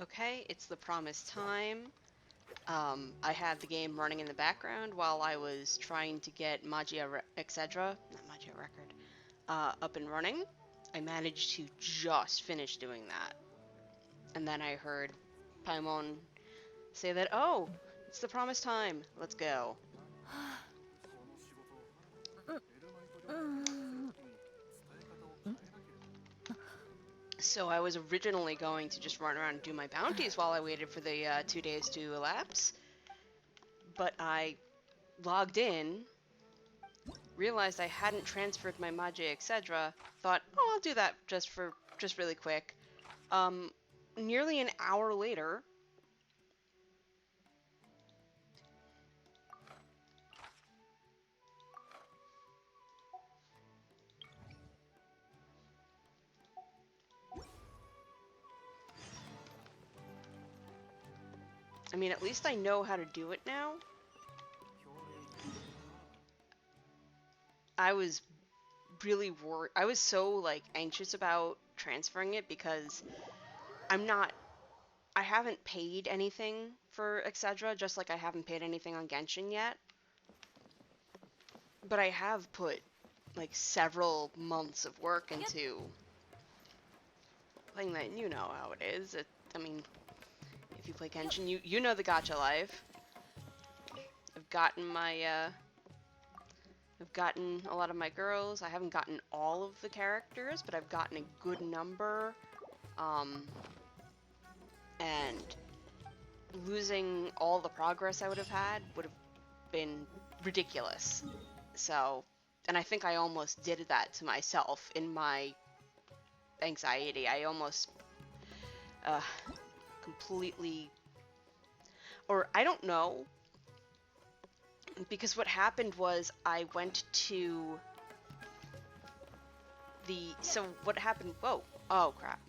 Okay, it's the promised time. I had the game running in the background while I was trying to get etc. Not Magia Record, up and running. I managed to just finish doing that. And then I heard Paimon say that, oh, it's the promised time. Let's go. So I was originally going to just run around and do my bounties while I waited for the 2 days to elapse. But I logged in, realized I hadn't transferred my Magia etc. Thought, oh, I'll do that just really quick. Nearly an hour later, I mean, at least I know how to do it now. I was really worried. I was so, like, anxious about transferring it because I haven't paid anything for etc. just like I haven't paid anything on Genshin yet. But I have put, like, several months of work into playing that, and you know how it is. I mean, if you play Genshin, you know the gacha life. I've gotten I've gotten a lot of my girls. I haven't gotten all of the characters, but I've gotten a good number. And losing all the progress I would have had would have been ridiculous. So, and I think I almost did that to myself in my anxiety. I almost uh, completely, or I don't know, because what happened was I went to so what happened, whoa, oh crap.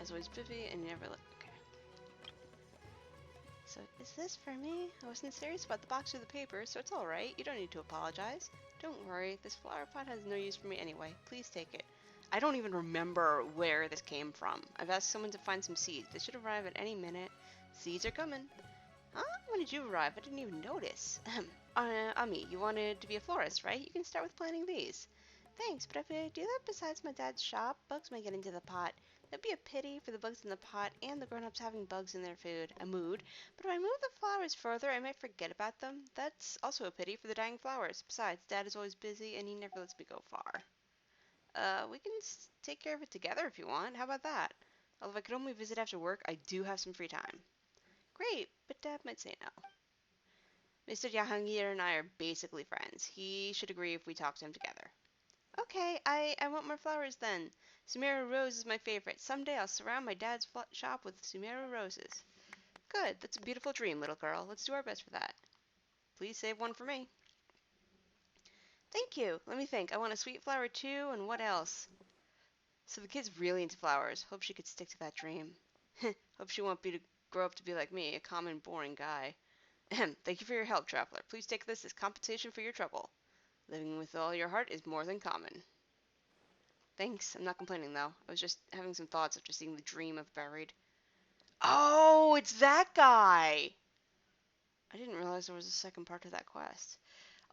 As always, Biffy, and you never look. Okay. So, is this for me? I wasn't serious about the box or the paper, so it's alright. You don't need to apologize. Don't worry, this flower pot has no use for me anyway. Please take it. I don't even remember where this came from. I've asked someone to find some seeds. They should arrive at any minute. Seeds are coming. Huh? When did you arrive? I didn't even notice. Ami, you wanted to be a florist, right? You can start with planting these. Thanks, but if I do that besides my dad's shop, bugs might get into the pot. That'd be a pity for the bugs in the pot and the grown-ups having bugs in their food. A mood. But if I move the flowers further, I might forget about them. That's also a pity for the dying flowers. Besides, Dad is always busy and he never lets me go far. We can take care of it together if you want. How about that? Although if I could only visit after work, I do have some free time. Great, but Dad might say no. Mr. Jahangir and I are basically friends. He should agree if we talk to him together. Okay, I want more flowers then. Sumeru rose is my favorite. Someday I'll surround my dad's shop with Sumeru roses. Good, that's a beautiful dream, little girl. Let's do our best for that. Please save one for me. Thank you. Let me think. I want a sweet flower too, and what else? So the kid's really into flowers. Hope she could stick to that dream. Hope she won't be to grow up to be like me, a common, boring guy. Thank you for your help, traveler. Please take this as compensation for your trouble. Living with all your heart is more than common. Thanks. I'm not complaining, though. I was just having some thoughts after seeing the dream of buried. Oh, it's that guy! I didn't realize there was a second part to that quest.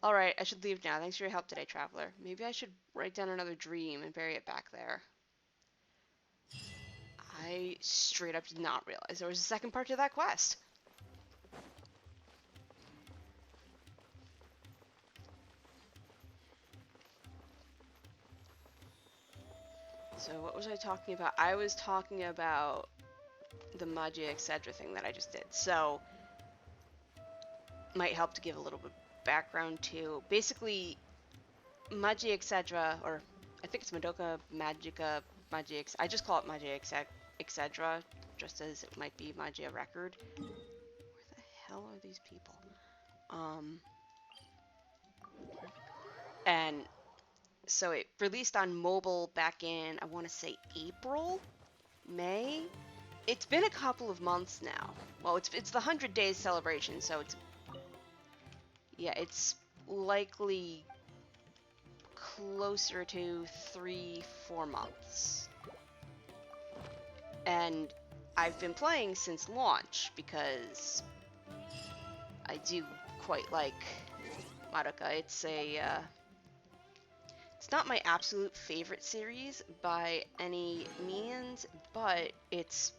Alright, I should leave now. Thanks for your help today, traveler. Maybe I should write down another dream and bury it back there. I straight up did not realize there was a second part to that quest. So what was I talking about? I was talking about the Magia etc. thing that I just did. So, might help to give a little bit of background to. Basically, Magia etc. or I think it's Madoka Magica Magia. I just call it Magia etc. just as it might be Magia Record. Where the hell are these people? And so it released on mobile back in, I want to say April. May? It's been a couple of months now. Well, it's the 100 days celebration, so it's likely closer to 3-4 months. And I've been playing since launch because I do quite like Madoka. It's not my absolute favorite series by any means, but it's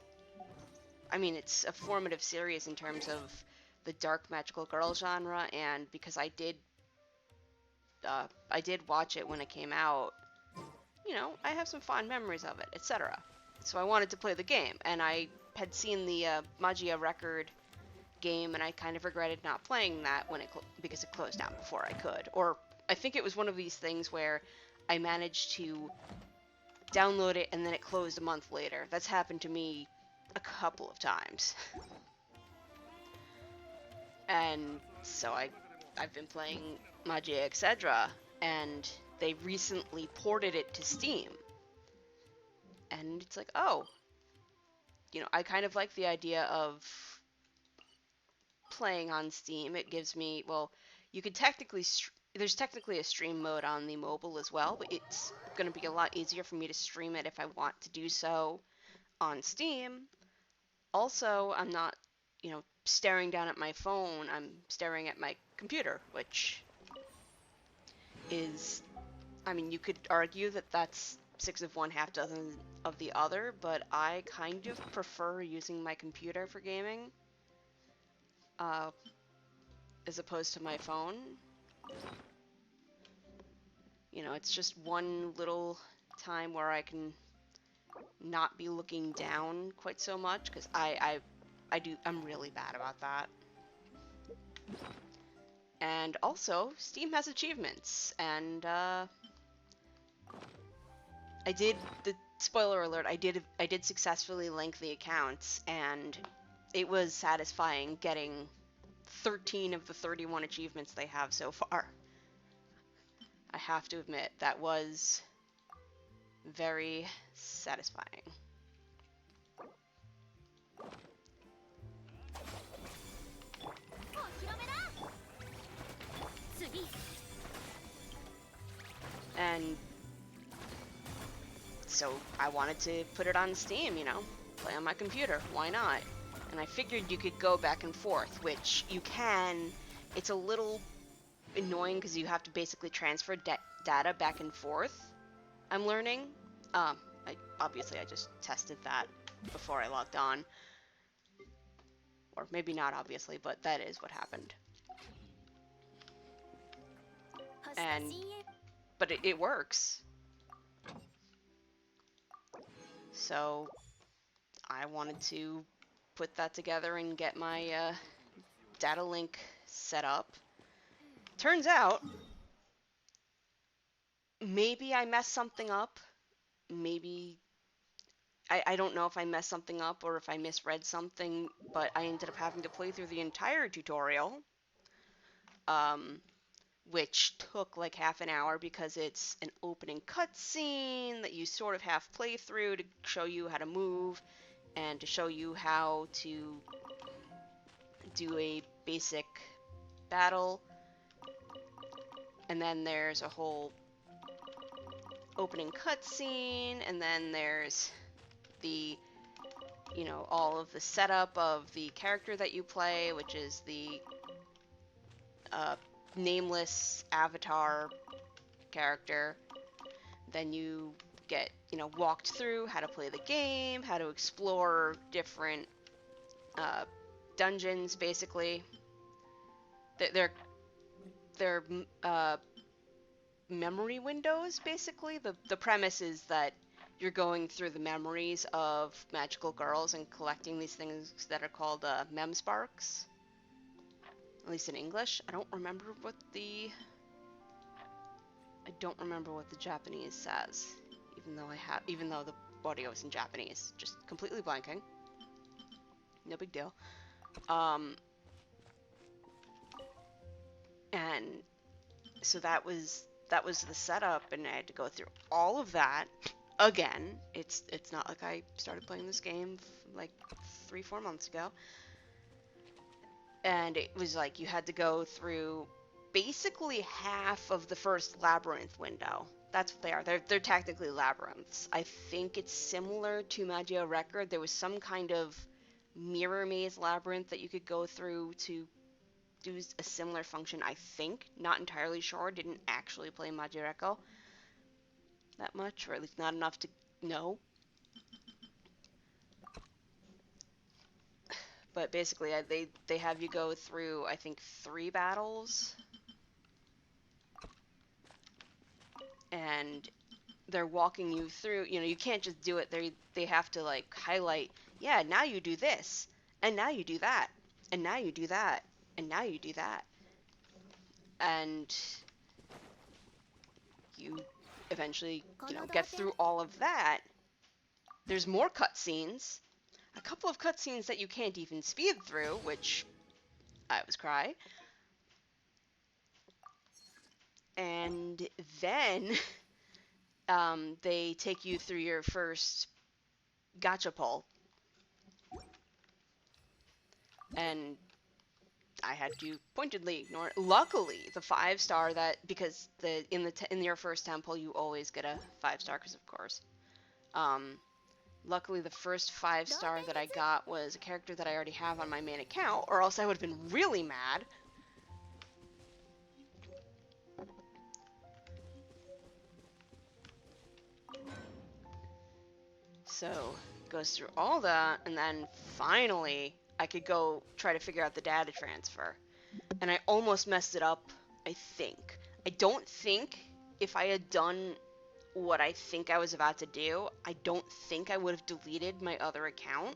a formative series in terms of the dark magical girl genre, and because I did watch it when it came out, I have some fond memories of it, etc. So I wanted to play the game, and I had seen the Magia record game, and I kind of regretted not playing that because it closed down before I could. Or I think it was one of these things where I managed to download it and then it closed a month later. That's happened to me a couple of times. And so I've been playing Magia, etc. and they recently ported it to Steam. And it's like, oh, I kind of like the idea of playing on Steam. It gives me, well, you could there's technically a stream mode on the mobile as well, but it's going to be a lot easier for me to stream it if I want to do so on Steam. Also, I'm not, staring down at my phone. I'm staring at my computer, which is, you could argue that that's 6 of one, half dozen of the other, but I kind of prefer using my computer for gaming as opposed to my phone. It's just one little time where I can not be looking down quite so much, because I'm really bad about that. And also, Steam has achievements, and spoiler alert, I did successfully link the accounts, and it was satisfying getting 13 of the 31 achievements they have so far. I have to admit, that was very satisfying. And so I wanted to put it on Steam, play on my computer. Why not? And I figured you could go back and forth, which you can. It's a little annoying because you have to basically transfer data back and forth. I'm learning. I just tested that before I logged on. Or maybe not obviously, but that is what happened. But it works. So I wanted to put that together and get my data link set up. Turns out, maybe I messed something up. Maybe I don't know if I messed something up or if I misread something, but I ended up having to play through the entire tutorial, which took like half an hour because it's an opening cutscene that you sort of half play through to show you how to move and to show you how to do a basic battle. And then there's a whole opening cutscene, and then there's the, all of the setup of the character that you play, which is the nameless avatar character. Then you get, walked through how to play the game, how to explore different dungeons, basically. They're memory windows, basically. The premise is that you're going through the memories of magical girls and collecting these things that are called mem sparks. At least in English. I don't remember what the Japanese says, even though the audio is in Japanese. Just completely blanking. No big deal. And so that was the setup, and I had to go through all of that again, it's not like I started playing this game like 3-4 months ago. And it was like you had to go through basically half of the first labyrinth window. That's what they are. They're technically labyrinths. I think it's similar to Magia Record. There was some kind of mirror maze labyrinth that you could go through to do a similar function, I think. Not entirely sure. Didn't actually play Magia Record that much, or at least not enough to know. But basically, they have you go through, I think, 3 battles. And they're walking you through, you can't just do it. They have to like highlight, yeah, now you do this, and now you do that, and now you do that, and now you do that. And you eventually, get through all of that. There's more cutscenes, a couple of cutscenes that you can't even speed through, which I was cry. And then they take you through your first gacha pull. And I had to pointedly ignore it. Luckily, the 5-star because in your first temple you always get a 5-star, because of course. Luckily, the first 5-star that I got was a character that I already have on my main account, or else I would have been really mad. So, goes through all that, and then finally, I could go try to figure out the data transfer. And I almost messed it up, I think. I don't think if I had done what I think I was about to do, I don't think I would have deleted my other account.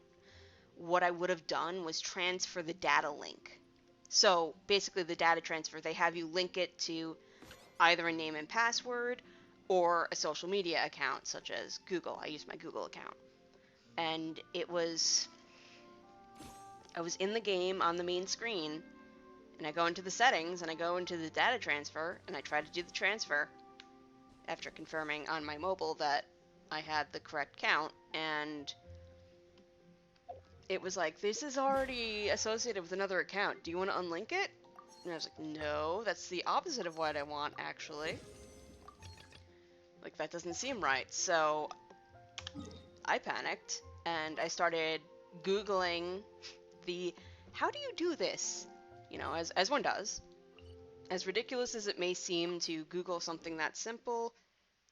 What I would have done was transfer the data link. So basically the data transfer, they have you link it to either a name and password or a social media account, such as Google. I use my Google account. And I was in the game on the main screen, and I go into the settings, and I go into the data transfer, and I try to do the transfer after confirming on my mobile that I had the correct count, and it was like, this is already associated with another account. Do you want to unlink it? And I was like, no, that's the opposite of what I want, actually. Like, that doesn't seem right. So I panicked, and I started Googling how do you do this? As one does. As ridiculous as it may seem to Google something that simple,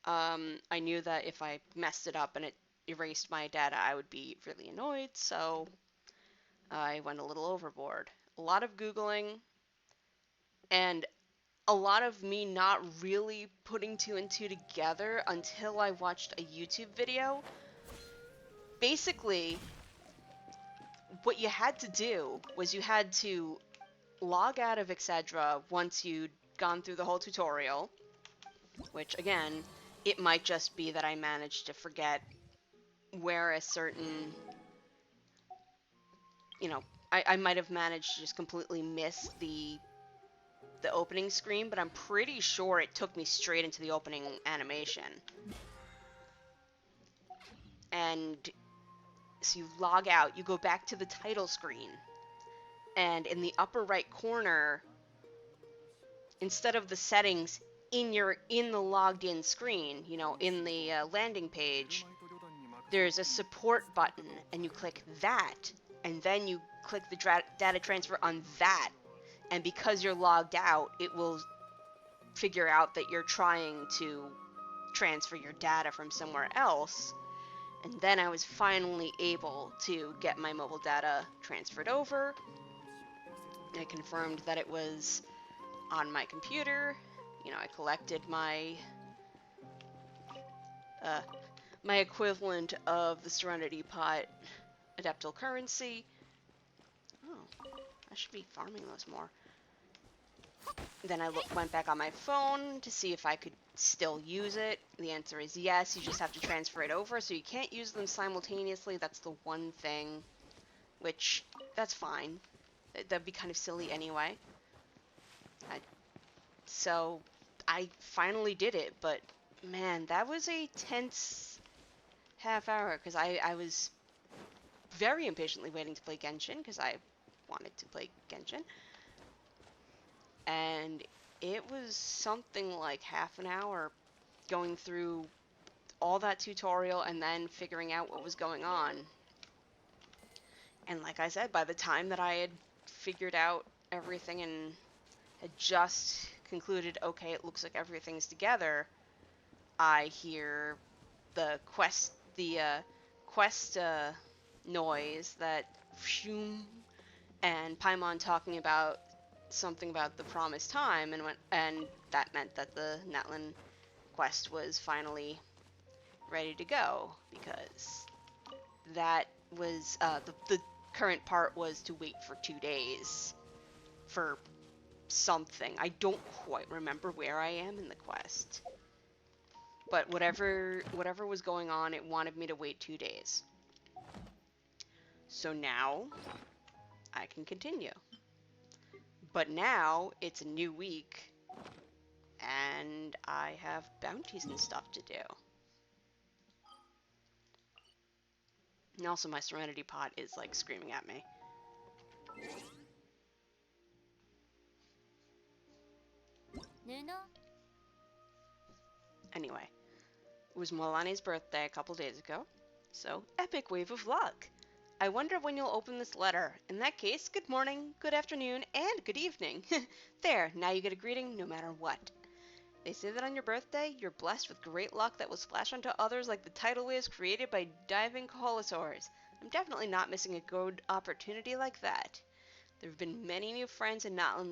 I knew that if I messed it up and it erased my data, I would be really annoyed, so I went a little overboard. A lot of Googling, and a lot of me not really putting 2 and 2 together until I watched a YouTube video. Basically, what you had to do was you had to log out of Excedra once you'd gone through the whole tutorial, which, again, it might just be that I managed to forget where a certain, I might have managed to just completely miss the opening screen, but I'm pretty sure it took me straight into the opening animation. And so you log out, you go back to the title screen, and in the upper right corner, instead of the settings in the logged in screen, in the landing page, there's a support button, and you click that, and then you click the data transfer on that, and because you're logged out, it will figure out that you're trying to transfer your data from somewhere else. And then I was finally able to get my mobile data transferred over. I confirmed that it was on my computer. I collected my equivalent of the Serenity Pot Adeptal currency. Oh, I should be farming those more. Then I went back on my phone to see if I could still use it. The answer is yes, you just have to transfer it over, so you can't use them simultaneously. That's the one thing, which, that's fine. That'd be kind of silly anyway. So I finally did it, but man, that was a tense half hour because I was very impatiently waiting to play Genshin because I wanted to play Genshin. And it was something like half an hour going through all that tutorial and then figuring out what was going on. And like I said, by the time that I had figured out everything and had just concluded, okay, it looks like everything's together, I hear the quest noise that phew, and Paimon talking about something about the promised time, and that meant that the Natlan quest was finally ready to go, because that was the current part was to wait for 2 days for something. I don't quite remember where I am in the quest, but whatever was going on, it wanted me to wait 2 days. So now I can continue. But now it's a new week and I have bounties and stuff to do. And also my Serenity Pot is like screaming at me. Anyway, it was Molani's birthday a couple days ago, so epic wave of luck. I wonder when you'll open this letter. In that case, good morning, good afternoon, and good evening. There, now you get a greeting no matter what. They say that on your birthday, you're blessed with great luck that will splash onto others like the tidal waves created by diving colosaurs. I'm definitely not missing a good opportunity like that. There have been many new friends in Natlan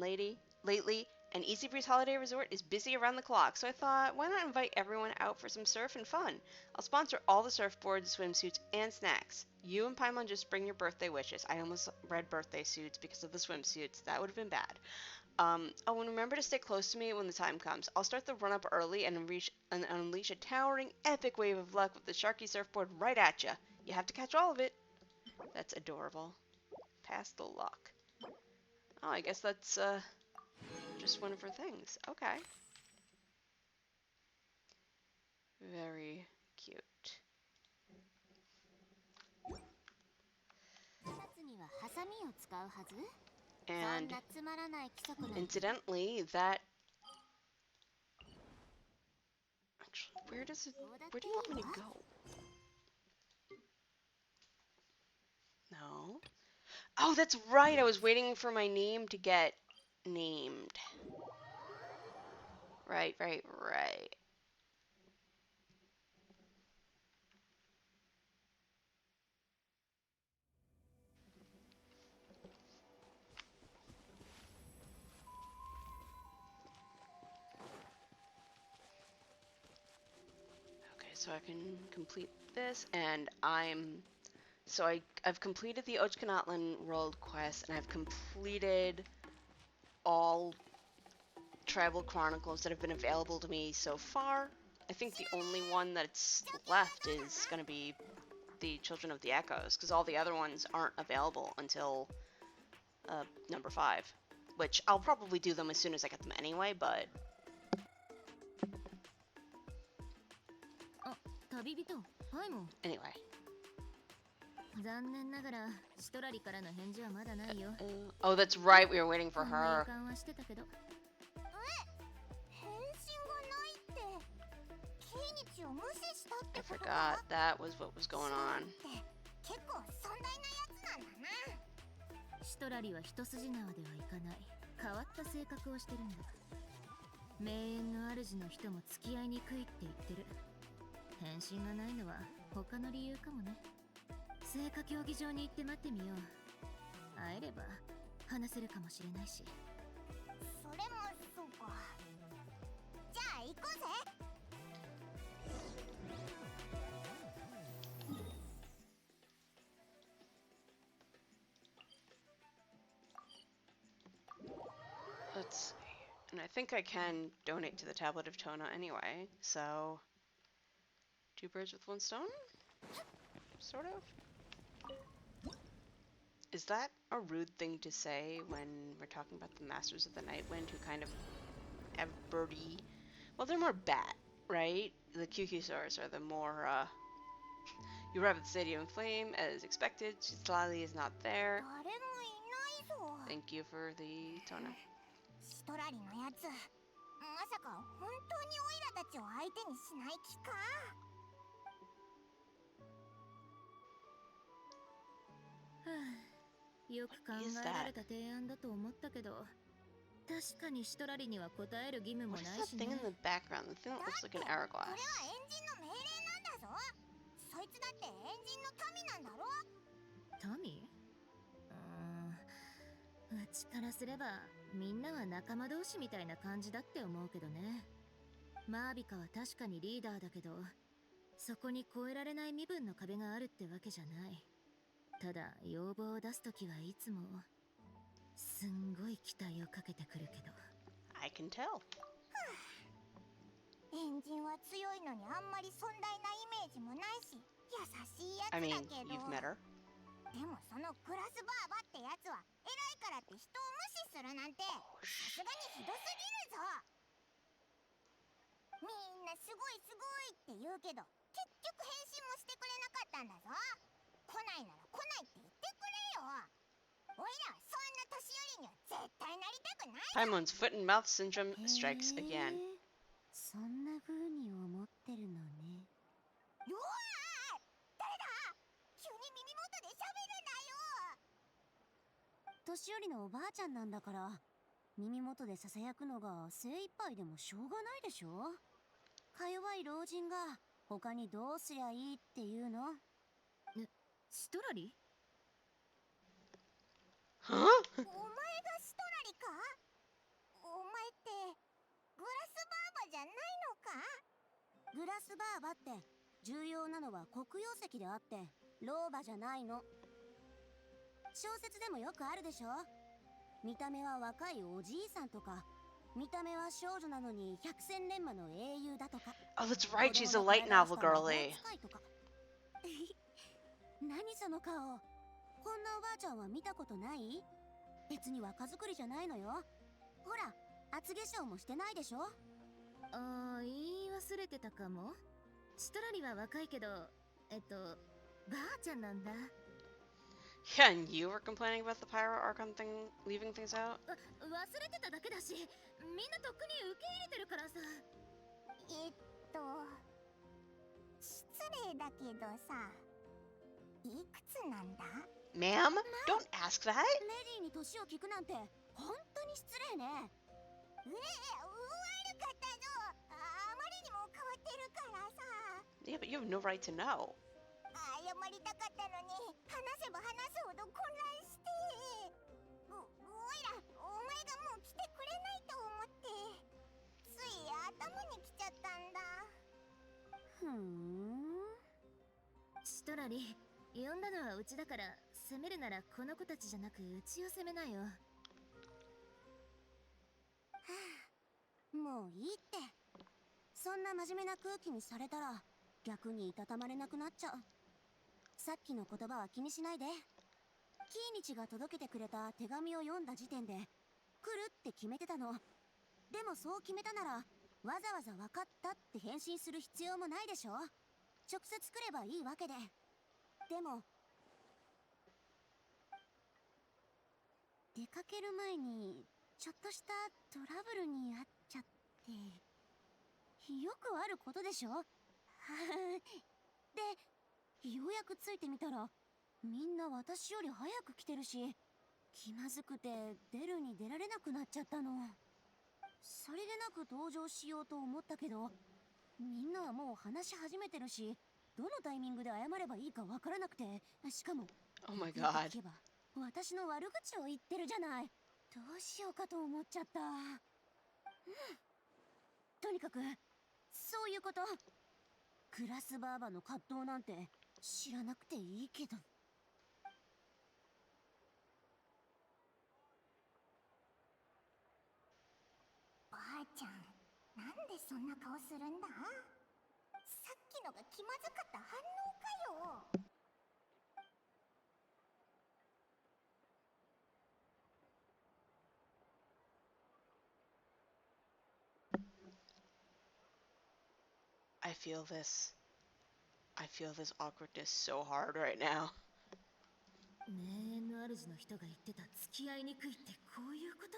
lately, and Easy Breeze Holiday Resort is busy around the clock, so I thought, why not invite everyone out for some surf and fun? I'll sponsor all the surfboards, swimsuits, and snacks. You and Paimon just bring your birthday wishes. I almost read birthday suits because of the swimsuits. That would have been bad. Oh, and remember to stay close to me when the time comes. I'll start the run-up early and unleash a towering, epic wave of luck with the Sharky surfboard right at ya. You have to catch all of it. That's adorable. Pass the luck. Oh, I guess that's, just one of her things. Okay. Very cute. And incidentally, that actually, where do you want me to go? No. Oh, that's right. I was waiting for my name to get named. Right. Okay, so I can complete this, and I've completed the Ochkanatlan World Quest, and I've completed all Tribal Chronicles that have been available to me so far. I think the only one that's left is going to be the Children of the Echoes, because all the other ones aren't available until number 5, which I'll probably do them as soon as I get them anyway, but... Anyway. Oh, that's right, we were waiting for her. I forgot that was what was going on. Let's see. And I think I can donate to the Tablet of Tona anyway, so... 2 birds with 1 stone? Sort of? Is that a rude thing to say when we're talking about the Masters of the Nightwind who kind of have birdie? Well, they're more bat, right? The QQ Saurs are the more, You arrive at the stadium in flame as expected. Citlali is not there. 誰もいないぞ。 Thank you for the toner. シトラリのやつ、まさか本当にオイラたちを相手にしない気か。よく考えられた提案だと思ったけど、確かにシトラリには答える義務も What な is い that し thing ね。 in the background? The thing that looks like an これは hourglass. エンジンの命令なんだぞ。そいつだってエンジンの民なんだろ。民？うちからすればみんなは仲間同士みたいな感じだって思うけどね。マービカは確かにリーダーだけど、そこに越えられない身分の壁があるってわけじゃない。ただ要望を出すときはいつもすんごい期待をかけてくるけど。 I can tell. エンジンは強いのにあんまり尊大なイメージもないし、優しいやつ I だ mean, けど。 you've met her. でもそのグラスバーバってやつは偉いからって人を無視するなんてさすがにひどすぎるぞ。みんなすごいすごいって言うけど結局返信もしてくれなかったんだぞ。来ないなら来ないって言ってくれよ。おいらはそんな年寄りには絶対なりたくない。 Paimon's foot and mouth syndrome strikes again. そんな風に思ってるのね。うわー、誰だ。急に耳元で喋るなよ。年寄りのおばあちゃんなんだから、耳元でささやくのが精一杯でもしょうがないでしょ。か弱い老人が他にどうすりゃいいっていうの？シトラリ？ Huh? お前がシトラリか。お前ってグラスバーバじゃないのか。グラスバーバって重要なのは黒曜石であって老婆じゃないの。小説でもよくあるでしょ。見た目は若いおじいさんとか、見た目は少女なのに百戦錬磨の英雄だとか。 Oh, that's right. She's a light novel girly. 何その顔。こんなおばあちゃんは見たことない？別に若作りじゃないのよ。ほら、厚化粧もしてないでしょ。言い忘れてたかも。シトラリは若いけど、ばあちゃんなんだ。 Yeah, and you were complaining about the Pyro Archon thing, leaving things out? 忘れてただけだし、みんなとっくに受け入れてるからさ。失礼だけどさ、いくつなんだ。 Ma'am? Don't ask that. レディーに年を聞くなんて本当に失礼ね。悪かったぞ。あまりにも変わってるからさ。 Yeah, but you have no right to know. 謝りたかったのに話せば話すほど混乱して。おいら、お前がもう来てくれないと思ってつい頭に来ちゃったんだ。ふーん。シトラリ、呼んだのはうちだから、攻めるならこの子たちじゃなくうちを攻めなよ。はあ、もういいって。そんな真面目な空気にされたら逆にいたたまれなくなっちゃう。さっきの言葉は気にしないで。キーニチが届けてくれた手紙を読んだ時点で来るって決めてたの。でもそう決めたならわざわざ分かったって返信する必要もないでしょ。直接来ればいいわけで。でも出かける前にちょっとしたトラブルに遭っちゃって、よくあることでしょ。で、ようやくついてみたらみんな私より早く来てるし、気まずくて出るに出られなくなっちゃったの。さりげなく登場しようと思ったけど、みんなはもう話し始めてるし、どのタイミングで謝ればいいかわからなくて、しかも Oh my よく god. 聞けば私の悪口を言ってるじゃない。どうしようかと思っちゃった。とにかくそういうこと。グラスバーバの葛藤なんて知らなくていいけど。ばあちゃん、なんでそんな顔するんだ。さっきのが気まずかった反応かよ。I feel this. I feel this awkwardness so hard right now. 名園の主の人が言ってた付き合いにくいってこういうこと？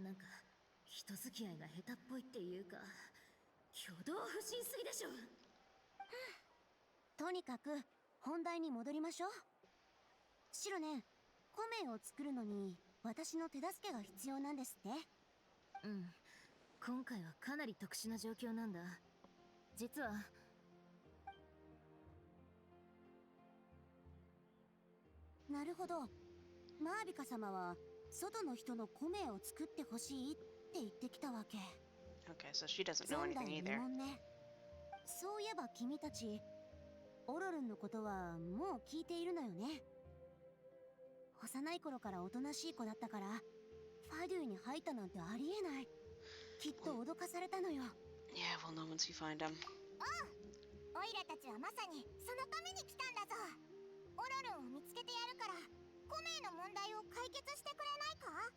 なんか人付き合いが下手っぽいっていうか挙動不審すぎでしょ。とにかく本題に戻りましょう。シロネ、コメを作るのに私の手助けが必要なんですって。うん、今回はかなり特殊な状況なんだ。実はなるほど。マービカ様は外の人の米を作ってほしいって言ってきたわけ。 Okay, so she doesn't know 前代 anything 未 either. 聞ね。そういえば君たちオロルンのことはもう聞いているのよね。幼い頃からおとなしい子だったからファデューに入ったなんてありえない。きっと脅かされたのよ。 Yeah, we'll know once we find him. オイラたちはまさにそのために来たんだぞ。オロルンを見つけてやるからコメの問題を解決してくれないか？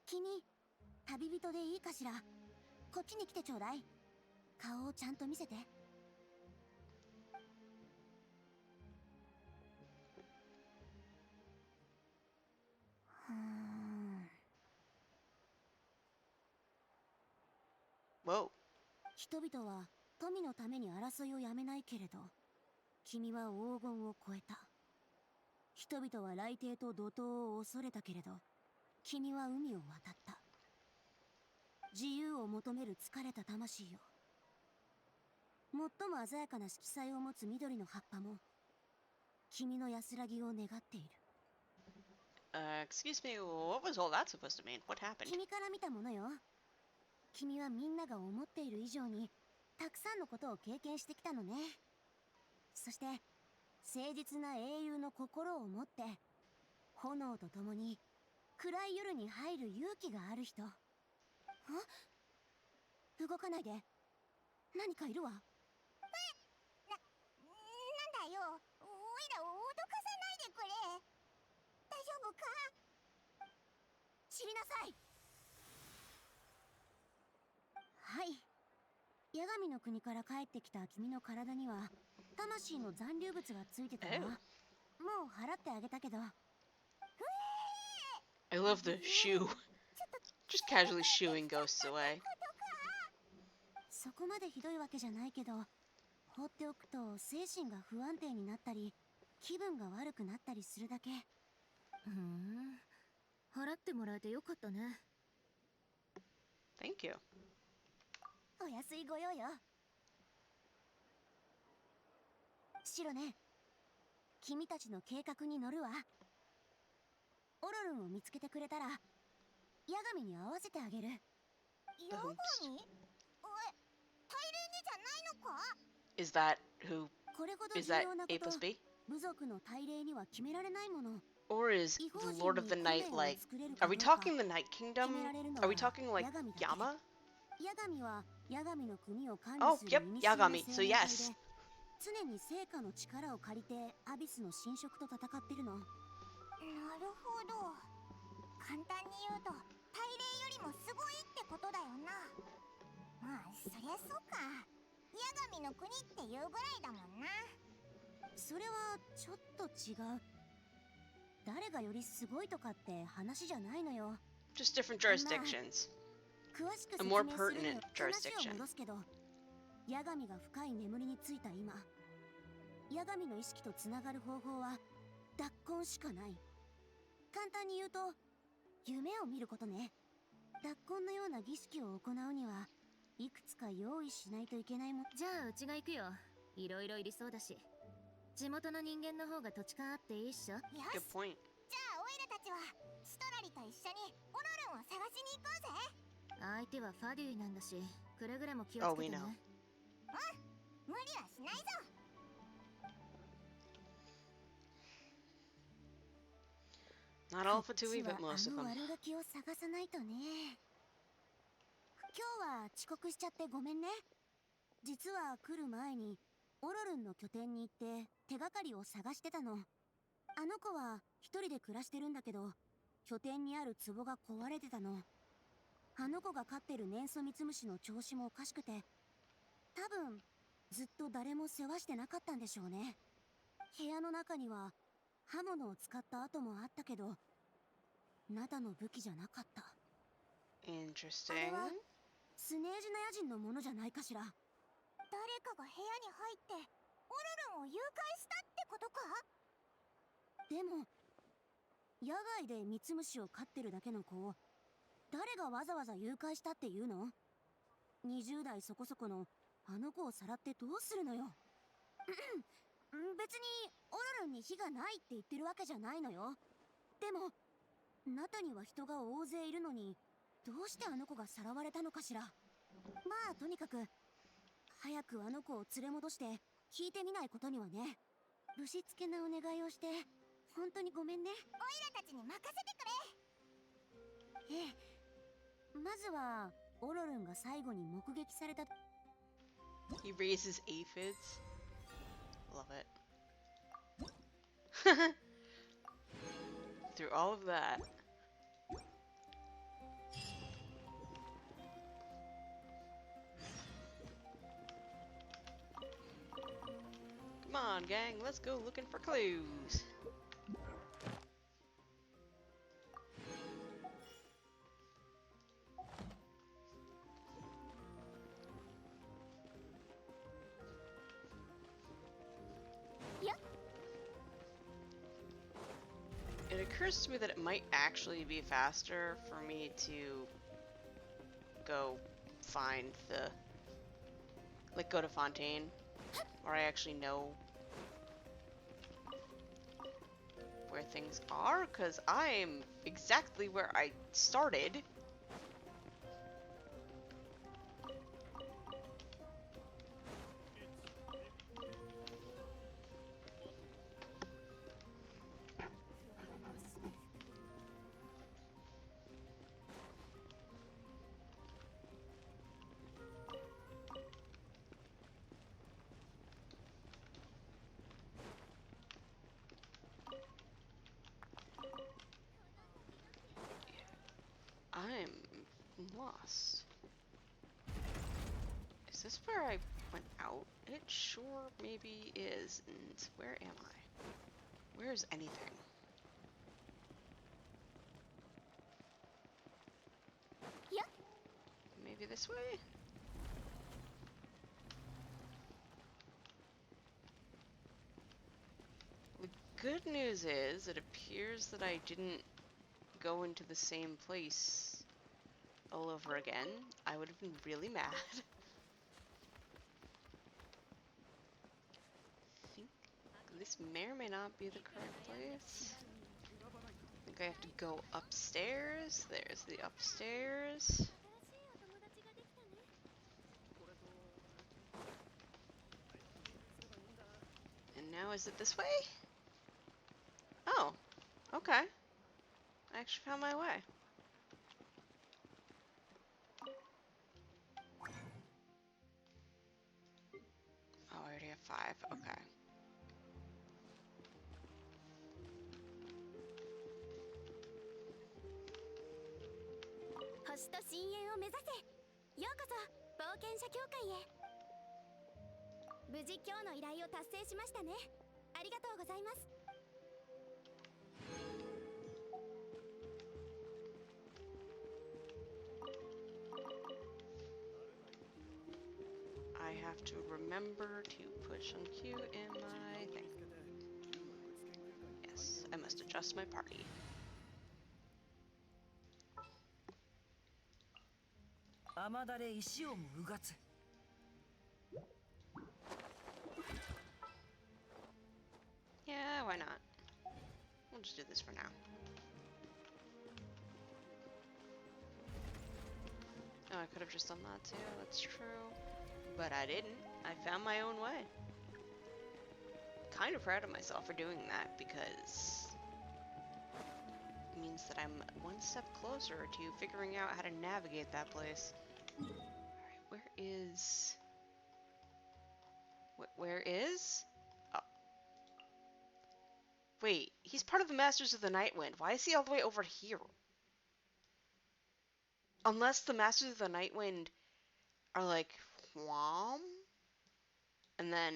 君、旅人でいいかしら。こっちに来てちょうだい。顔をちゃんと見せて。Whoa. 人々は富のために争いをやめないけれど、君は黄金を超えた。人々は雷帝と怒涛を恐れたけれど、君は海を渡った。自由を求める疲れた魂よ。最も鮮やかな色彩を持つ緑の葉っぱも、君の安らぎを願っている。Excuse me, what was all that supposed to mean? What happened? 君から見たものよ。君はみんなが思っている以上にたくさんのことを経験してきたのね。そして誠実な英雄の心を持って炎と共に暗い夜に入る勇気がある人。あ、動かないで。何かいるわ。なんだよ、オイラを脅かさないでくれ。大丈夫か？知りなさい。はい。八神の国から帰ってきた君の体には魂の残留物がついてたわ。もう払ってあげたけど。 I love the shoo. Just casually shooing ghosts away. そこまでひどいわけじゃないけど、放っておくと精神が不安定になったり気分が悪くなったりするだけ。払ってもらえてよかったね。 Thank you. お安いご用よ。シロネ、君たちの計画に乗るわ。オロルンを見つけてくれたら八神に会わせてあげる。ヤガミ？おい、大連にじゃないのか？ Is that who? これほど Is 重 that 要なこ A と plus B? 部族の大礼には決められないもの。 Or is 異邦 the 人 Lord of に the 米 Night を like? 作れる Are か we どうか talking the Night 決 Kingdom? められるの Are we は talking like 八神だけ。 Yama? 八神は八神の国を管 Oh, 理する yep, 古の Yagami. 生 So 命体 yes. で常に聖火の力を借りてアビスの侵食と戦ってるの。なるほど。簡単に言うと大霊よりもすごいってことだよな。まあそりゃそうか。八神の国っていうぐらいだもんな。それはちょっと違う。誰がよりすごいとかって話じゃないのよ。 Just different jurisdictions. 詳しく A 説 more 明するには pertinent 話 jurisdiction. を戻すけど、八神が深い眠りについた今、八神の意識とつながる方法は脱魂しかない。簡単に言うと夢を見ることね。脱魂のような儀式を行うにはいくつか用意しないといけないもん。じゃあうちが行くよ。いろいろいりそうだし、地元の人間の方が土地勘あっていいっしょ。よ Good し、 point. じゃあオイラたちはチトラリと一緒にオロルンを探しに行こうぜ。相手はファデュイなんだし、くれぐれも気を Oh, つけ we て know. ね。無理はしないぞ。Not all こっ for ち two, は but most of あの them. 悪ガキを探さないとね。今日は遅刻しちゃってごめんね。実は来る前にオロルンの拠点に行って手がかりを探してたの。あの子は一人で暮らしてるんだけど、拠点にある壺が壊れてたの。あの子が飼ってる年ソミツムシの調子もおかしくて、多分ずっと誰も世話してなかったんでしょうね。部屋の中には刃物を使った跡もあったけど、ナタの武器じゃなかった。あれ Interesting. はスネージナヤ人のものじゃないかしら。誰かが部屋に入ってオロロンを誘拐したってことか？でも野外でミツムシを飼ってるだけの子を誰がわざわざ誘拐したっていうの？ 20 代そこそこのあの子をさらってどうするのよ。別にオロロンに非がないって言ってるわけじゃないのよ。でもナタには人が大勢いるのに、どうしてあの子がさらわれたのかしら。まあとにかく早くあの子を連れ戻して聞いてみないことにはね。ぶしつけなお願いをして本当にごめんね。オイラたちに任せてくれ。ええ、まずはオロロンが最後に目撃された。 He raises aphids. Love it. Through all of that. Come on, gang, let's go looking for clues. Yeah. It occurs to me that it might actually be faster for me to go find the, like, go to Fontaine, where I actually know where things are, because I'm exactly where I started. I'm lost. Is this where I went out? It sure maybe is. And where am I? Where's anything? Yeah. Maybe this way? The good news is it appears that I didn't go into the same place all over again. I would have been really mad. I think this may or may not be the correct place. I think I have to go upstairs. There's the upstairs. And now is it this way? Oh, okay. I actually found my way. Oh, I already have 5. Okay. 星と深淵を目指せ。ようこそ冒険者協会へ。無事今日の依頼を達成しましたね。ありがとうございます。 I have to remember to put Shunkyu in my thing. Yes, I must adjust my party. Yeah, why not? We'll just do this for now. Oh, I could have just done that too, that's true. But I didn't. I found my own way. Kind of proud of myself for doing that because it means that I'm one step closer to figuring out how to navigate that place. Alright, where is... Where is? Oh. Wait, he's part of the Masters of the Nightwind. Why is he all the way over here? Unless the Masters of the Nightwind are like Wham? And then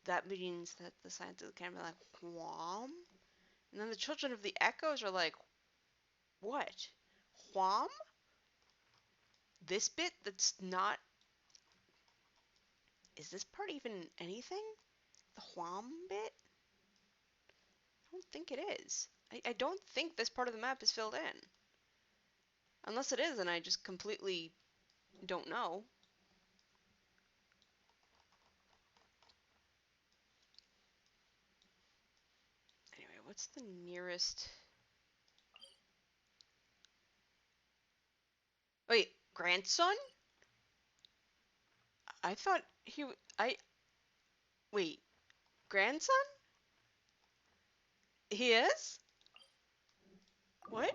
that means that the scientists can be like, Huam? And then the children of the echoes are like, what? Huam? This bit that's not... Is this part even anything? The Huam bit? I don't think it is. I don't think this part of the map is filled in. Unless it is, and I just completely don't know. Anyway, what's the nearest... Wait, grandson? I thought he... Wait, grandson? He is? What?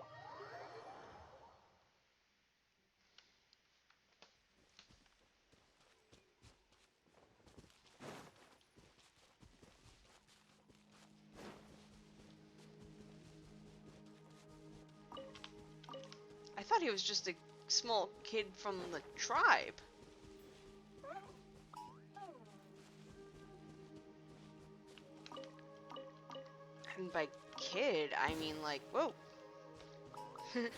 I thought he was just a small kid from the tribe. And by kid, I mean like, whoa.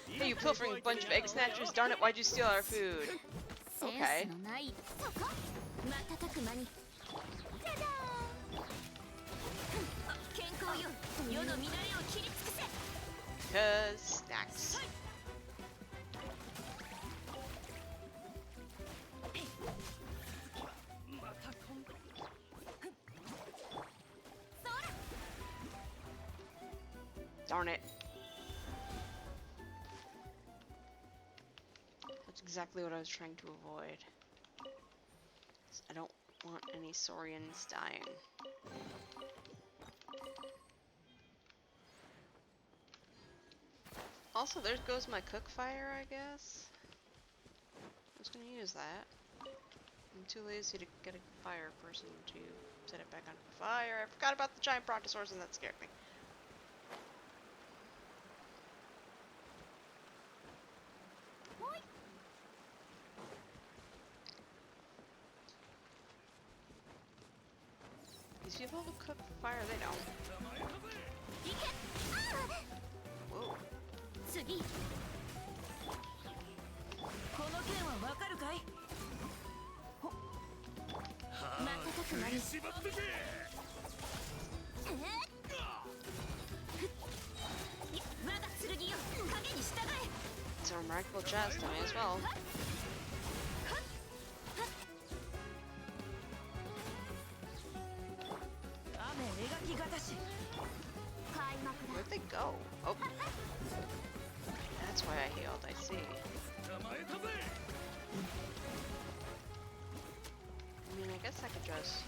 Hey, you pilfering bunch of egg snatchers, darn it, why'd you steal our food? Okay. Cause snacks. Darn it. That's exactly what I was trying to avoid. I don't want any Saurians dying. Also, there goes my cook fire, I guess. I was gonna use that. I'm too lazy to get a fire person to set it back on fire. I forgot about the giant brontosaurus and that scared me. These people who cook fire, they don't. Whoa. It's a remarkable chest, I may as well. Where'd they go? Oh. That's why I healed, I see. I mean, I guess I could just...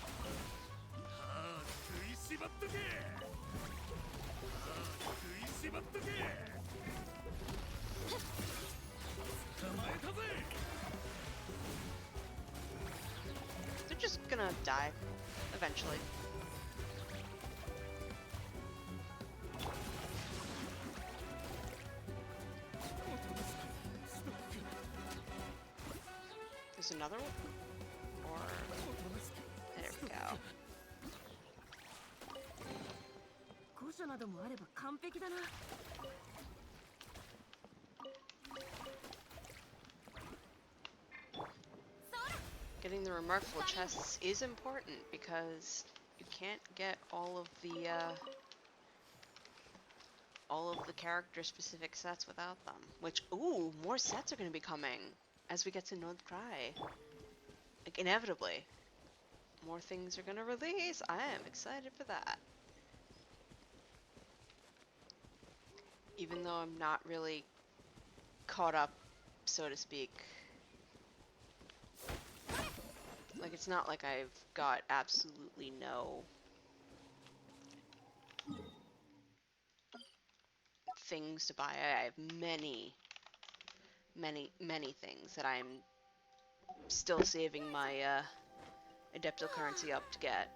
They're just gonna die, eventually. There's another one? Or... There we go. Getting the remarkable chests is important because you can't get all of the character specific sets without them. Which, ooh, more sets are going to be coming as we get to North Cry. Like, inevitably. More things are going to release. I am excited for that. Even though I'm not really caught up, so to speak. Like, it's not like I've got absolutely no things to buy. I have many things that I'm still saving my Adepto currency up to get.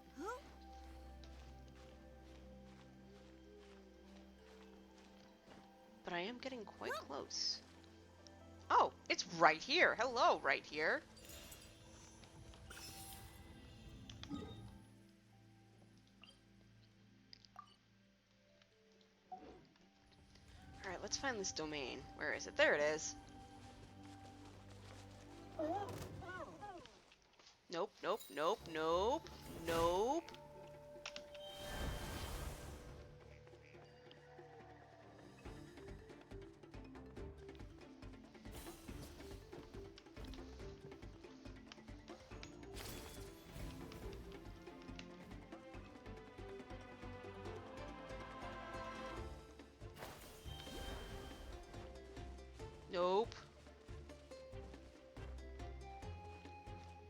But I am getting quite close. Oh, it's right here. Hello, right here. let's find this domain. Where is it? There it is. Nope, nope, nope, nope, nope. Nope.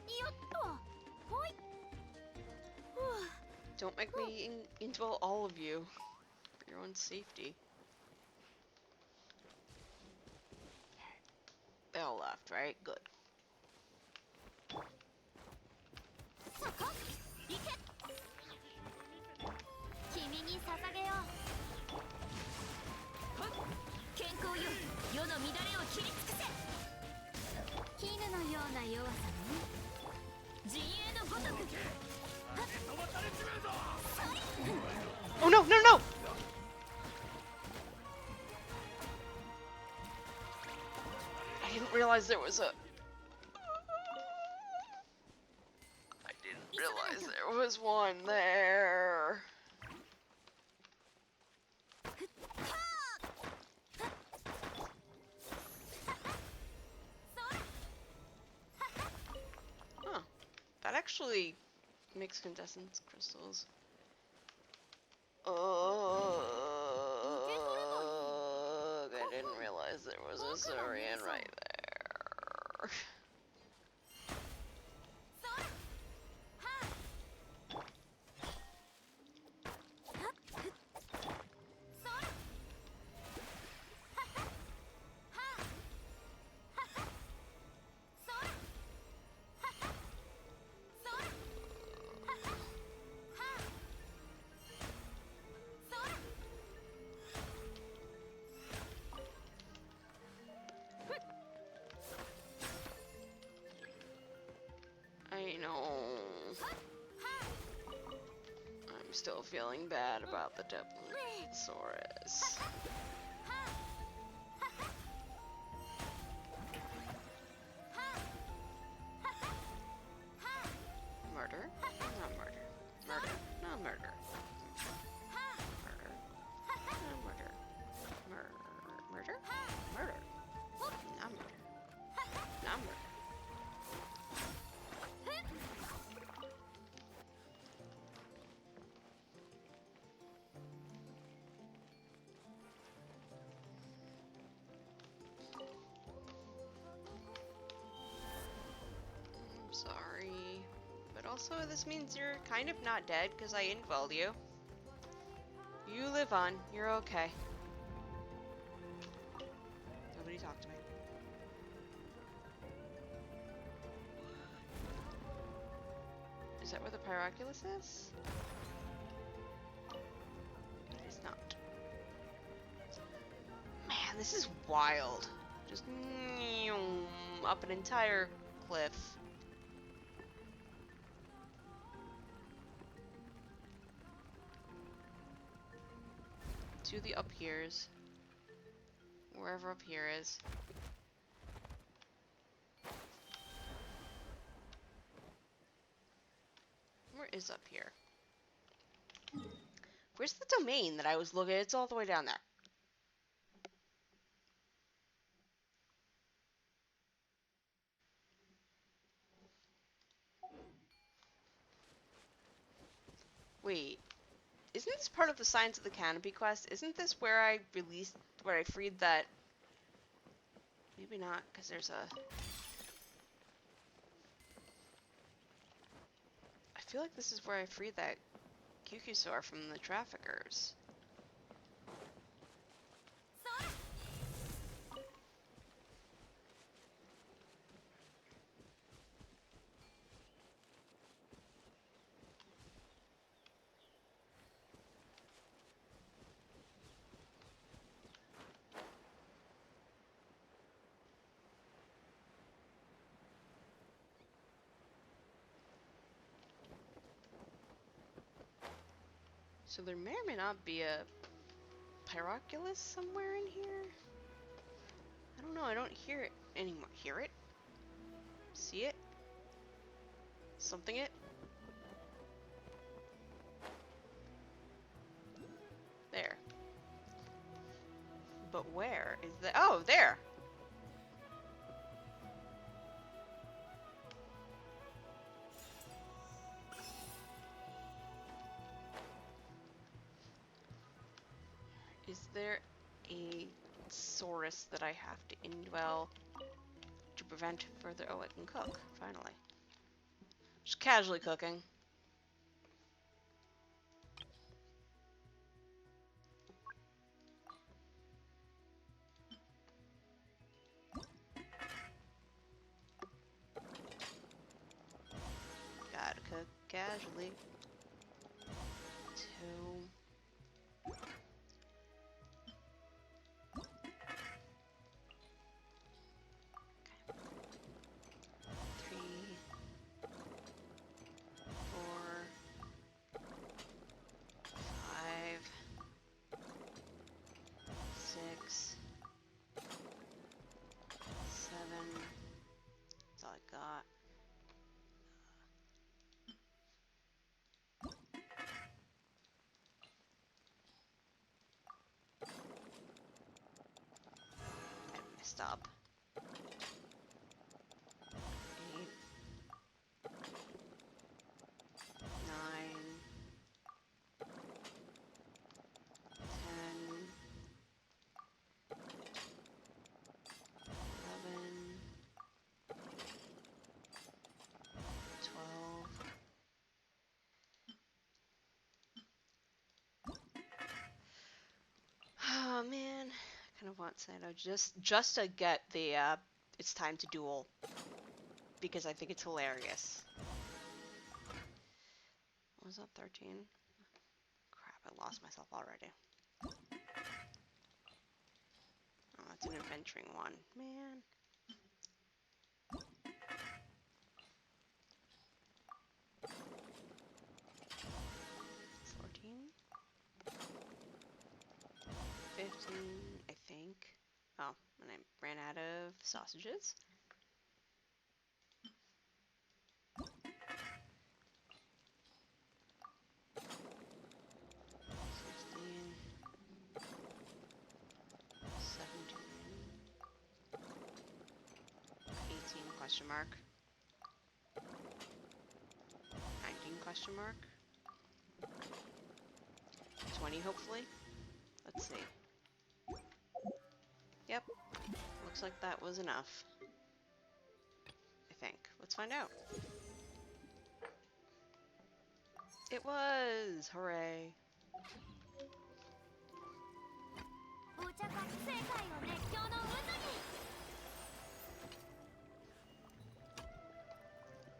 よっとほい Don't make me indwell all of you. For your own safety. They all left, right? Good. そこ行け君に捧げよう健康よ世の乱れを切り尽くせ絹のような弱さね陣営のごとく Oh no, no, no! I didn't realize there was a... I didn't realize there was one there. Huh. That actually makes contestants crystals. I didn't realize there was a Saurian right there. I know. I'm still feeling bad about the Deplosaurus. Murder? Not murder. Murder? Not murder. Murder? Not murder. Murder? Murder? Not murder. Not murder. Sorry. But also, this means you're kind of not dead, because I invelled you. You live on. You're okay. Nobody talk to me. Is that where the Pyroculus is? It is not. Man, this is wild. Just up an entire cliff. To the up here's. Wherever up here is. Where is up here? Where's the domain that I was looking at? It's all the way down there. Wait. Isn't this part of the Signs of the Canopy quest? Isn't this where I freed that... Maybe not, because there's a... I feel like this is where I freed that Kukusaur from the traffickers. So there may or may not be a hierarchulus somewhere in here? I don't know, I don't hear it anymore. Hear it? See it? Something it? There. But where is the— oh, there! Is there a Saurus that I have to indwell to prevent further— oh, I can cook, finally. Just casually cooking. Gotta cook casually. 2. 3, 4, 5, 6, 7. That's all I got. I messed up. 8, 9, 10, 11, 12. Oh man, I kind of want Saito just to get the it's time to duel, because I think it's hilarious. What was that, 13? Crap, I lost myself already. Oh, it's an adventuring one, man. 14, 15, I think. Oh, and I ran out of sausages. 16, 17, 18 question mark. 19 question mark. 20 hopefully. Let's see. Yep. Looks like that was enough. I think. Let's find out. It was! Hooray!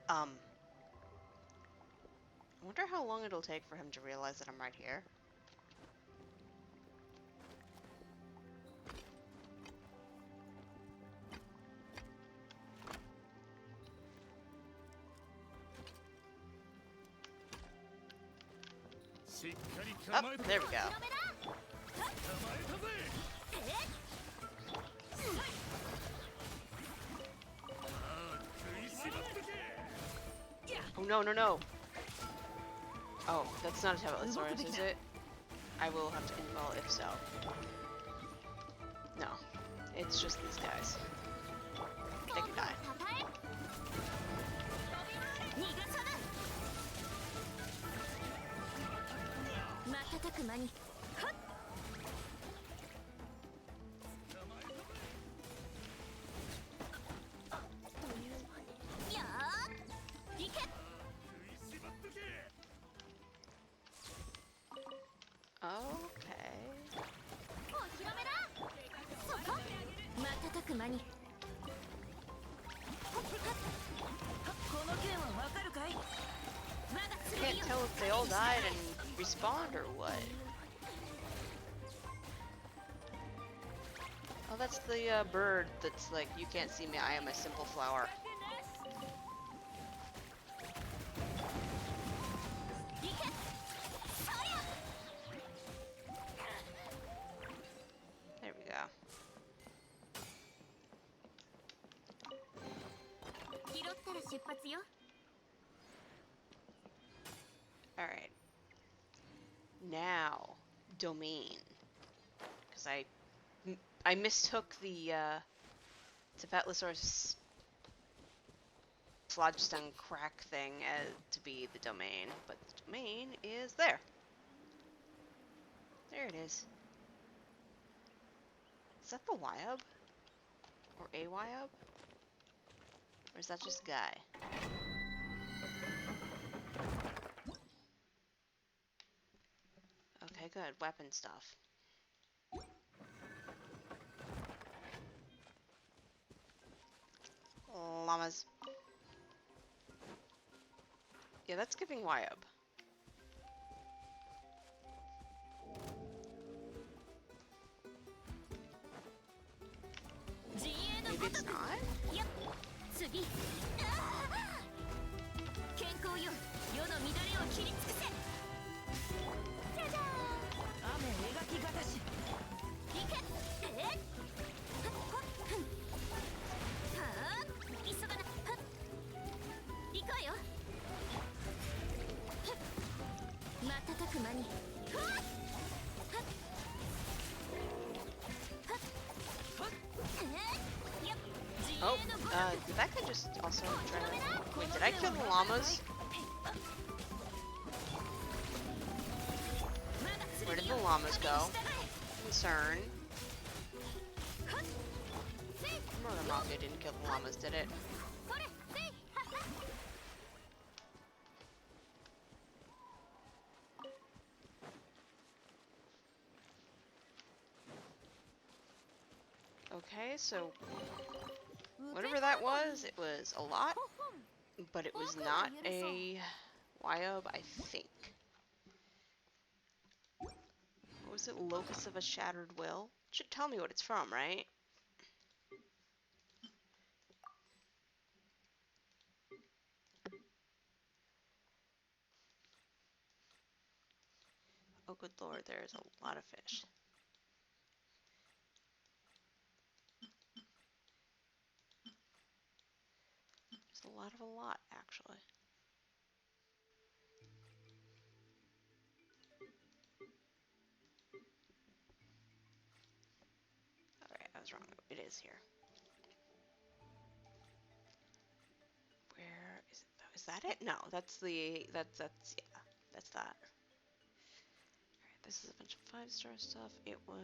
I wonder how long it'll take for him to realize that I'm right here. Oh, there we go. Oh no, no, no! Oh, that's not a Tabletsaurus, is it? I will have to indwell if so. No, it's just these guys. They can die. Can't tell if they all died and respawned or what. Oh, that's the bird that's like, you can't see me, I am a simple flower. 発よ。 Alright. Now, domain. Because I mistook the Tibetlosaurus phlogiston crack thing to be the domain, but the domain is there. There it is. Is that the Wyub? Or a Wyub? Or is that just a guy? Okay, good. Weapon stuff. Llamas. Yeah, that's giving Wyub. Maybe it's not? 次。健康よ。世の乱れを切り尽くせ。じゃじゃーん。雨描きがたし。行け。はっ急がな。はっ行くわよ。瞬く間に。はっはっはっはっよっ。 Oh, did that guy just also try to... Wait, did I kill the llamas? Where did the llamas go? Concern. Murder Mafia didn't kill the llamas, did it? Okay, so... Whatever that was, it was a lot, but it was not a Wyub, I think. What was it? Locus of a Shattered Will? It should tell me what it's from, right? Oh, good lord, there's a lot of fish. There's a lot, actually. Alright, I was wrong. It is here. Where is it though? Is that it? No, that's the... That's yeah. That's that. Alright, this is a bunch of 5-star stuff. It was...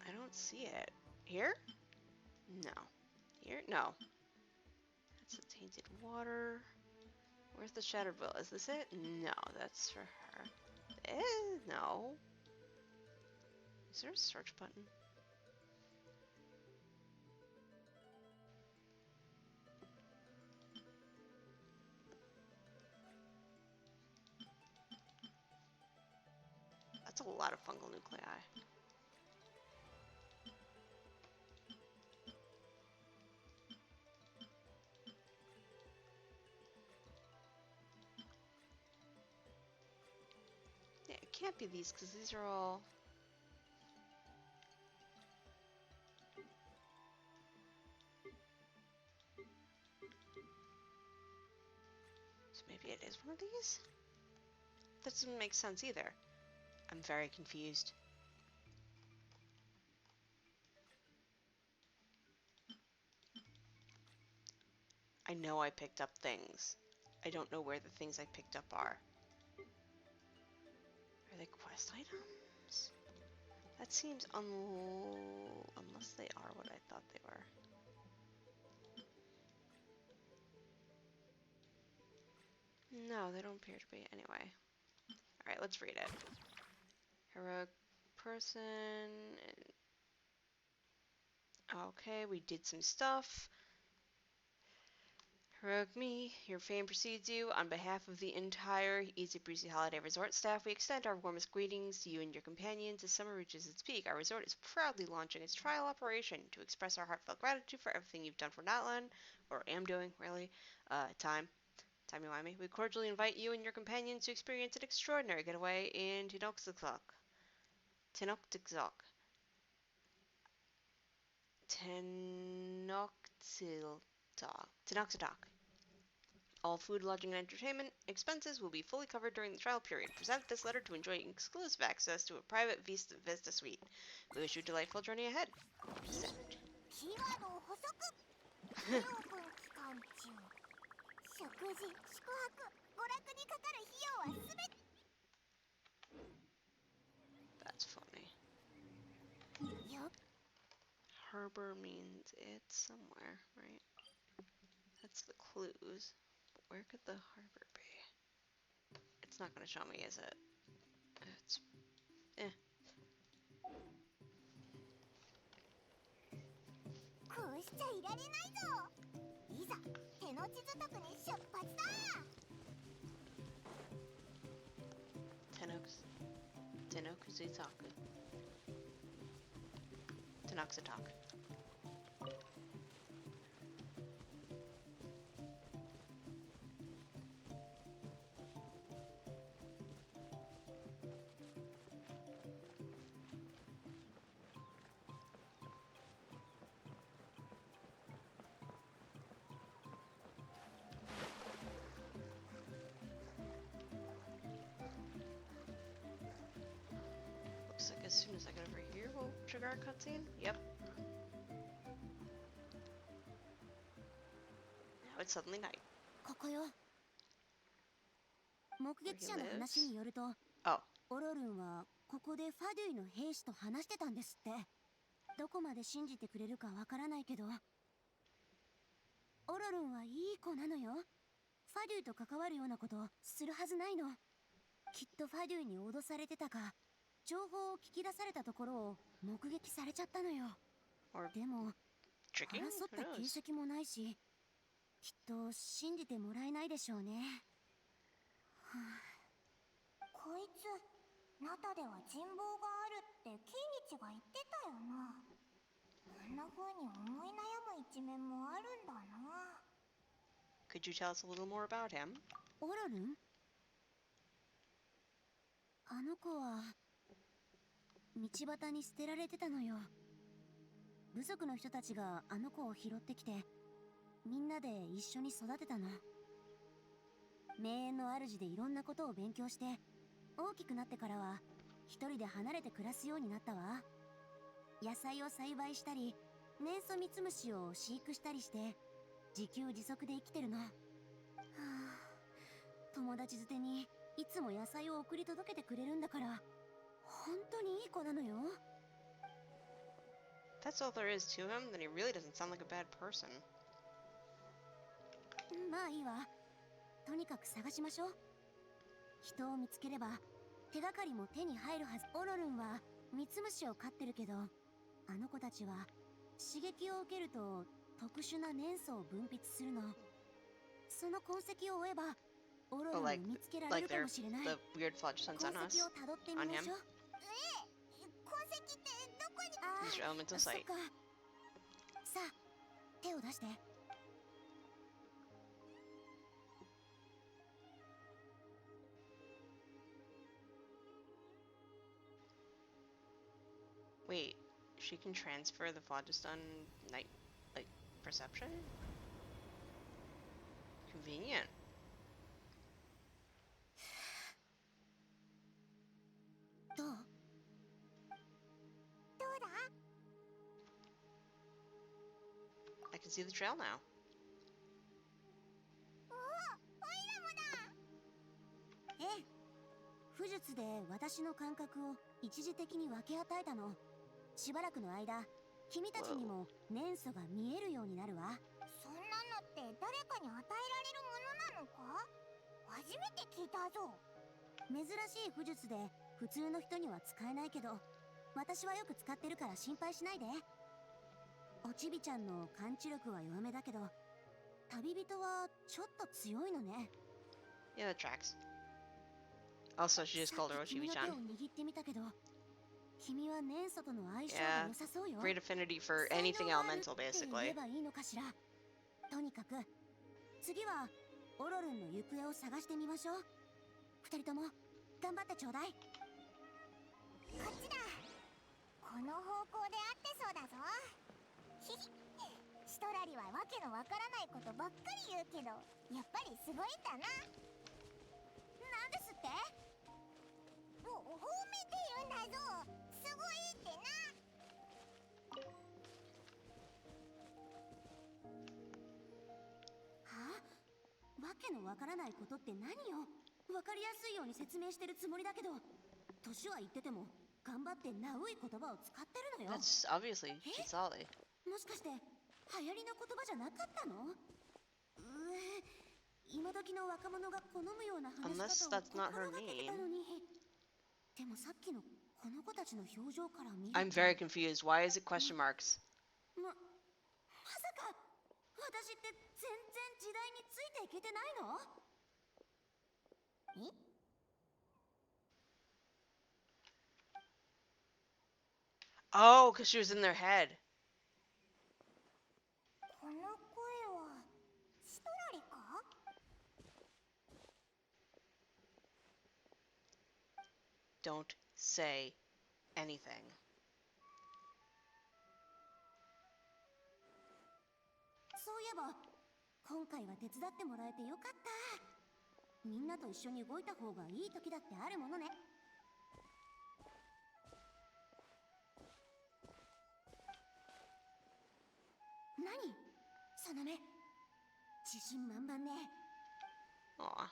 I don't see it. Here? No. Here? No. That's a tainted water. Where's the Shattered Will? Is this it? No, that's for her. No. Is there a search button? That's a lot of fungal nuclei. Yeah, it can't be these because these are all... So maybe it is one of these? That doesn't make sense either. I'm very confused. I know I picked up things. I don't know where the things I picked up are. Are they quest items? That seems unless they are what I thought they were. No, they don't appear to be anyway. Alright, let's read it. Heroic person. Okay, we did some stuff. Heroic me, your fame precedes you. On behalf of the entire Easy Breezy Holiday Resort staff, we extend our warmest greetings to you and your companions as summer reaches its peak. Our resort is proudly launching its trial operation to express our heartfelt gratitude for everything you've done for Natlan, or am doing, really. Timey-wimey. We cordially invite you and your companions to experience an extraordinary getaway in Tenochtitlan. Tenoxetok. All food, lodging, and entertainment expenses will be fully covered during the trial period. Present this letter to enjoy exclusive access to a private Vista suite. We wish you a delightful journey ahead. Send. キーワードを補足。レオ君期間中、食事、宿泊、娯楽にかかる費用はすべて。That's funny. よ。 Harbor means it's somewhere, right? That's the clues. But where could the harbor be? It's not gonna show me, is it? It's... eh. こうしちゃいられないぞ。いざ手の地図宅に出発だ。Tenoxetok. Looks like as soon as I get over here, we'll trigger our cutscene. Yep. Now it's suddenly night. ここよ。目撃者の話によると、 Oh. オロルンはここでファデュイの兵士と話してたんですって。どこまで信じてくれるかわからないけど、オロルンはいい子なのよ。ファデュイと関わるようなことするはずないの。きっとファデュイに脅されてたか、情報を聞き出されたところを目撃されちゃったのよ。 Or でも tricking? 争った Who 形 knows? 跡もないし、きっと信じてもらえないでしょうね。はあ、こいつ、ナタでは人望があるってキイニチが言ってたよな。こんな風に思い悩む一面もあるんだな。Could you tell us a little more about him? オロルン？あの子は道端に捨てられてたのよ。部族の人たちがあの子を拾ってきて、みんなで一緒に育てたの。名園の主でいろんなことを勉強して、大きくなってからは一人で離れて暮らすようになったわ。野菜を栽培したり、メンソミツムシを飼育したりして、自給自足で生きてるの。はあ、友達づてにいつも野菜を送り届けてくれるんだから、本当にいい子なのよ。 If that's all there is to him, then he really doesn't sound like a bad person. まあいいわ。とにかく探しましょう。人を見つければ手がかりも手に入るはず。オロルンはミツムシを飼ってるけど、あの子たちは刺激を受けると特殊な粘素を分泌するの。その痕跡を追えばオロルンを見つけられるかもしれない。 The weird phlogiston's 痕 on us. 跡をたどってみましょう。痕跡ってどこに。あ These are elements あ、 of そっ sight. か。さあ、手を出して。 Wait, she can transfer the phlogiston night, like, perception? Convenient. どう？ どうだ。 I can see the trail now. おお、オイラもだ。ええ。巫術で私の感覚を一時的に分け与えたの。しばらくの間、君たちにも粘素が見えるようになるわ。そんなのって誰かに与えられるものなのか。初めて聞いたぞ。珍しい巫術で普通の人には使えないけど、私はよく使ってるから心配しないで。おちびちゃんの感知力は弱めだけど、旅人はちょっと強いのね。 Yeah, that tracks. Also, she just called her さっき君の手 Ochibi-chan. を握ってみたけど、君は粘素との相性が Yeah, 良さそうよ。 great affinity for 才 anything 能がある elemental, って言 basically. えばいいのかしら。とにかく次はオロルンの行方を探してみましょう。二人とも頑張ってちょうだい。こっちだ。この方向で合ってそうだぞ。ヒはわけのわからないことばっかり言うけど、やっぱりすごいんだな。なんですって？褒めて言うんだぞ。すごいってな。はあ？わけのわからないことって何よ。わかりやすいように説明してるつもりだけど、年は言ってても頑張ってナウい言葉を使ってるのよ。 That's obviously Citlali. もしかして流行りの言葉じゃなかったの？今時の若者が好むような話し Unless 方を that's not her 心がけてた name. のに。でもさっきのこの子たちの表情から見る I'm と very confused. Why is it question marks? まさか私って全然時代についていけてないの？え？ Oh, because she was in their head. この声はシトラリか？ Don't say anything. そういえば今回は手伝ってもらえてよかった。みんなと一緒に動いた方がいい時だってあるものね。何その目、自信満々ね。 Aw.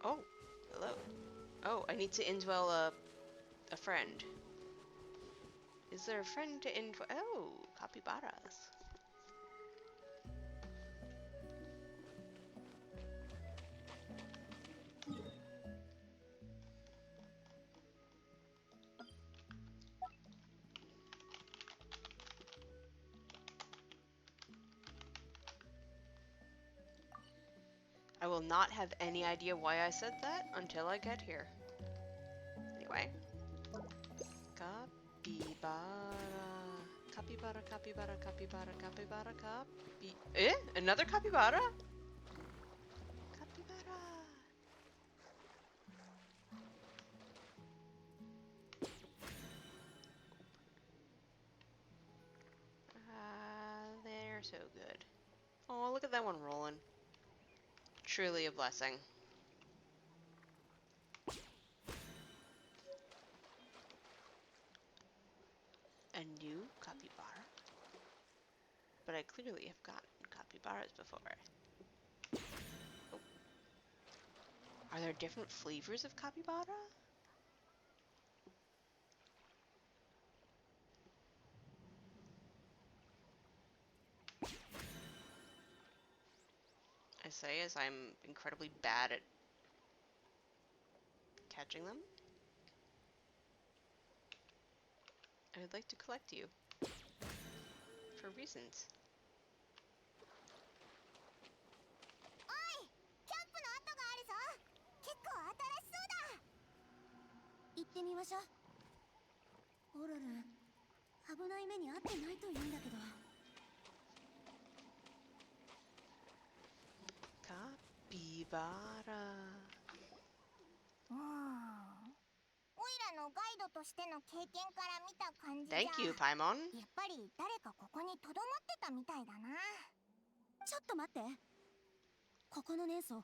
Oh, hello. Oh, I need to indwell a friend. Is there a friend to indwell? Oh, capybaras. I will not have any idea why I said that until I get here. Anyway. Capybara. Capybara, capybara, capybara, capybara, Eh? Another capybara? Capybara. They're so good. Oh, look at that one rolling. Truly a blessing. A new capybara? But I clearly have gotten capybaras before. Oh. Are there different flavors of capybara? I say as I'm incredibly bad at catching them. I would like to collect you. For reasons. おい、キャンプの跡があるぞ。結構新しそうだ。行ってみましょう。オロルン、危ない目に遭ってないといいんだけど。Capybara. オイラのガイドとしての経験から見た感じじゃ、 Thank you, Paimon. やっぱり誰かここにとどまってたみたいだな。ちょっと待って、ここの年層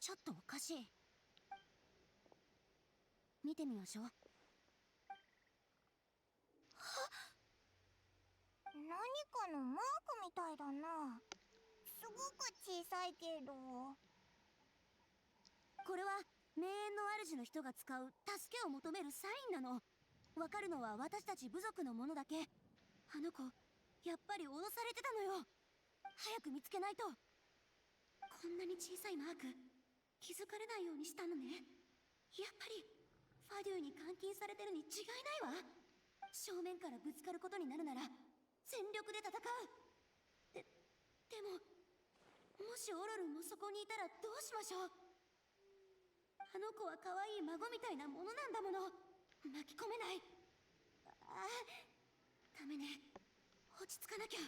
ちょっとおかしい。見てみましょう。何かのマークみたいだな。すごく小さいけど。これは名園の主の人が使う助けを求めるサインなの。わかるのは私たち部族のものだけ。あの子やっぱり脅されてたのよ。早く見つけないと。こんなに小さいマーク気づかれないようにしたのね。やっぱりファデューに監禁されてるに違いないわ。正面からぶつかることになるなら全力で戦う。でももしオロルンもそこにいたらどうしましょう。あの子は可愛い孫みたいなものなんだもの。巻き込めない。ああ、ダメね。落ち着かなきゃ。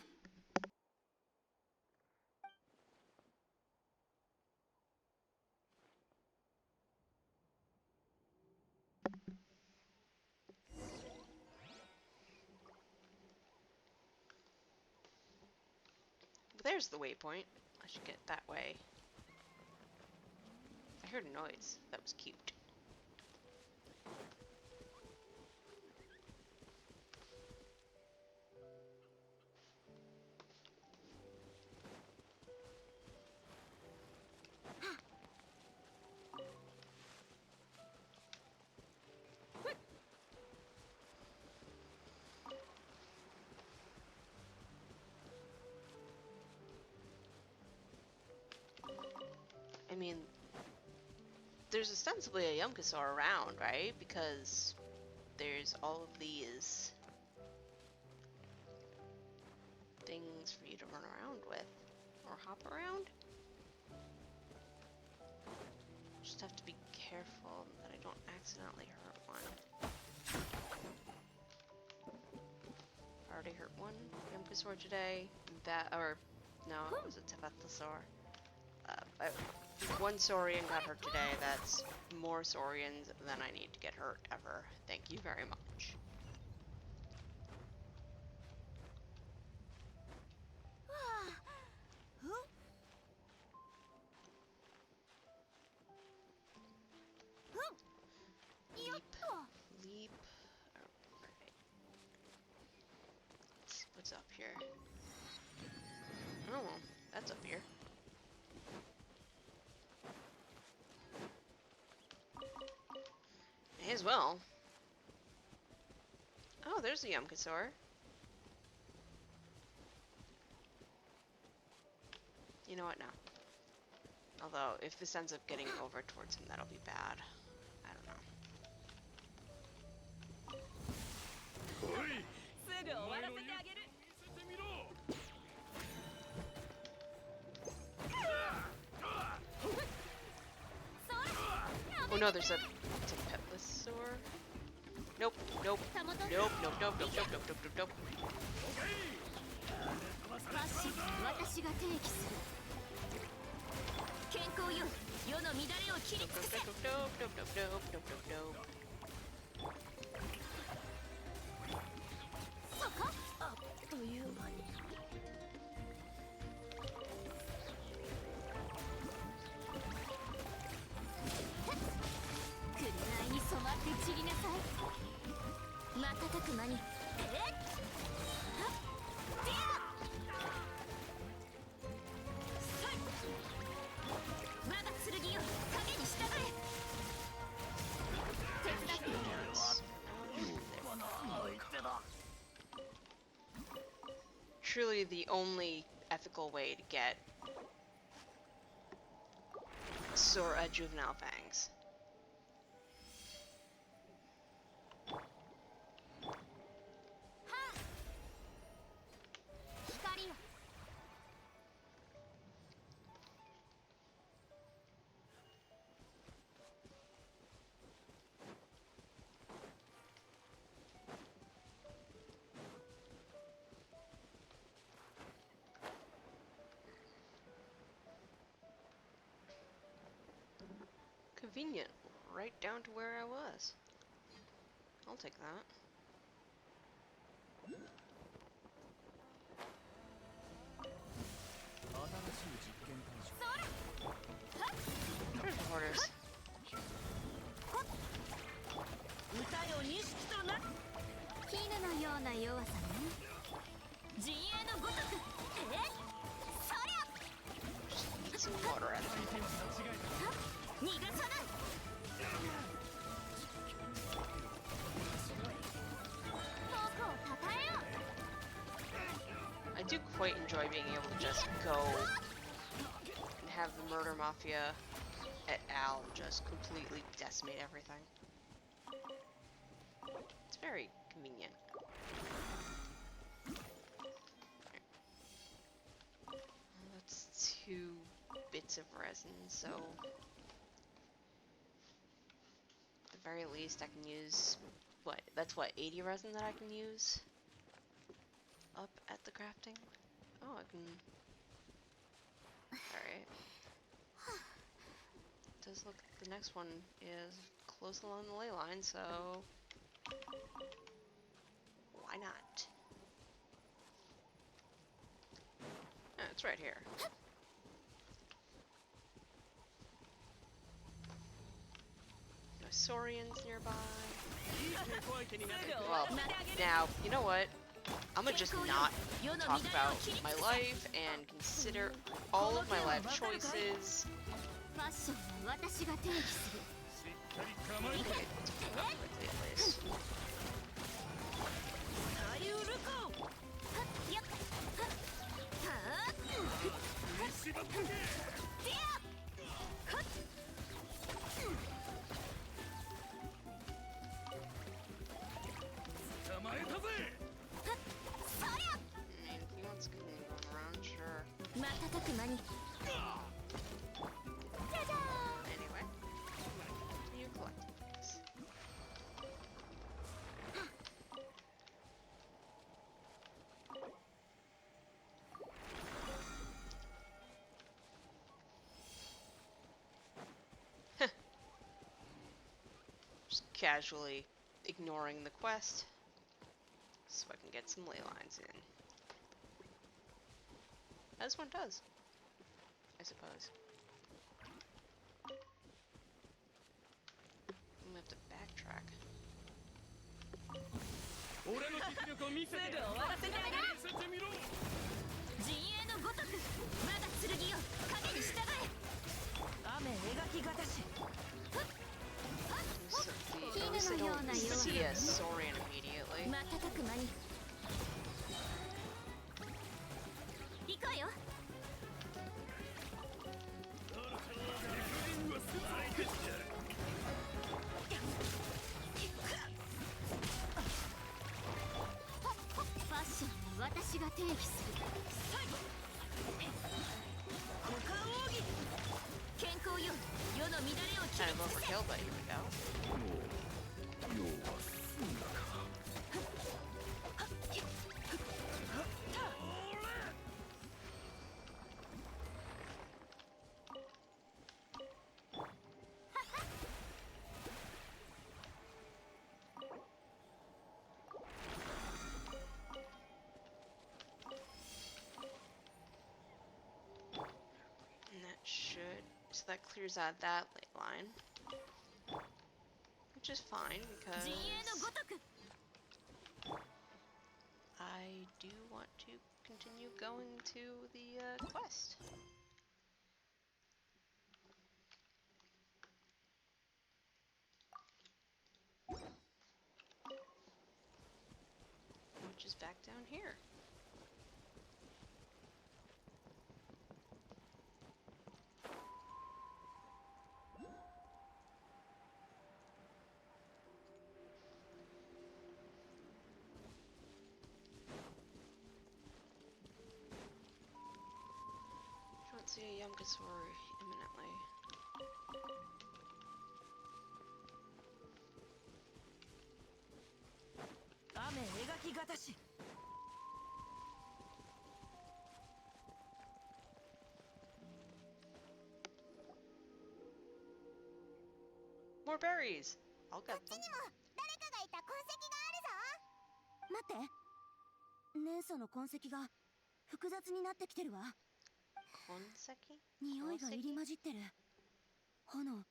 there's the waypoint. I should get that way. I heard a noise. That was cute. I mean, there's ostensibly a Yumkasaur around, right? Because there's all of these things for you to run around with or hop around. Just have to be careful that I don't accidentally hurt one. I already hurt one Yumkasaur today. That, or no, it was a Tepetlosaur. One Saurian got hurt today. That's more Saurians than I need to get hurt ever. Thank you very much. Leap. Alright. What's up here? Oh, that's up here. May as well. Oh, there's the Yumkasaur. You know what now? Although, if this ends up getting over towards him, that'll be bad. I don't know. Oh no, there's a Tepetlosaur. Nope, nope, nope, nope, nope, nope, nope, nope, nope, nope, nope. Truly the only ethical way to get juvenile fangs. Convenient, right down to where I was. I'll take that. There's the orders. Just eat some water out of it. I do quite enjoy being able to just go and have the Murder Mafia et al. Just completely decimate everything. It's very convenient. That's 2 bits of resin, so at the very least I can use, what, that's what, 80 resin that I can use up at the crafting? Oh, I can, alright. Does look, the next one is close along the ley line, so why not? Oh, it's right here. here? No saurians nearby. Well, now, you know what? I'm gonna just not talk about my life and consider all of my life choices. Quickly, at least. He wants to continue going around, sure. Anyway, continue collecting things. Just casually ignoring the quest so I can get some ley lines in. As one does, I suppose. I'm gonna have to backtrack. At least I don't see a saurian immediately. Kind of overkill, but here we go. And that should, so that clears out that ley line. Which is fine because I do want to continue going to the quest. Which is back down here. Don't see a Yamkasaur imminently. More berries! I'll get them. 待って年素の痕跡が複雑になってきてるわ。匂いが入り混じってる。炎、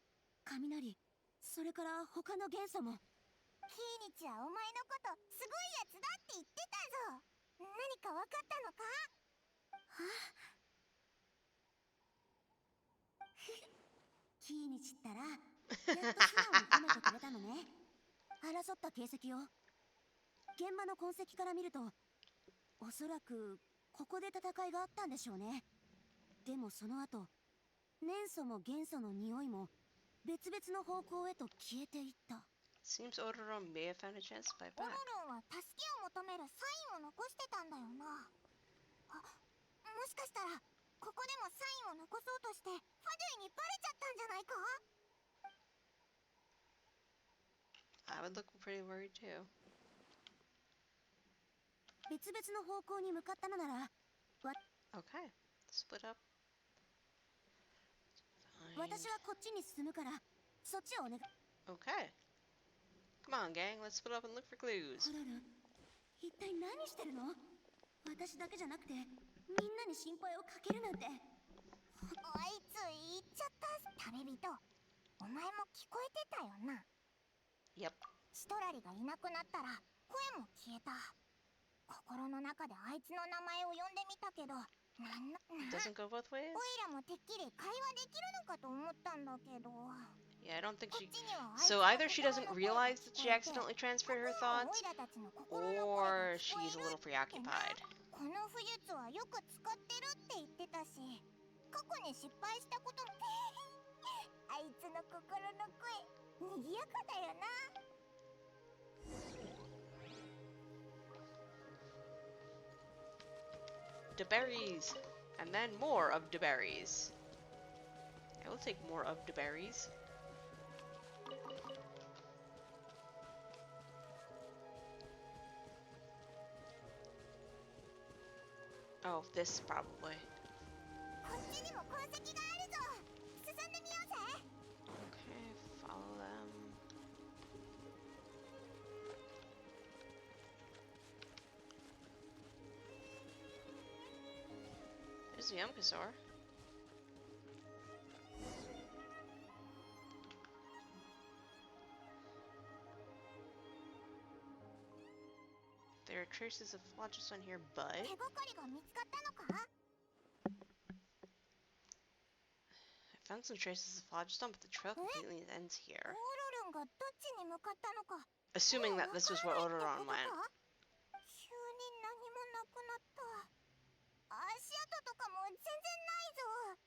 雷、それから他の元素も。キーニチはお前のことすごいやつだって言ってたぞ。何か分かったのか？キーニチったらやっと素直に褒めてくれたのね。争った形跡を。現場の痕跡から見ると、おそらくここで戦いがあったんでしょうね。でもその後、年素も元素の匂いも別々の方向へと消えていった。Seems Ororon may have found a chance to fight back. オロロンは助けを求めるサインを残してたんだよな。もしかしたらここでもサインを残そうとしてファドゥイにバレちゃったんじゃないか？ I would look pretty worried too. 別々の方向に向かったのなら、Okay, split up. 私はこっちに進むから、そっちをお願い。Okay. Come on, gang, let's split up and look for clues. オロロン、一体何してるの？私だけじゃなくて、みんなに心配をかけるなんて。あいつ言っちゃった。旅人、お前も聞こえてたよな。 Yep. シトラリがいなくなったら声も消えた。心の中であいつの名前を呼んでみたけど、Doesn't go both ways? オイラもてっきり会話できるのかと思ったんだけど。 Yeah, I don't think こっ she... ちにはあいつ So の either she 心 doesn't の声が realize 聞 that こ she えて、 accidentally 他 transferred に her はオ thoughts, イラたちの心の声が or 聞こ she's a える little ってな。 preoccupied. この武術はよく使ってるって言ってたし、過去に失敗したこともあいつの心の声賑やかだよな。 The berries! And then more of the berries. I will take more of the berries. Oh, this probably. こっちにも痕跡があるぞ。進んでみようぜ。 Okay, follow them. There's the Yamkasaur. There are traces of Flogistone here, but 手がかりが見つかったのか？ I found some traces of Flogistone, but the trail completely ends オ here. ーロロンがどっちに向かったのか。 Assuming that this was where もうわから Ororon ないって went. ことか？急に何もなくなった。足跡とかも全然ないぞ。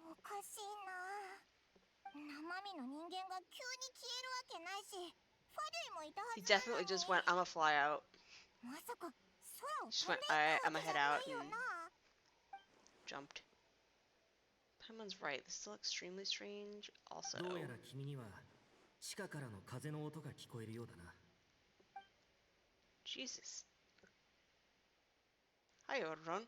おかしいな。生身の人間が急に消えるわけないし、ファデュイもいたは He ずな definitely の just に。 went, I'ma fly out. まさか空を Just 飛ん went, でい alright, った I'ma わけじ head ゃな out いよ and な。 jumped. Paimon's right. This is still extremely strange. Also, どうやら君には地下からの風の音が聞こえるようだな。 Jesus. Hi, Ororon.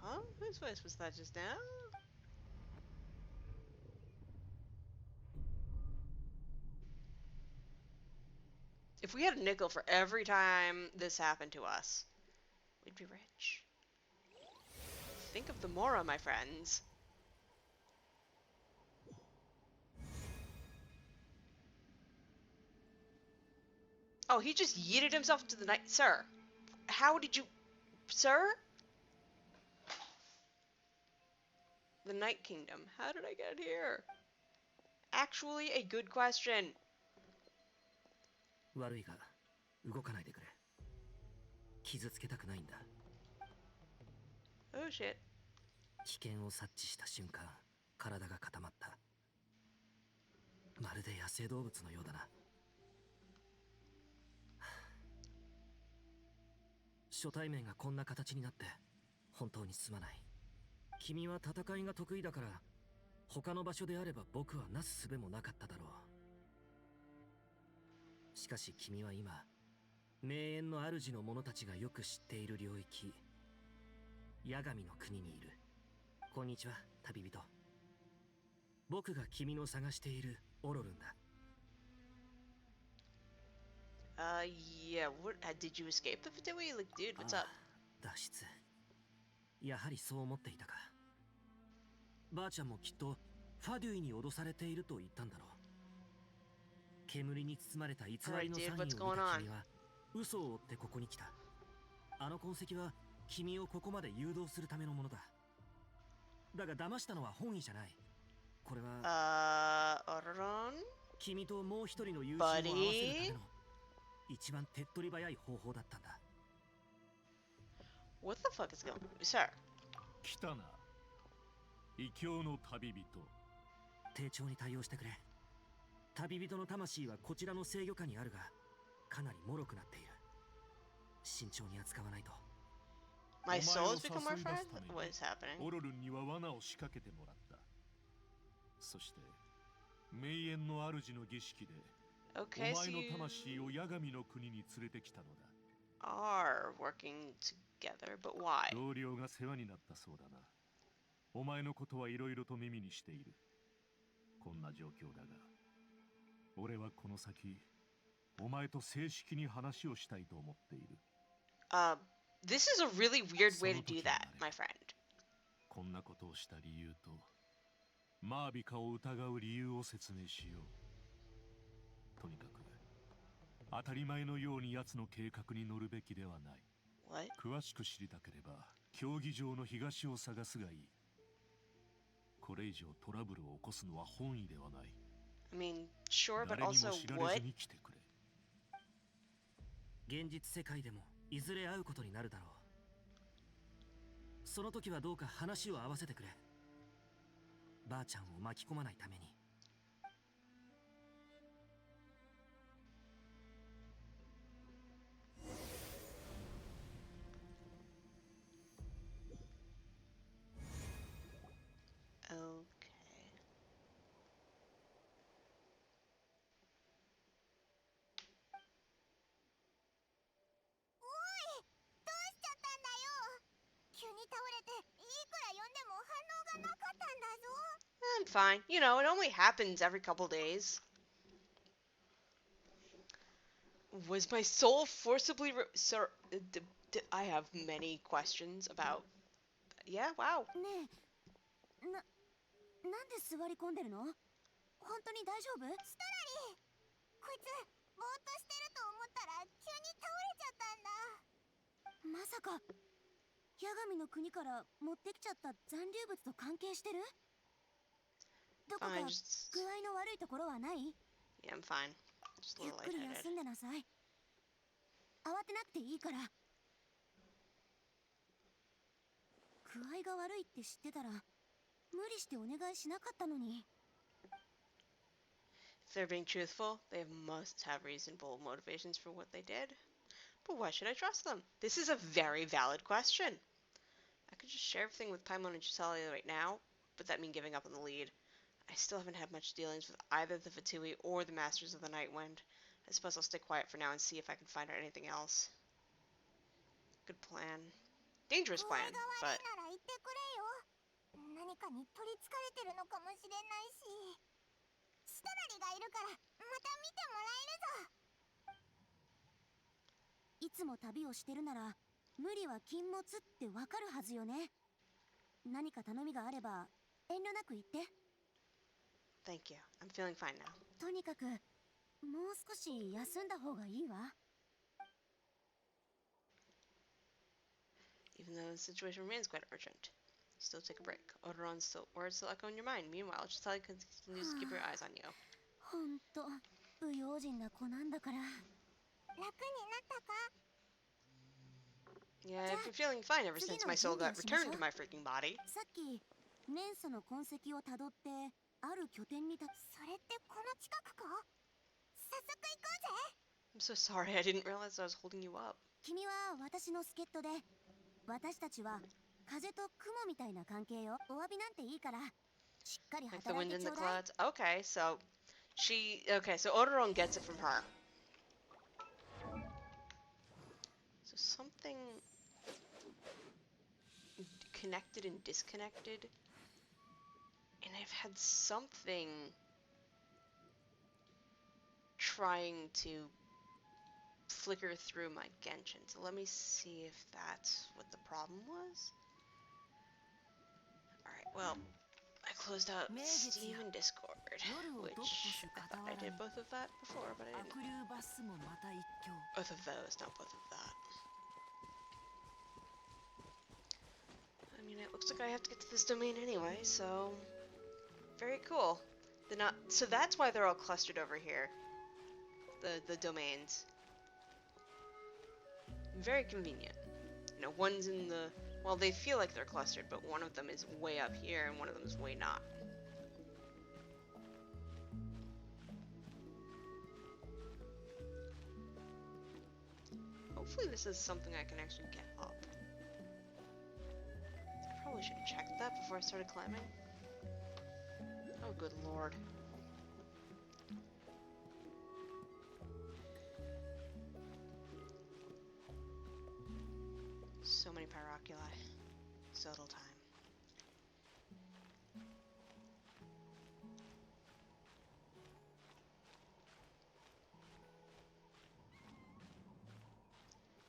Huh? Whose voice was that just now? If we had a nickel for every time this happened to us, we'd be rich. Think of the Mora, my friends. Oh, he just yeeted himself to the night. Sir, how did you... Sir? The Night Kingdom. How did I get here? Actually, a good question. 悪いが動かないでくれ。傷つけたくないんだ。 Oh, shit. 危険を察知した瞬間、体が固まった。まるで野生動物のようだな。初対面がこんな形になって本当にすまない。君は戦いが得意だから、他の場所であれば僕はなすすべもなかっただろう。しかし君は今、名園の主の者たちがよく知っている領域、八神の国にいる。こんにちは、旅人。僕が君の探しているオロルンだ。Yeah, what, did you escape the Fatui? Like, dude, what's up? 脱出。やはりそう思っていたか。ばあちゃんもきっとファデュイに脅されていると言ったんだろう。煙に包まれた偽りのサインを見た君は嘘を追ってここに来た。あの痕跡は君をここまで誘導するためのものだ。だが騙したのは本意じゃない。これは Ororon? 君ともう一人の友人を合わせるための一番手っ取り早い方法だったんだ。 What the fuck is going on? Sir. 来たな、異教の旅人。丁重に対応してくれ。旅人の魂はこちらの制御下にあるが、かなり脆くなっている。慎重に扱わないと。 My お soul 前を has become our 誘い出 friend? すために What is happening? オロルンには罠を仕掛けてもらった。そして名園の主の儀式で Okay, お so 前の you 魂を八神の国に連れてきたのだ。 are working together, but why? 同僚が世話になったそうだな。お前のことはいろいろと耳にしている。こんな状況だが、俺はこの先お前と正式に話をしたいと思っている。Uh, this is a really weird way to do that, my friend. こんなことをした理由とマービカを疑う理由を説明しよう。とにかく当たり前のように奴の計画に乗るべきではない。 What? 詳しく知りたければ競技場の東を探すがいい。これ以上トラブルを起こすのは本意ではない。 I mean, sure, but 誰に also も知られ what? ずに来てくれ。現実世界でもいずれ会うことになるだろう。その時はどうか話を合わせてくれ。ばあちゃんを巻き込まないために。Okay. I'm fine. You know, it only happens every couple days. Was my soul forcibly sir, I have many questions about... Yeah, wow. ねえ、なんで座り込んでるの？本当に大丈夫？こいつぼーっとしてると思ったら急に倒れちゃったんだ。まさか八神の国から持ってきちゃった残留物と関係してる？どこか Fine, 具 just... 合の悪いところはない？ Yeah, I'm fine. Just a ゆっ little くり lightheaded. 休んでなさい。慌てなくていいから。具合が悪いって知ってたら無理してお願いしなかったのに。 If they're being truthful, they must have reasonable motivations for what they did. But why should I trust them? This is a very valid question. I could just share everything with Paimon and Citlali right now, but that mean giving up on the lead. I still haven't had much dealings with either the Fatui or the Masters of the Night Wind. I suppose I'll stay quiet for now and see if I can find out anything else. Good plan. Dangerous 具合 plan, が悪 but いなら言ってくれよ。何かに取りつかれてるのかもしれないし。シトラリがいるからまた見てもらえるぞ。いつも旅をしてるなら無理は禁物ってわかるはずよね。何か頼みがあれば遠慮なく言って。 thank you. I'm feeling fine now. とにかくもう少し休んだ方がいいわ。 Even though the situation remains quite urgent. Still take a break. Ororon's still words still echo in your mind. Meanwhile, Citlali continues to keep her eyes on you. ほんと不用心な子なんだから。楽になったか？ Yeah, I've been feeling fine ever since my soul got returned to my freaking body. さっきメンサの痕跡をたどってある拠点に立つ。それってこの近くか？早速行こうぜ。 I'm so sorry, I didn't realize I was holding you up. 君は私の助っ人で、私たちは風と雲みたいな関係よ。お詫びなんていいからしっかり Like the 働い wind て in ち the ょうだい。 clouds. Okay, so Ororon gets it from her. So something connected and disconnected. And I've had something trying to flicker through my Genshin. So let me see if that's what the problem was. Alright, well, I closed out Steam and Discord, which I thought I did both of that before, but I didn't. 流バスもまた一挙。 Both of those, not both of that. I mean, it looks like I have to get to this domain anyway, so... Very cool. So that's why they're all clustered over here. The domains. Very convenient. You know, one's in the... Well, they feel like they're clustered, but one of them is way up here and one of them is way not. Hopefully this is something I can actually get up. I probably should have checked that before I started climbing. Oh, good lord. So many pyroculi. So little time.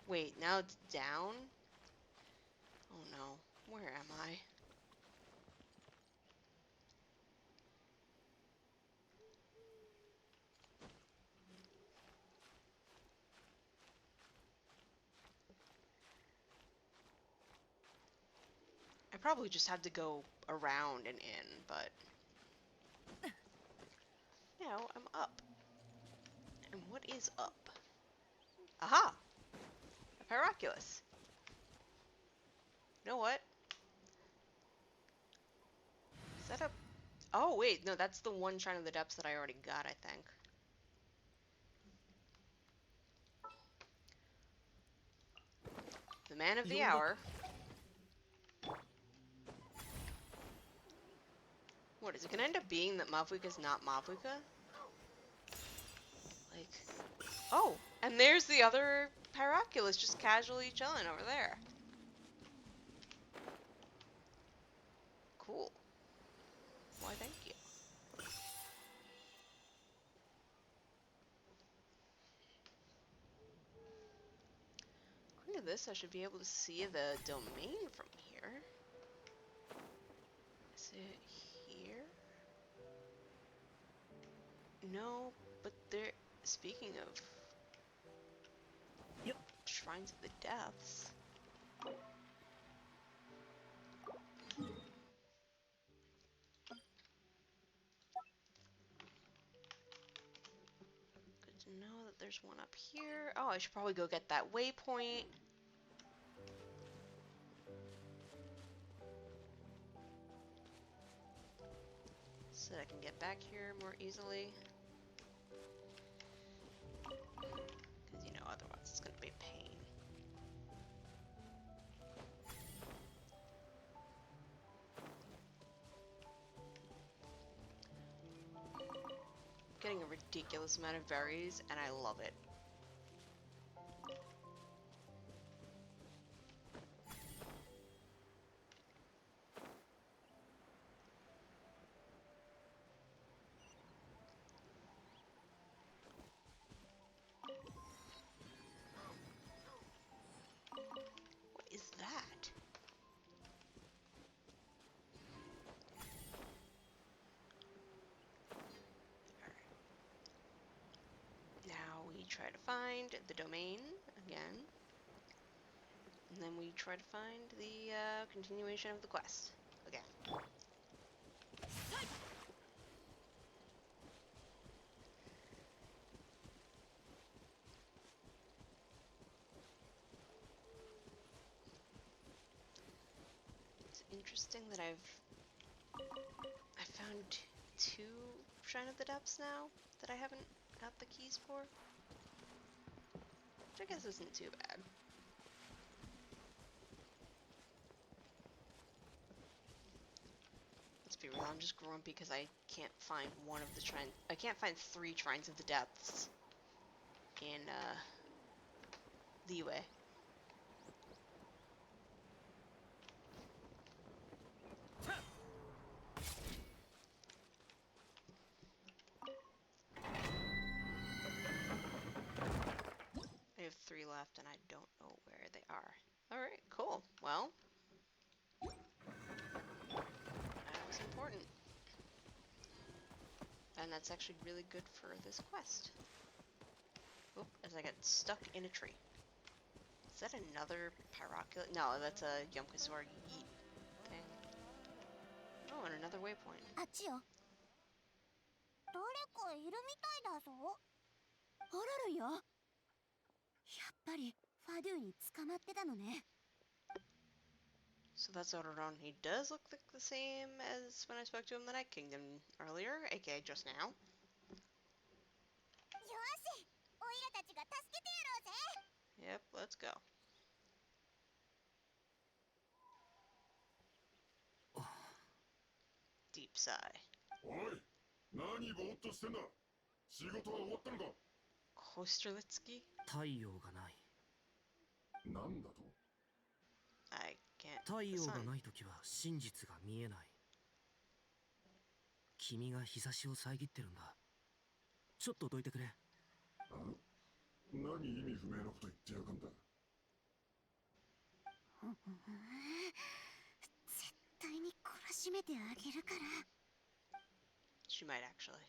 Wait, now it's down? Oh no. Where am I? I probably just have to go around and in, but... Now I'm up. And what is up? Aha! A Pyroculus. You know what? Is that a... Oh, wait, no, that's the one Shrine of the Depths that I already got, I think. The Man of the Hour. What, is it gonna end up being that Mavuka's not Mavuka? Like... Oh! And there's the other Pyroculus just casually chilling over there. Cool. Why, thank you. According to this, I should be able to see the domain from here. Is it here? No, but there... Speaking of... Yep. Shrines of the Depths... Good to know that there's one up here. Oh, I should probably go get that waypoint. So that I can get back here more easily. Because, you know, otherwise it's going to be a pain. Getting a ridiculous amount of berries, and I love it. What is that? Now we try to find the domain again. And then we try to find the continuation of the quest again. It's interesting that I found two Shrine of the Depths now that I haven't got the keys for. Which I guess isn't too bad. Let's be real, I'm just grumpy because I can't find one of the shrines. I can't find 3 Shrines of the Depths in Liyue. I have 3 left and I don't know where they are. Alright, cool. Well, that was important. And that's actually really good for this quest. Oop, as I get stuck in a tree. Is that another Pyroculus? No, that's a Yomkasaur Yeet thing. Oh, and another waypoint. あっちよ。誰かいるみたいだぞ。オロロンよ。やっぱりファデューに捕まってたのね。So that's Ororon. He does look like the same as when I spoke to him in the Night Kingdom earlier, aka just now. よし、オイラたちが助けてやろうぜ。 Yep, let's go. Deep sigh. おい、何ぼーっとしてんだ。仕事は終わったのか。 Kostrelitsky? 太陽がない。なんだと。 I can't. 太 The 陽が sun. ないときは真実が見えない。君が日差しを遮ってるんだ。ちょっとどいてくれ。何意味不明なこと言ってやがんだ。絶対に懲らしめてあげるから。 She might actually.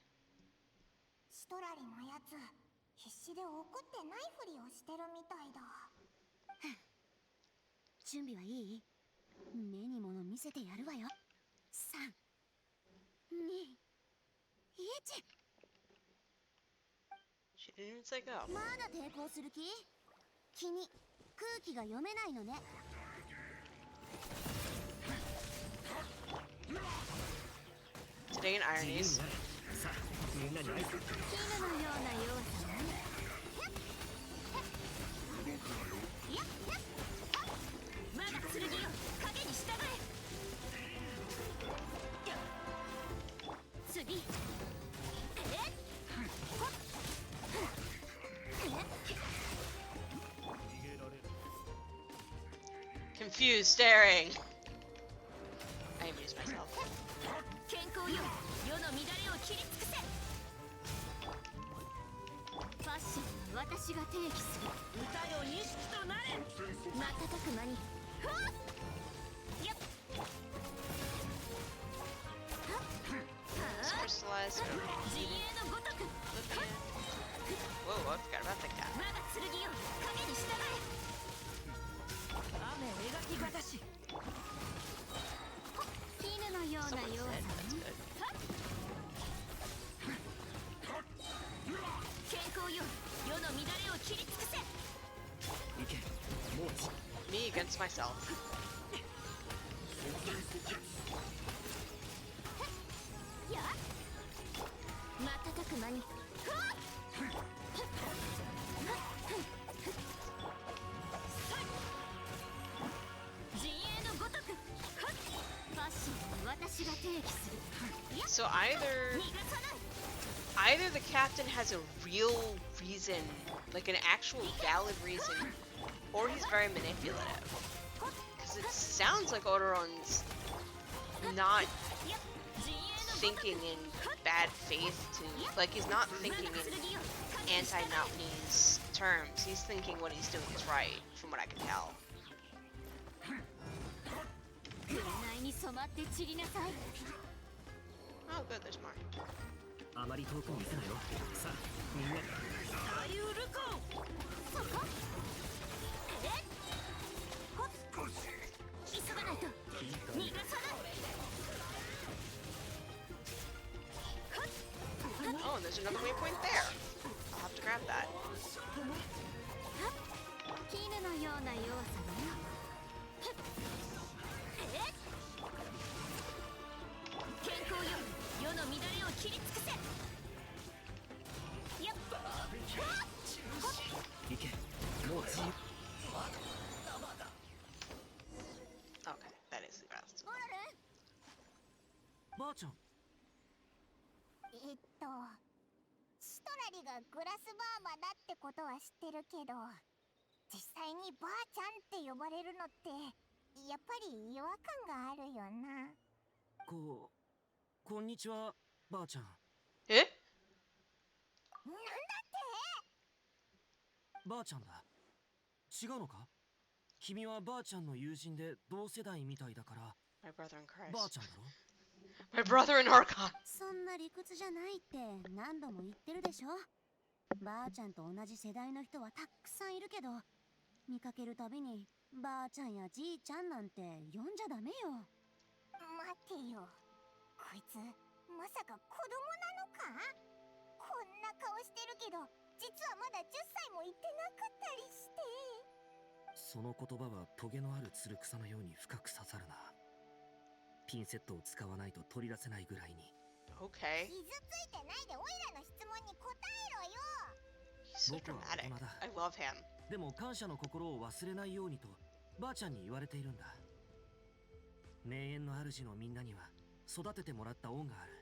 シトラリのやつ必死で怒ってないふりをしてるみたいだ。準備はいい？目に物見せてやるわよ。3、2、1。 She didn't even say go. まだ抵抗する気？君、空気が読めないのね。Today in ironies. さあ、みんなに挨拶。絹のような弱さね。まだ剣よ、影に従え。次。Confused staring. I amused myself. 健康よ、世の乱れを切り尽くせ。ファッションは私が定義する。歌よ錦となれ。瞬く間に。ふわっ。やっ。Crystallized. 陣営のごとく。 Whoa, I forgot about that guy. まだ剣よ、影に従え。雨描きがたし。絹のような Someone 弱 said さ that's ね。 good. 健康よ、世の乱れを切り尽くせ。行け、もうち。 Me against myself. やっ。瞬く間に。ふわっ。陣営のごとく。ファッションは私が定義する。 So either 逃がさない。 either the captain has a real reason, like an actual valid reason, or he's very manipulative. Because it sounds like Ororon's not thinking in bad faith to, like he's not thinking in anti-Natlanese terms. He's thinking what he's doing is right, from what I can tell. 紅に染まって散りなさい。 Oh, good, there's more. あまり遠くに行くなよ。さあ、みんなで。大ウルコン。そこ。えっ。ほっ。急がないと。逃がさない。 Oh, there's another waypoint there. I'll have to grab that. 絹のような弱さね。えっ。健康よ、世の乱れを切り尽くせ。やっ。行け、もう自由。 Okay, that is the best. オロルン。ばあちゃん。シトラリがグラスバーマだってことは知ってるけど、実際にばあちゃんって呼ばれるのってやっぱり違和感があるよな。こんにちは、ばあちゃん。Eh? なんだって？ばあちゃんだ。違うのか？君はばあちゃんの友人で同世代みたいだから、 My brother in ばあ Christ. ちゃんだろ？ My brother in Archon. そんな理屈じゃないって何度も言ってるでしょ。ばあちゃんと同じ世代の人はたくさんいるけど、見かけるたびにばあちゃんやじいちゃんなんて呼んじゃダメよ。待てよ、こいつまさか子供なのか？こんな顔してるけど実はまだ10歳も行ってなかったりして。その言葉はトゲのあるつる草のように深く刺さるな。ピンセットを使わないと取り出せないぐらいに。 Okay. 傷ついてないでオイラの質問に答えろよ。 He's so 僕は dramatic. 大人だ。 I love him. でも感謝の心を忘れないようにとばあちゃんに言われているんだ。名園の主のみんなには育ててもらった恩がある。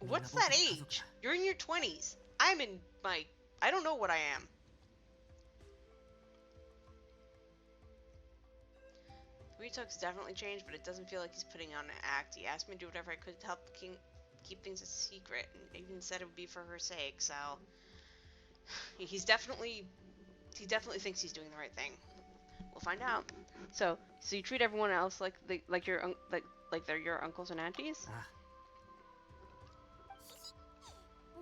What's that age? You're in your 20s. I'm in my... I don't know what I am. Retux definitely changed, but it doesn't feel like he's putting on an act. He asked me to do whatever I could to help the king keep things a secret, and even said it would be for her sake, so... He definitely thinks he's doing the right thing. We'll find out. So you treat everyone else like like they're your uncles and aunties? あ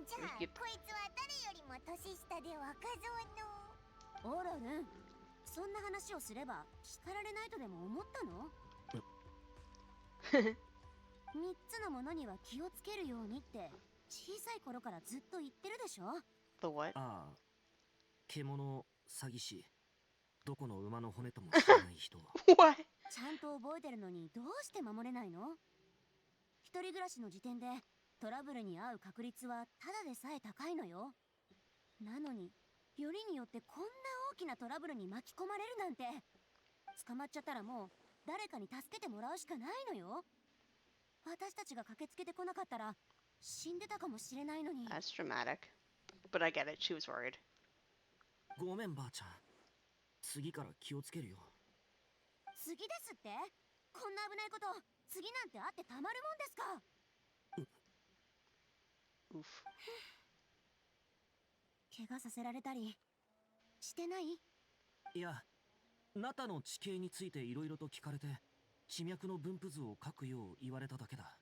じゃあ Yep. こいつは誰よりも年下で若造のオロルン、そんな話をすれば叱られないとでも思ったの3つのものには気をつけるようにって小さい頃からずっと言ってるでしょ。 The what? ああ、獣、詐欺師、どこの馬の骨とも知らない人。What? ちゃんと覚えてるのにどうして守れないの？一人暮らしの時点でトラブルに遭う確率はただでさえ高いのよ。なのによりによってこんな大きなトラブルに巻き込まれるなんて。捕まっちゃったらもう誰かに助けてもらうしかないのよ。私たちが駆けつけてこなかったら死んでたかもしれないのに。 That's dramatic. But I get it. She was worried. ごめんばあちゃん。次から気をつけるよ。次ですって？こんな危ないこと次なんてあってたまるもんですか？ Oof. 怪我させられたりしてない？いや、ナタの地形についていろいろと聞かれて、地脈の分布図を書くよう言われただけだ。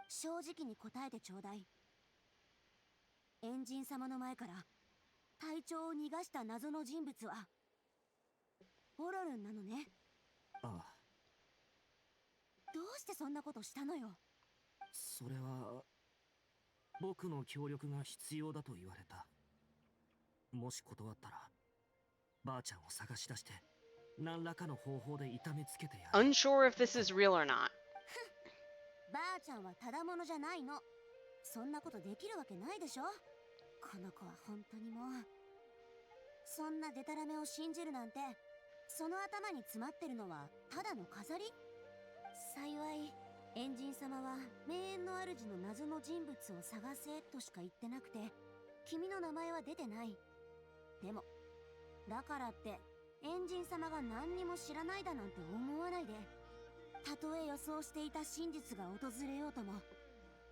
正直に答えてちょうだい。エンジン様の前から隊長を逃がした謎の人物はオロルンなのね。ああ、どうしてそんなことしたのよ。それは僕の協力が必要だと言われた。もし断ったらばあちゃんを探し出して何らかの方法で痛めつけてやる。 Unsure if this is real or not. ばあちゃんはただものじゃないの。そんなことできるわけないでしょ。この子は本当にもう。そんなデタラメを信じるなんて、その頭に詰まってるのはただの飾り？幸いエンジン様は名園の主の謎の人物を探せとしか言ってなくて、君の名前は出てない。でもだからってエンジン様が何にも知らないだなんて思わないで。たとえ予想していた真実が訪れようとも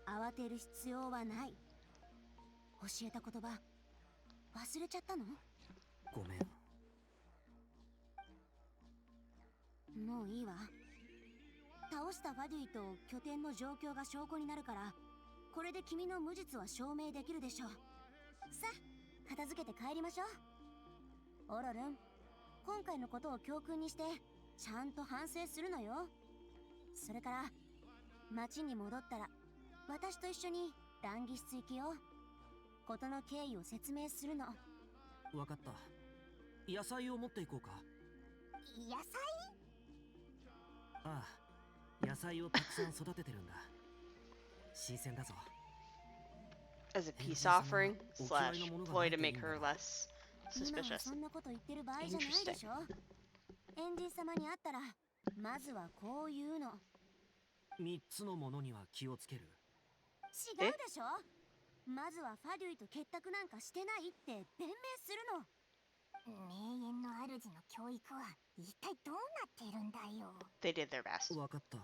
慌てる必要はない。教えた言葉忘れちゃったの？ごめん。もういいわ。倒したファデュイと拠点の状況が証拠になるから、これで君の無実は証明できるでしょう。さあ片付けて帰りましょう。オロルン、今回のことを教訓にしてちゃんと反省するのよ。それから町に戻ったら私と一緒に談義室行きよ。ことの経緯を説明するの。わかった。野菜を持っていこうか。野菜？ああ、野菜をたくさん育ててるんだ。新鮮だぞ。 As a peace offering slash ploy to make her less 今は suspicious. そんなこと言ってる場合じゃないでしょ。エンジン様に会ったらまずはこう言うの。3つのものには気をつける。違うでしょ。まずはファデュイと結託なんかしてないって弁明するの。名園の主の教育は一体どうなっているんだよ。 They did their best. わかった。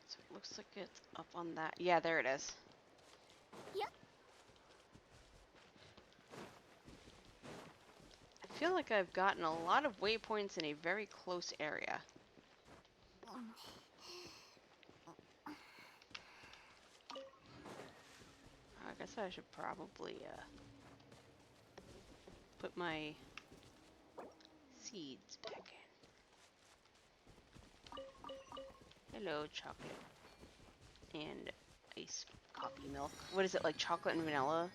So it looks like it's up on that. Yeah, there it is. Yep. I feel like I've gotten a lot of waypoints in a very close area. I guess I should probably put my seeds back in. Hello, chocolate. And iced coffee milk. What is it, like chocolate and vanilla?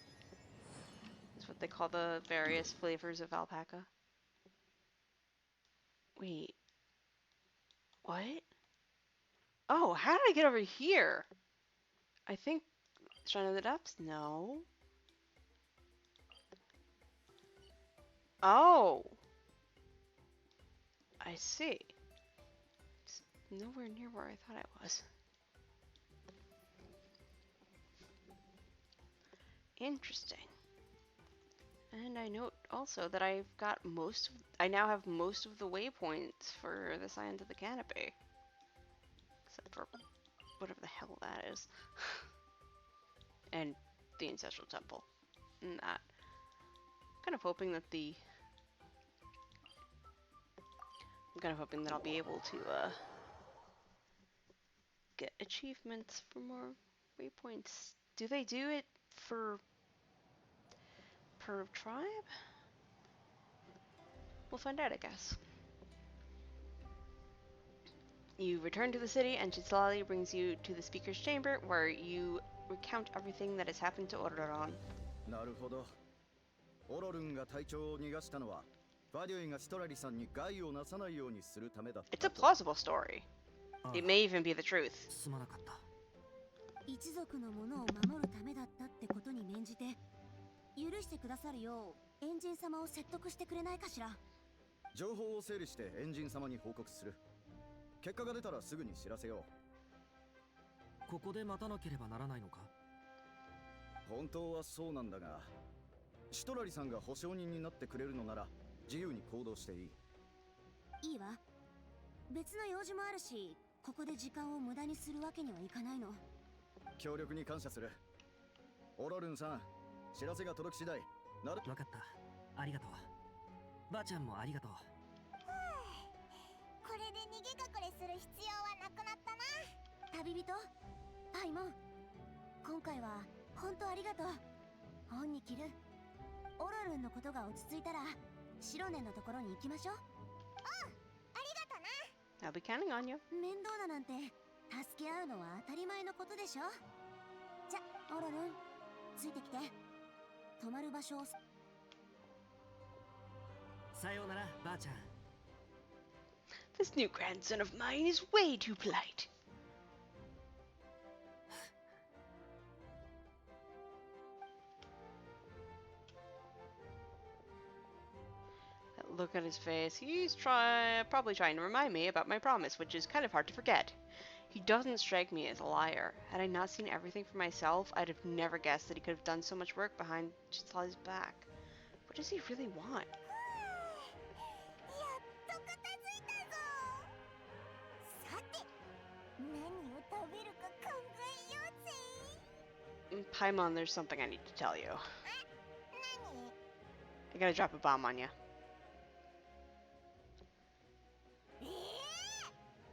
Is what they call the various flavors of alpaca. Wait. What? Oh, how did I get over here? I think Shrine of the Depths? No. Oh. I see. It's nowhere near where I thought I was. Interesting. And I note also that I've got I now have most of the waypoints for the Signs of the Canopy. Except for whatever the hell that is. And the Ancestral Temple. And that. I'm hoping that I'll be able to get achievements for more waypoints. Do they do it for per tribe? We'll find out, I guess. You return to the city, and Citlali brings you to the speaker's chamber, where you recount everything that has happened to Ororon. なるほど。オロルンが隊長を逃がしたのは、ファデュイがシトラリさんに害をなさないようにするためだった It's a plausible story. It may even be the truth. すまなかった。一族のものを守るためだったってことに免じて、許してくださるようエンジン様を説得してくれないかしら。情報を整理してエンジン様に報告する。結果が出たらすぐに知らせよう。ここで待たなければならないのか？本当はそうなんだが、シトラリさんが保証人になってくれるのなら自由に行動していい。いいわ。別の用事もあるし、ここで時間を無駄にするわけにはいかないの。協力に感謝する。オロルンさん、知らせが届き次第なる。わかった。ありがとう。ばあちゃんもありがとう。これで逃げ隠れする必要はなくなったな。旅人、パイモン、今回は本当ありがとう。本に着る。オロルンのことが落ち着いたら、シロネンのところに行きましょう。I'll be counting on you. 面倒だなんて助け合うのは当たり前のことでしょ。じゃ、オロルン、ついてきて。泊まる場所を。さようなら、ばあちゃん。This new grandson of mine is way too polite. Look at his face. He's probably trying to remind me about my promise, which is kind of hard to forget. He doesn't strike me as a liar. Had I not seen everything for myself, I'd have never guessed that he could have done so much work behind Citlali's back. What does he really want? やっと片付いたぞ。さて、何を食べるか考えようぜ。Paimon, there's something I need to tell you. 何？ I gotta drop a bomb on you.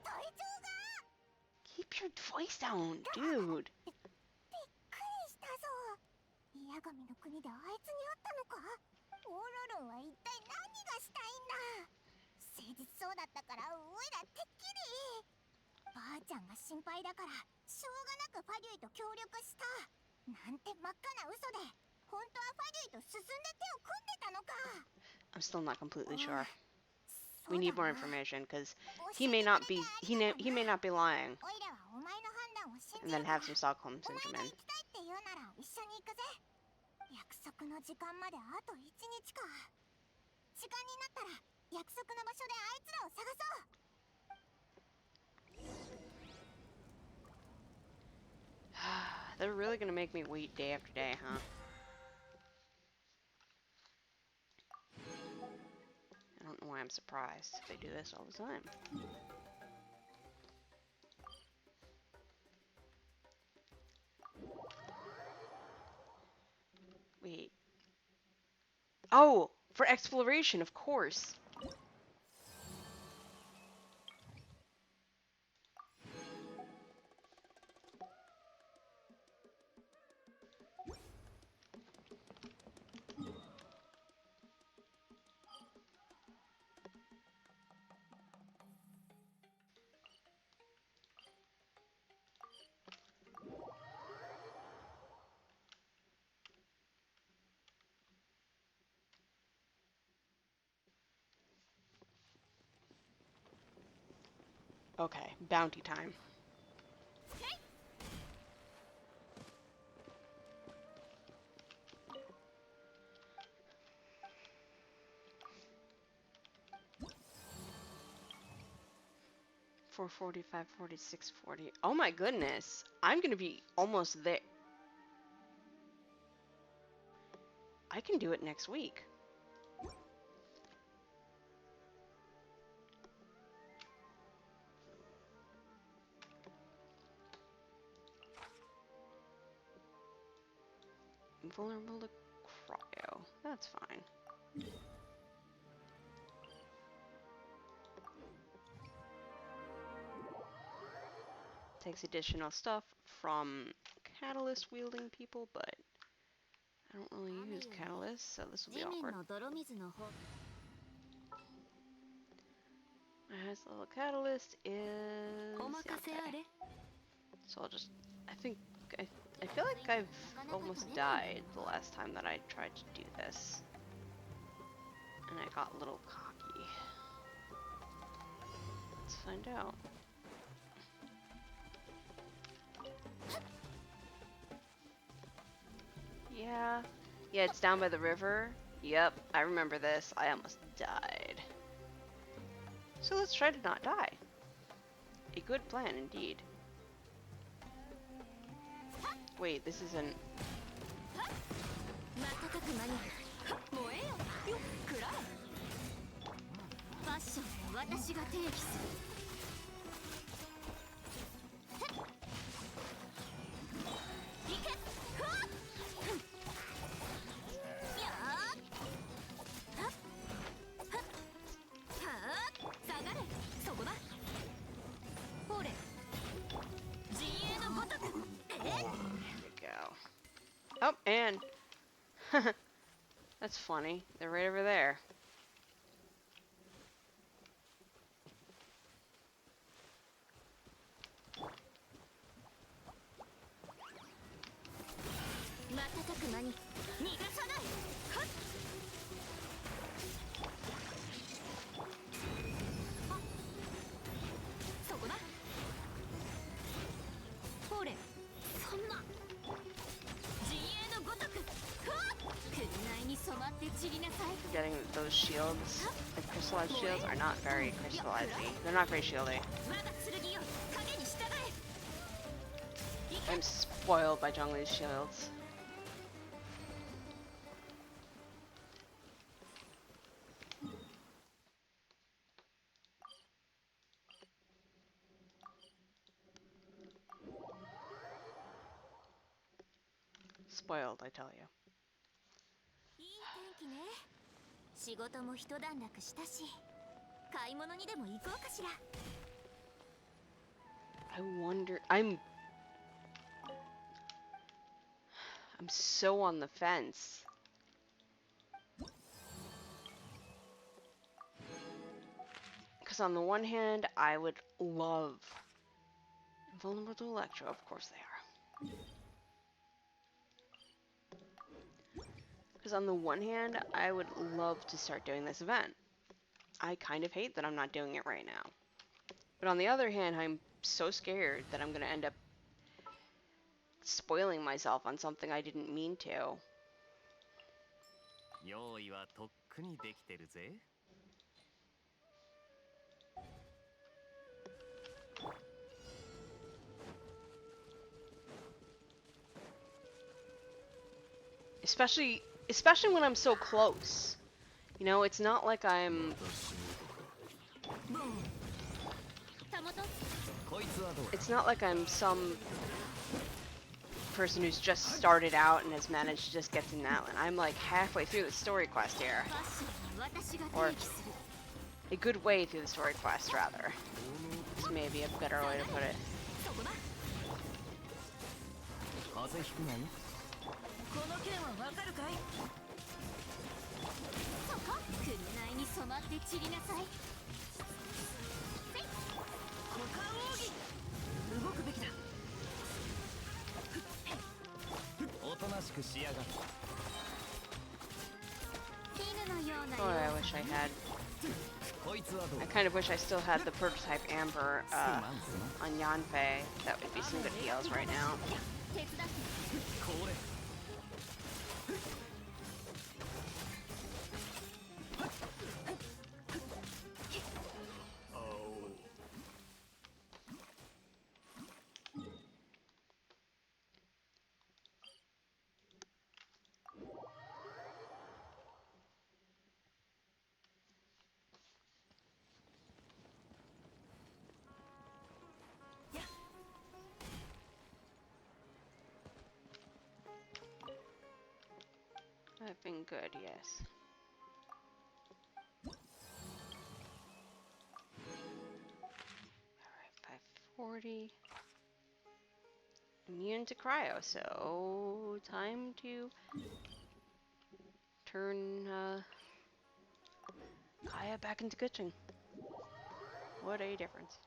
隊長が Keep your voice down, dude. びっくりしたぞ。矢神の国であいつに会ったのか？オロロンは一体何がしたいんだ？誠実そうだったからおいらてっきり。ばあちゃんが心配だからしょうがなくファデュイと協力した。なんて真っ赤な嘘で、本当はファデュイと進んで手を組んでたのか。I'm still not completely sure. そう We だ need more な。 information, because 教 he え may て not くれ be てあり he がとうな。 may not be lying おいらはお前の判断を信 and じ then る have から some Stockholm お前が syndrome. 行きたいって言うなら一緒に行くぜ。約束の時間まであと1日か。時間になったら約束の場所であいつらを探そう。 They're really gonna make me wait day after day, huh? I don't know why I'm surprised. They do this all the time. Wait. Oh! For exploration, of course! Okay, bounty time. $440, $540, $640. Oh my goodness! I'm gonna be almost there. I can do it next week. vulnerable to cryo. That's fine. Takes additional stuff from catalyst wielding people, but I don't really use catalyst, so this will be 地面 awkward. の泥水の方 My highest level catalyst is お任せあ Yanpei. れ So I'll just, I feel like I've almost died the last time that I tried to do this. And I got a little cocky. Let's find out. Yeah. Yeah, it's down by the river. Yep, I remember this. I almost died. So let's try to not die. A good plan indeed. Wait, this isn't... 瞬く間に燃えよよっくらえファッションは私が定義するいけふわっやーはっはっはっ下がれそこだほれ陣営のごとく There we go. Oh, and... That's funny. They're right over there. Getting those shields, the crystallized shields, are not very crystallized-y. They're not very shieldy. I'm spoiled by Zhongli's shields. Spoiled, I tell you. いい天気ね。仕事も一段落したし、買い物にでも行こうかしら。I wonder... I'm so on the fence. Because on the one hand, I would love... Vulnerable to Electro, of course they are. Because on the one hand, I would love to start doing this event. I kind of hate that I'm not doing it right now. But on the other hand, I'm so scared that I'm going to end up spoiling myself on something I didn't mean to. 用意はとっくにできてるぜ。Especially when I'm so close. You know, it's not like I'm... It's not like I'm some person who's just started out and has managed to just get to Natlan. I'm like halfway through the story quest here. Or a good way through the story quest, rather. This may be a better way to put it. この件はわかるかいそこ紅に染まって散りなさい股間奥義動くべきだおとなしくしやがる Oh, I wish I had... I kind of wish I still had the prototype Amber on Yanpei. That would be some good heals right now. これ have been good, yes. Alright, 540. Immune to cryo, so time to turn Kaya back into kitchen. What a difference.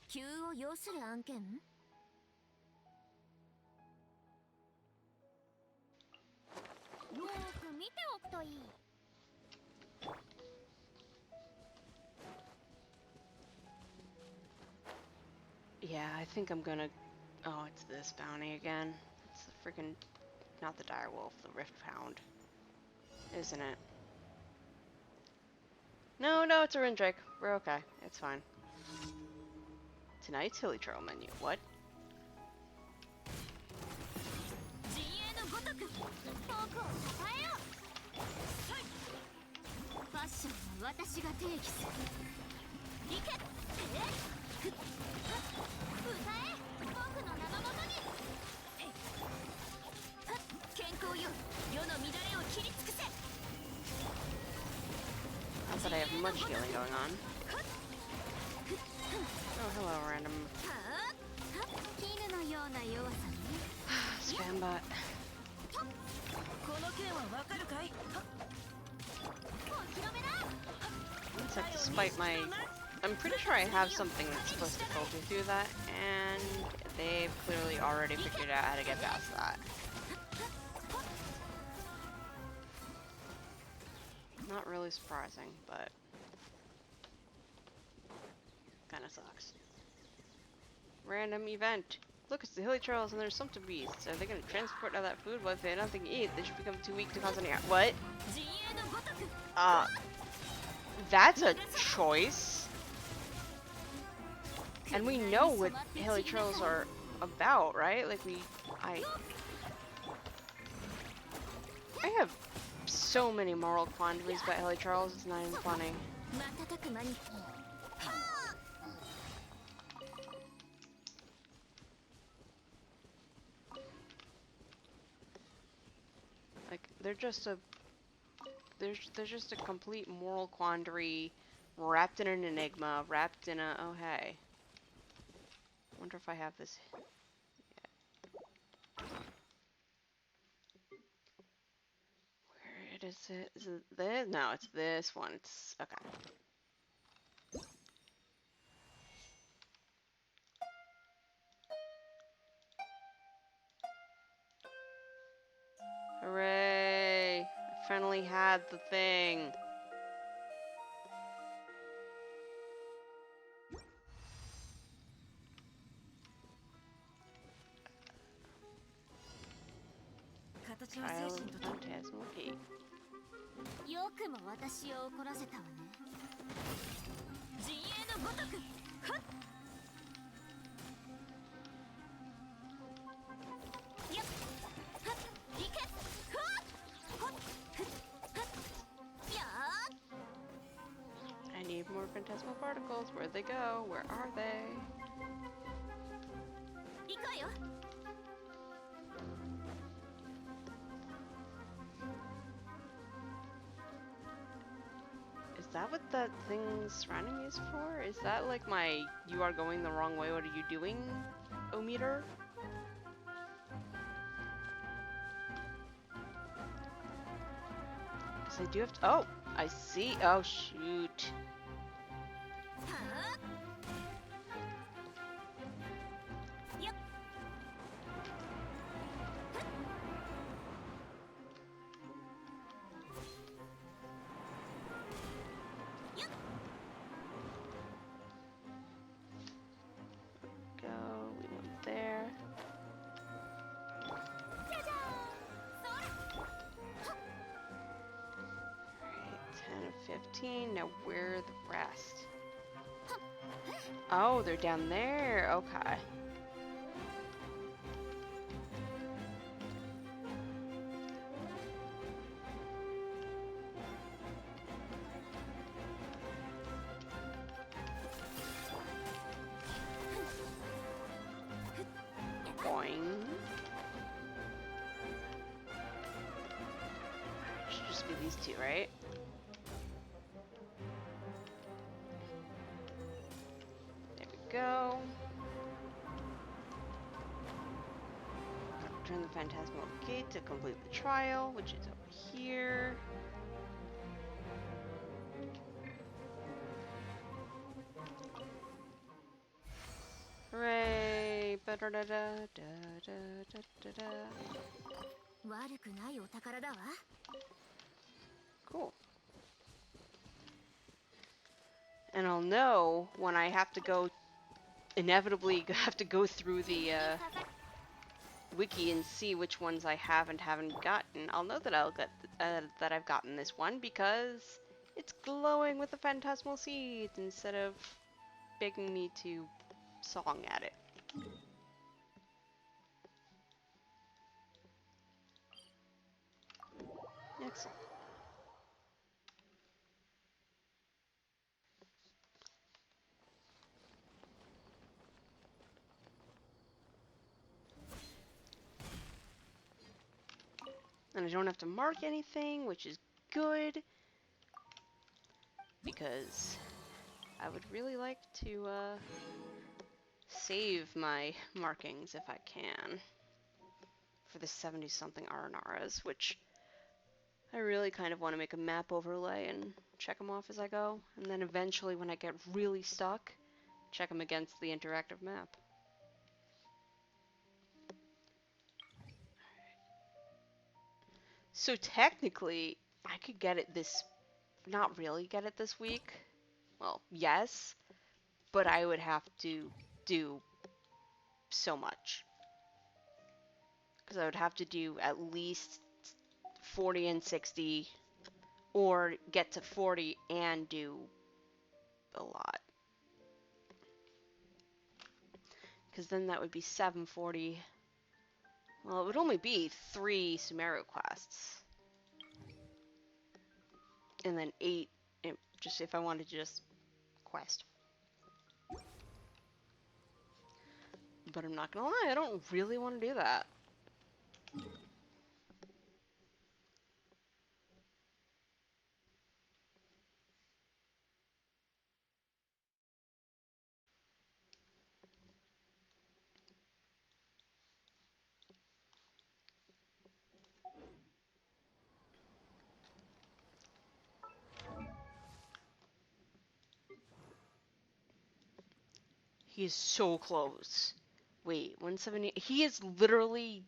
急を要する案件？よく見ておくといい。Yeah, I think I'm gonna... Oh, it's this bounty again. It's the freaking... Not the direwolf, the rift hound. Isn't it? No, it's a Rindrake. We're okay. It's fine. Tonight's Hilly Trail menu. What? 陣営のごとく僕を支えよう。ファッションは私が定義する。行け。歌え僕の名のもとに。健康よ世の乱れを切り尽くせ。 Not that I have much healing going on. Oh, hello, random 絹のような弱さね。 spam bot. この件はわかるかい？お披露目だ。 Looks like despite my... I'm pretty sure I have something that's supposed to filter through that, and they've clearly already figured out how to get past that. Not really surprising, but kinda sucks. Random event. Look, it's the hilly trails and there's sumpter beasts. Are they gonna transport all that food? Well, if they have nothing to eat, they should become too weak to cause any harm. What? That's a choice. And we know what hilly trails are about, right? Like I have so many moral quandaries about hilly trails, it's not even funny. Like they're just a complete moral quandary wrapped in an enigma, wrapped in a oh hey. Wonder if I have this. Yeah. Where is it? Is it this? No, it's this one. It's okay. Hooray! I finally had the thing. Trial of Phantasmal Gate. よくも私を怒らせたわね。陣営のごとく。はっ。やっ。はっ。行け。ふわっ。ほっ。ふっ。はっ。やー。 I need more phantasmal particles. Where'd they go? Where are they? 行くわよ。 Is that what that thing surrounding me is for? Is that like my "you are going the wrong way, what are you doing" o-meter? Because I do have to. Oh! I see. Oh, shoot. There. Alright, 10 of 15. Now where are the rest? Oh, they're down there. Okay. just be these two, right? There we go. Return the Phantasmal Gate to complete the trial, which is over here. Hooray! Ba-da-da-da-da-da-da-da-da. 悪くないお宝だわ。 Cool. And I'll know when I have to go, inevitably have to go through the wiki and see which ones I haven't gotten. I'll know that that I've gotten this one because it's glowing with the phantasmal seeds instead of begging me to song at it. Excellent. And I don't have to mark anything, which is good, because I would really like to save my markings if I can for the 70-something Arenaras, which I really kind of want to make a map overlay and check them off as I go, and then eventually when I get really stuck, check them against the interactive map. So technically, I could get it not really get it this week. Well, yes, but I would have to do so much. Because I would have to do at least 40 and 60, or get to 40 and do a lot. Because then that would be 740. Well, it would only be 3 Sumeru quests. And then 8, just if I wanted to just quest. But I'm not gonna lie, I don't really want to do that. He is so close. Wait, 170. He is literally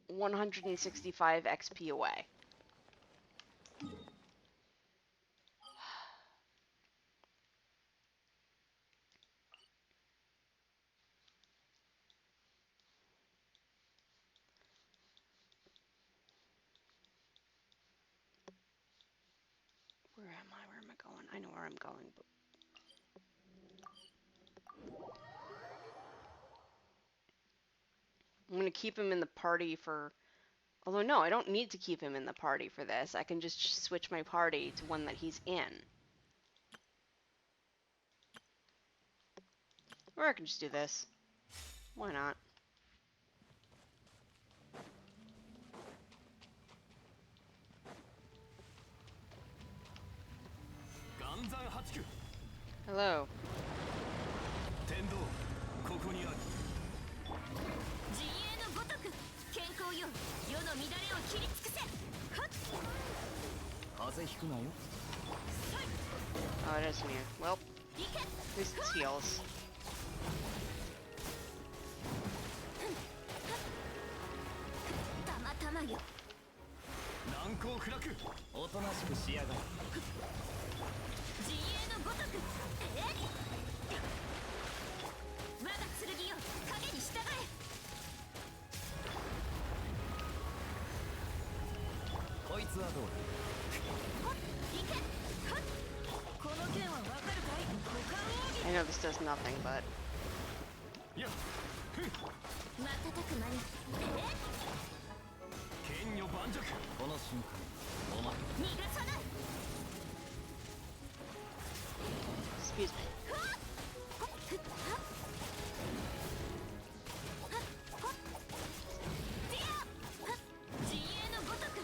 165 XP away. Where am I? Where am I going? I know where I'm going, but I'm gonna keep him in the party for... Although, no, I don't need to keep him in the party for this. I can just switch my party to one that he's in. Or I can just do this. Why not? Hello. 天道ここにある陣営のごとく健康よ世の乱れを切り尽くせはっ風邪ひくなよ Oh, it is me. Well, at least it's heals. たまたまよ。難攻不落おとなしくしやがる陣営のごとく我が剣よ影に従えこいつはどうだ行けこの剣はわかるかい股間奥義 I know this does nothing, but... 瞬く間に剣女盤石この瞬間お前逃がさない Excuse me. 陣営のごとく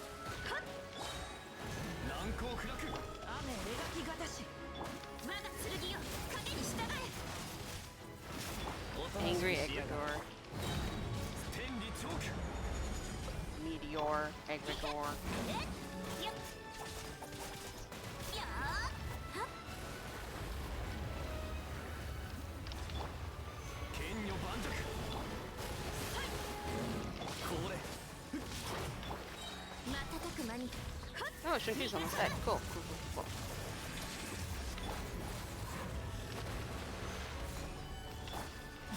your egregore. 剣女盤石これ瞬く間に Oh, Shunki's almost dead. Cool, cool, cool, cool.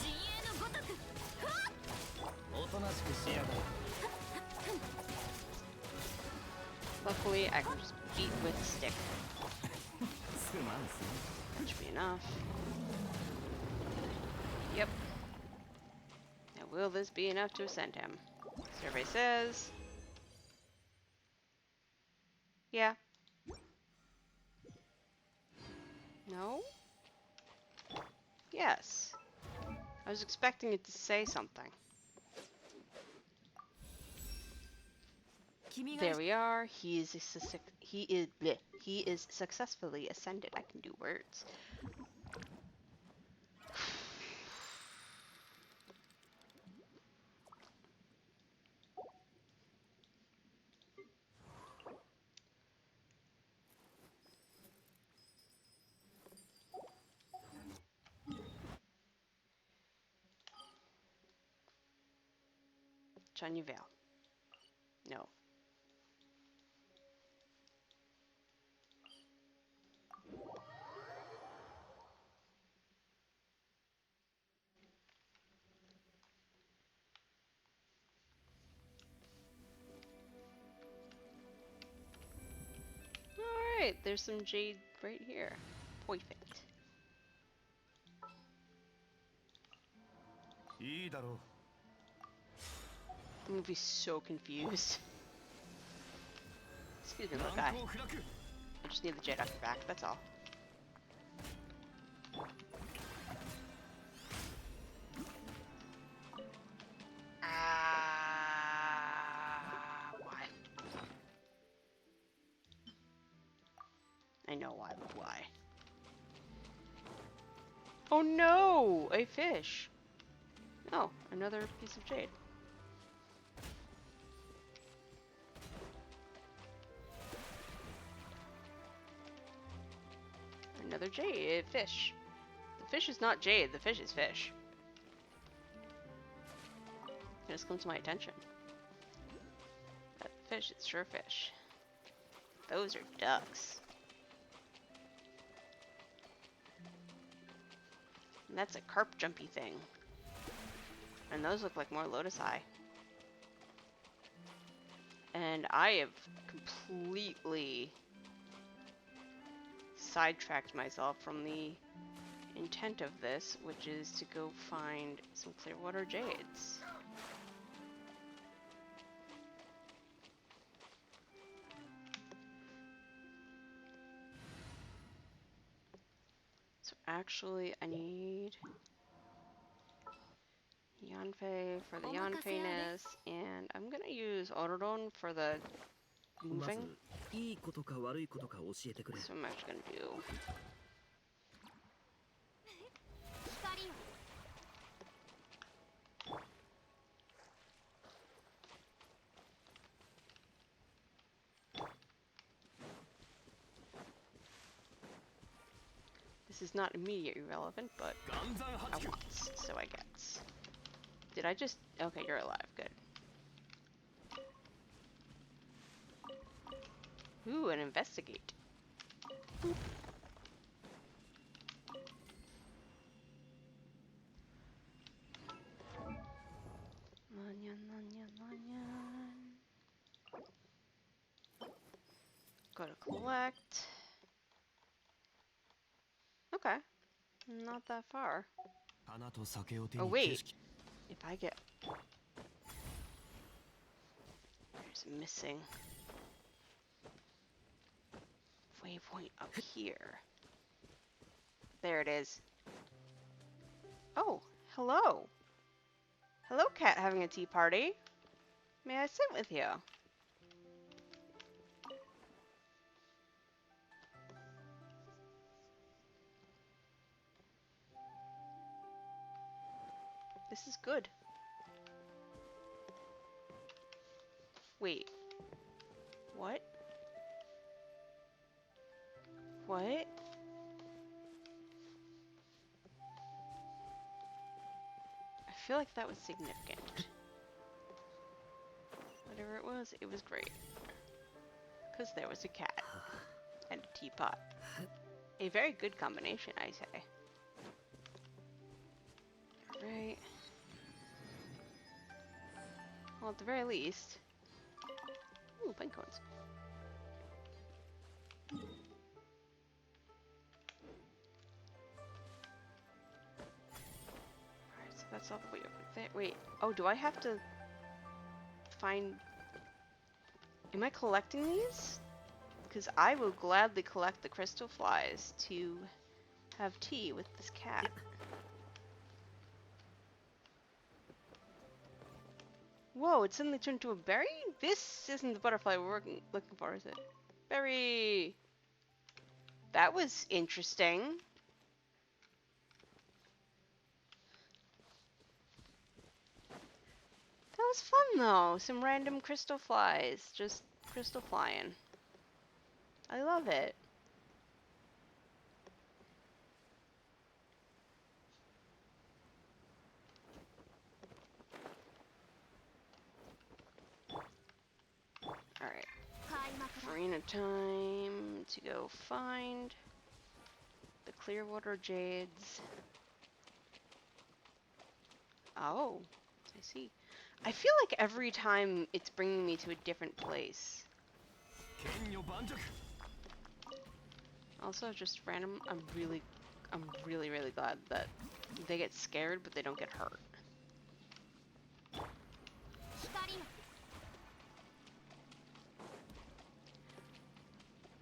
陣営のごとくおとなしくしやがれ Luckily, I can just beat with a stick. すまんす That should be enough. Yep. Now, will this be enough to ascend him? Survey says... Yeah. No? Yes. I was expecting it to say something. There we are. He is successfully ascended. I can do words. Chanyu Vale. No. Alright, there's some jade right here. Perfect. いいだろう I'm gonna be so confused. Excuse me, little guy. I just need the jade off your back, that's all. Why? I know why, but why? Oh no! A fish! Oh, another piece of jade. Another jade fish. The fish is not jade, the fish is fish. It just comes to my attention. That fish is sure fish. Those are ducks. And that's a carp jumpy thing. And those look like more lotus eye. And I have completely sidetracked myself from the intent of this, which is to go find some Clearwater jades. So actually I need Yanfei for the Yanfei-ness, and I'm gonna use Ororon for the moving. いいことか悪いことか教えてくれ So I'm actually gonna do. 光よ This is not immediately relevant, but I want, so I get. Did I just? Okay, you're alive. Good. Ooh, and investigate. Boop. Lanyan, lanyan, lanyan. Go to collect. Okay, not that far. Oh wait, if I get... There's a missing waypoint up here. There it is. Oh, hello. Hello, cat having a tea party. May I sit with you? This is good. Wait. What? What? I feel like that was significant. Whatever it was great. Because there was a cat. And a teapot. A very good combination, I say. Right. Well, at the very least. Ooh, pine cones. Alright, so that's all the way over there. Wait, oh, do I have to find... Am I collecting these? Because I will gladly collect the crystal flies to have tea with this cat. Whoa, it suddenly turned into a berry? This isn't the butterfly we're looking for, is it? Berry! That was interesting. That was fun though. Some random crystal flies. Just crystal flying. I love it. Alright. Farina time to go find the Clearwater Jades. Oh, I see. I feel like every time it's bringing me to a different place. Also, just random, I'm really glad that they get scared, but they don't get hurt.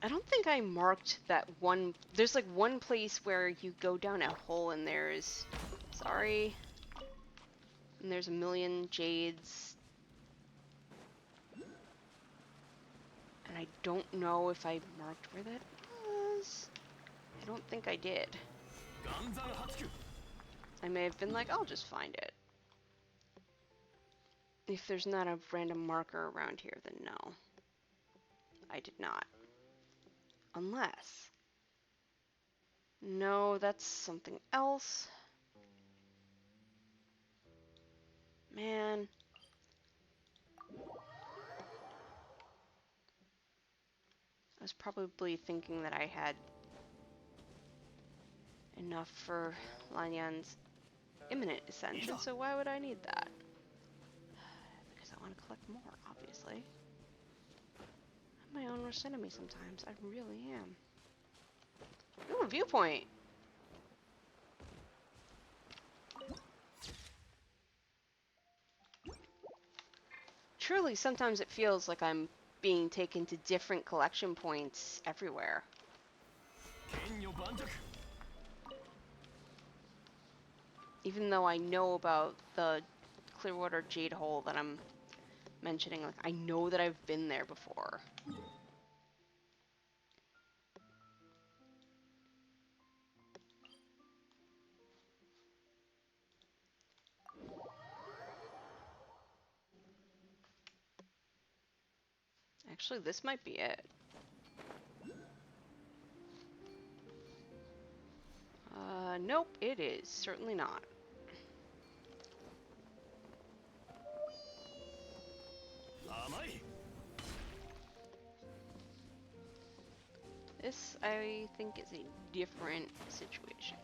I don't think I marked that one. There's like one place where you go down a hole and there's, sorry, and there's a million jades. And I don't know if I marked where that was. I don't think I did. I may have been like, I'll just find it. If there's not a random marker around here, then no. I did not. Unless... No, that's something else. Man. I was probably thinking that I had enough for Lanyan's imminent ascension, so why would I need that? Because I want to collect more, obviously. I'm my own worst enemy sometimes. I really am. Ooh, viewpoint! Truly, sometimes it feels like I'm being taken to different collection points everywhere. Even though I know about the Clearwater Jade Hole that I'm mentioning, like, I know that I've been there before. Actually, this might be it. Nope, it is. Certainly not. This, I think, is a different situation.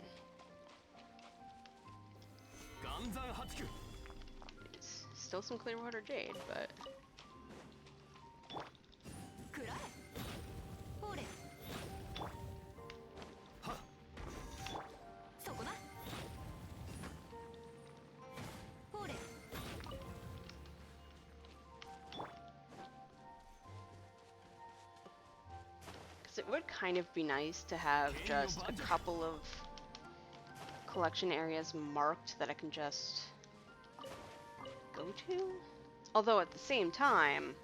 It's still some Clearwater Jade, but... It would kind of be nice to have just a couple of collection areas marked that I can just go to. Although at the same time,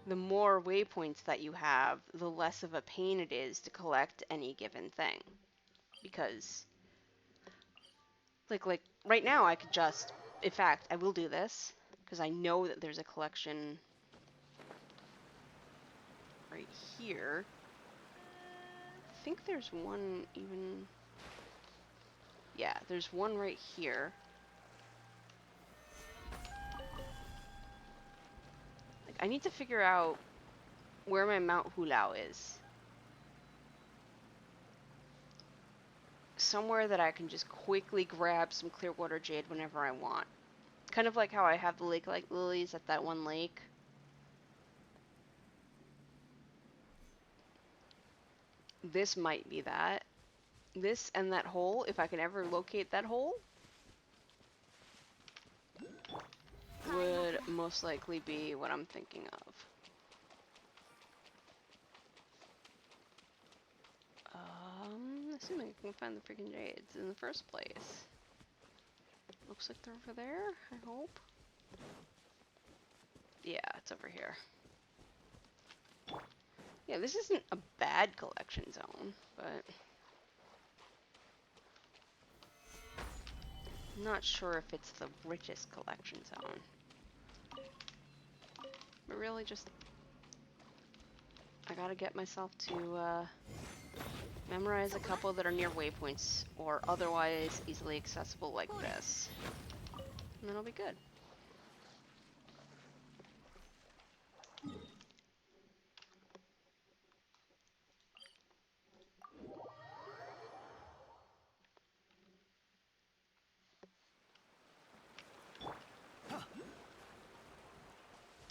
the more waypoints that you have, the less of a pain it is to collect any given thing. Because, like right now I could just, in fact, I will do this. Because I know that there's a collection right here. I think there's one even... Yeah, there's one right here. Like, I need to figure out where my Mount Hulao is. Somewhere that I can just quickly grab some Clearwater Jade whenever I want. Kind of like how I have the lake-like lilies at that one lake. This might be that. This and that hole, if I can ever locate that hole, would most likely be what I'm thinking of. Assuming I can find the freaking jades in the first place. Looks like they're over there, I hope. Yeah, it's over here. Yeah, this isn't a bad collection zone, but... I'm not sure if it's the richest collection zone. But really just... I gotta get myself to, memorize a couple that are near waypoints, or otherwise easily accessible like this. And then I'll be good.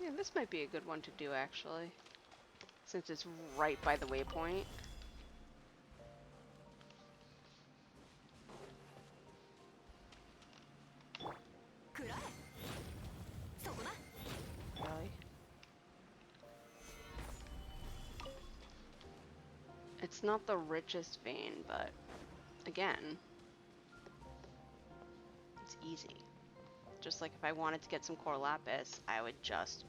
Yeah, this might be a good one to do, actually. Since it's right by the waypoint. Really? It's not the richest vein, but again, it's easy. Just like if I wanted to get some core lapis, I would just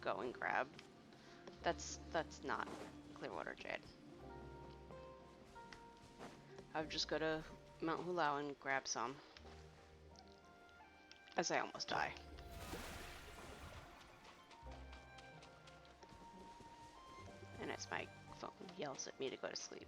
go and grab. That's not Clearwater Jade. I would just go to Mount Hulao and grab some. As I almost die. And as my phone yells at me to go to sleep.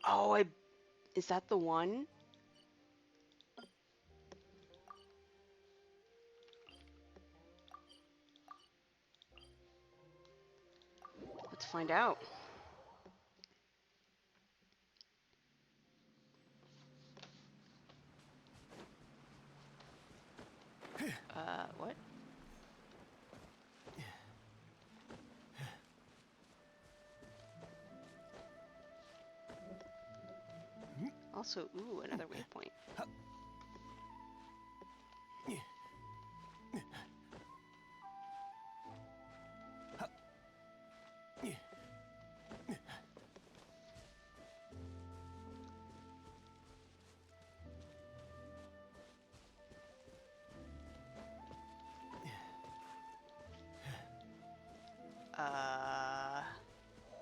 Oh, is that the one? Let's find out. What? Also, ooh, another waypoint.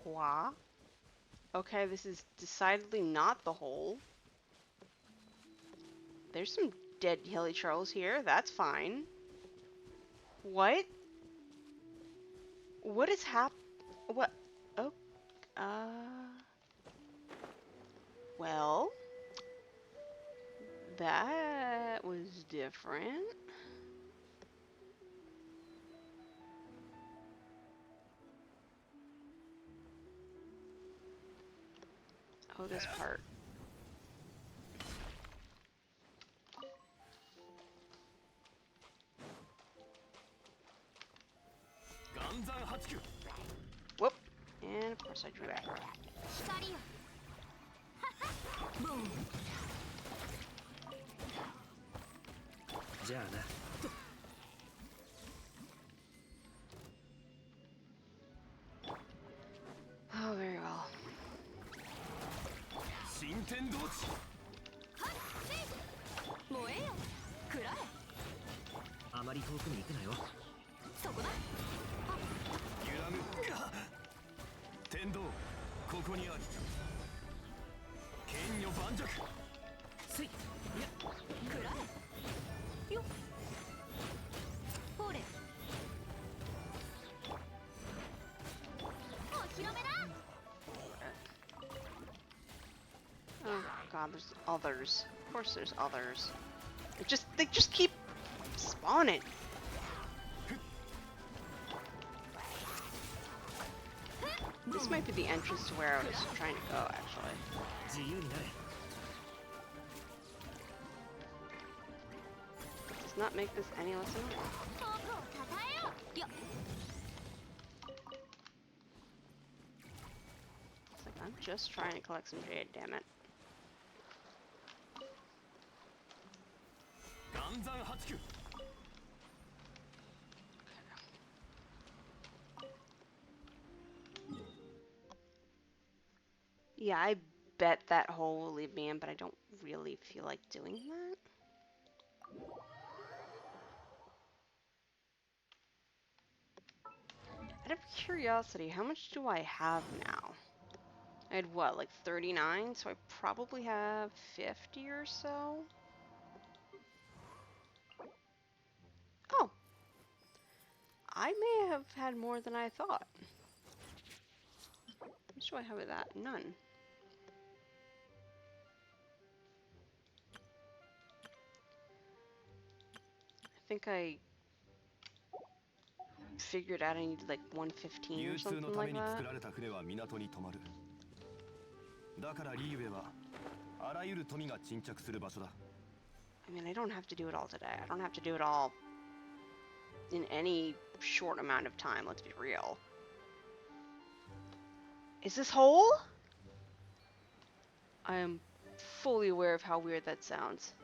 Hua? Okay, this is decidedly not the hole. There's some dead Hilly Charles here. That's fine. What? What is what? Oh, well, that was different. Oh, this part. Whoop. And of course I drew back. Oh, very well. まり遠くに行くなよ。そこだ。揺らぐ天道ここにあり。剣女盤石。せい。いや、くらえよっ。ほれお披露目だ。 Oh god, there's others. Of course there's others. They just keep spawning. This might be the entrance to where I was trying to go, actually. 自由になれ。 Does not make this any less annoying. 僕をたたえよ。よっ。 It's like, I'm just trying to collect some jade, damn it. 岩山八九。 Yeah, I bet that hole will leave me in, but I don't really feel like doing that. Out of curiosity, how much do I have now? I had what, like 39? So I probably have 50 or so? Oh. I may have had more than I thought. How much do I have of that? None. I think I figured out I needed like 115 or 流通の something た like めに作 that. られた船は港に止まる。だからリーウェはあらゆる富が沈着する場所だ。 I mean, I don't have to do it all today. I don't have to do it all in any short amount of time, let's be real. Is this whole? I am fully aware of how weird that sounds.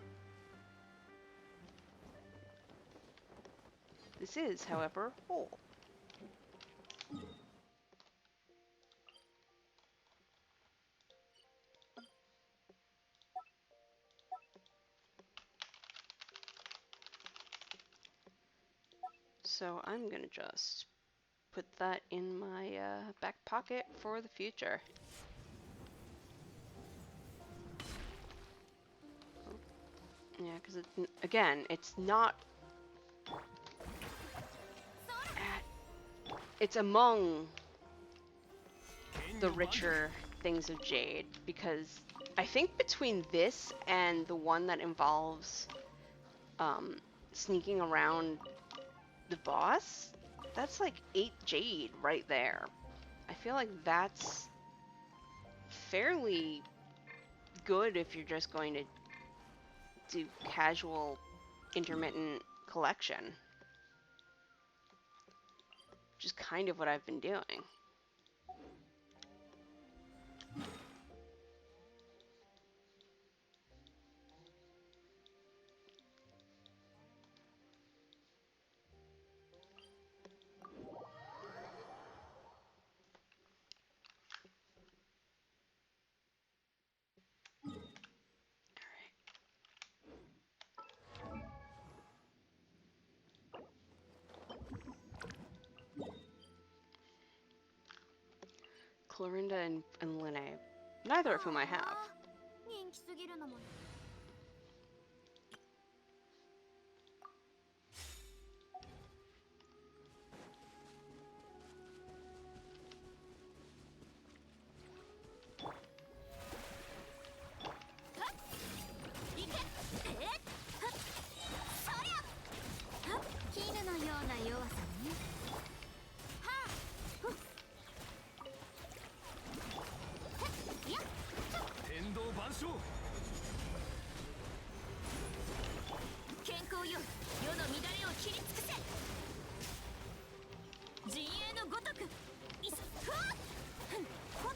This is, however, whole. So I'm gonna just put that in my back pocket for the future. Yeah, because again, it's not. It's among the richer things of Jade, because I think between this and the one that involves sneaking around the boss, that's like 8 Jade right there. I feel like that's fairly good if you're just going to do casual intermittent collection. Which is kind of what I've been doing. Clorinda and Linne, neither of whom I have. 人気すぎるのも。絹のような弱さね。天道万象。健康よ、世の乱れを切り尽くせ。陣営のごとくいざふわっふんほっ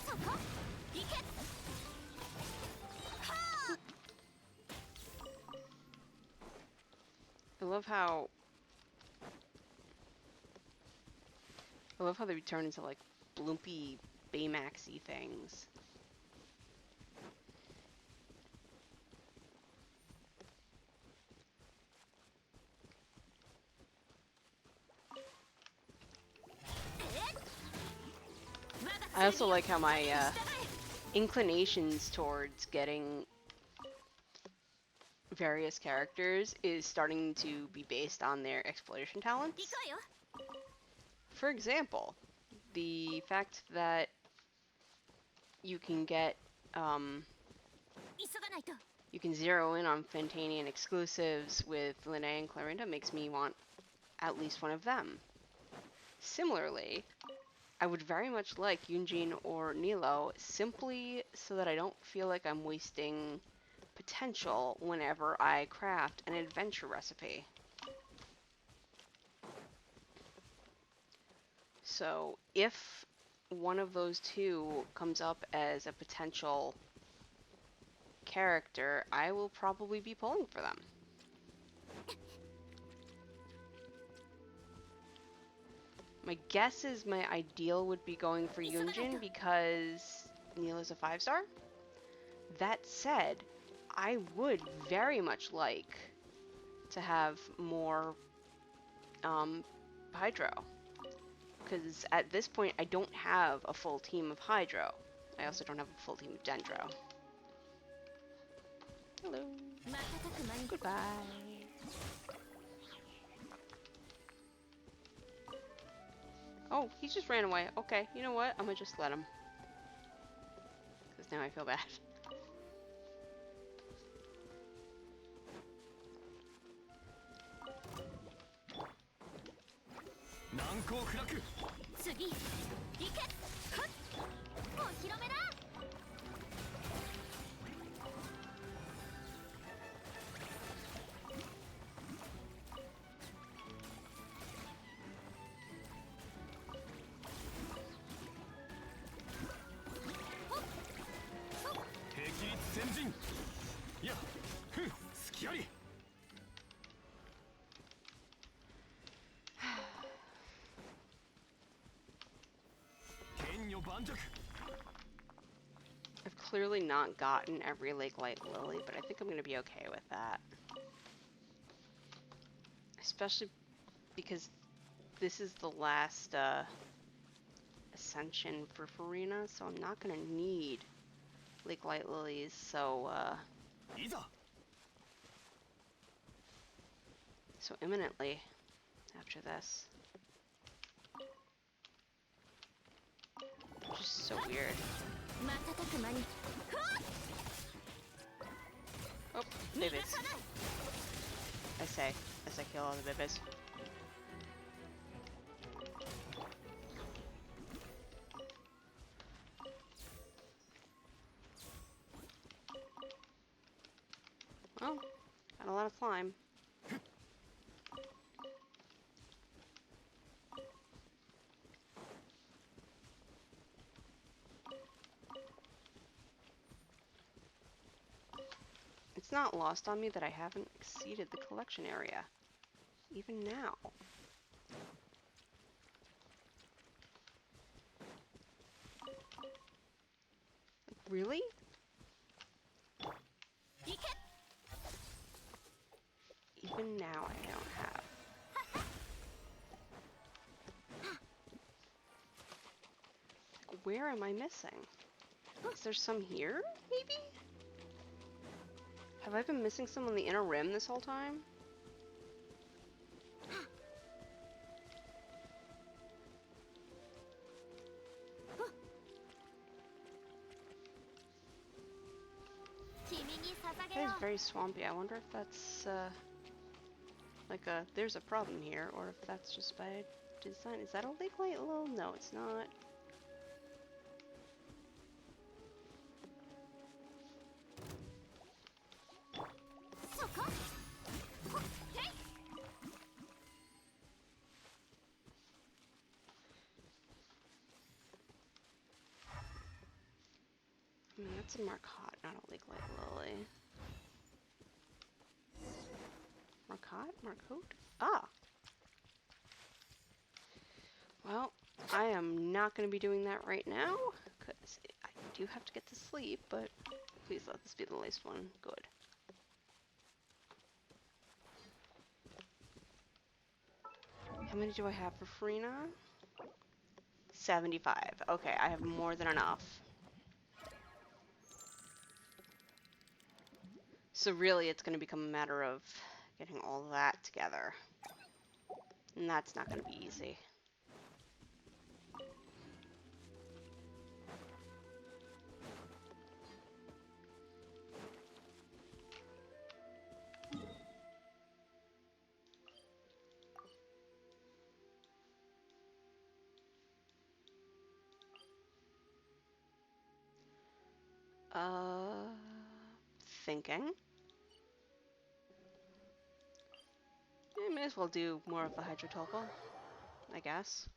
そこ行けはあ I love how they turn into like bloopy Baymaxy things. I also like how my inclinations towards getting various characters is starting to be based on their exploration talents. For example, the fact that you can get, you can zero in on Fantanian exclusives with Linnea and Clarinda makes me want at least one of them. Similarly, I would very much like Yunjin or Nilo simply so that I don't feel like I'm wasting potential whenever I craft an adventure recipe. So if one of those two comes up as a potential character, I will probably be pulling for them. My guess is my ideal would be going for Yunjin because Neela's a 5-star. That said, I would very much like to have more Hydro. Because at this point, I don't have a full team of Hydro. I also don't have a full team of Dendro. Hello. Goodbye. Oh, he just ran away. Okay, you know what? I'm gonna just let him. Because now I feel bad. I've clearly not gotten every Lake Light Lily, but I think I'm going to be okay with that. Especially because this is the last ascension for Farina, so I'm not going to need Lake Light Lilies, so imminently after this. Which is so weird. Oh, babies. I say, as I kill all the babies. Well, got a lot of slime. It's not lost on me that I haven't exceeded the collection area, even now. Really? Even now I don't have. Where am I missing? Is there some here, maybe? Have I been missing some on the inner rim this whole time? That is very swampy. I wonder if that's like there's a problem here, or if that's just by design. Is that a Lake Light Lil? No, it's not. I mean, that's a Marcotte, not a Lake Light Lily. Marcotte? Marcotte? Ah! Well, I am not going to be doing that right now, because I do have to get to sleep, but please let this be the last one. Good. How many do I have for Farina? 75. Okay, I have more than enough. So really, it's going to become a matter of getting all that together. And that's not going to be easy. Thinking. I may as well do more of the hydrotopal, I guess.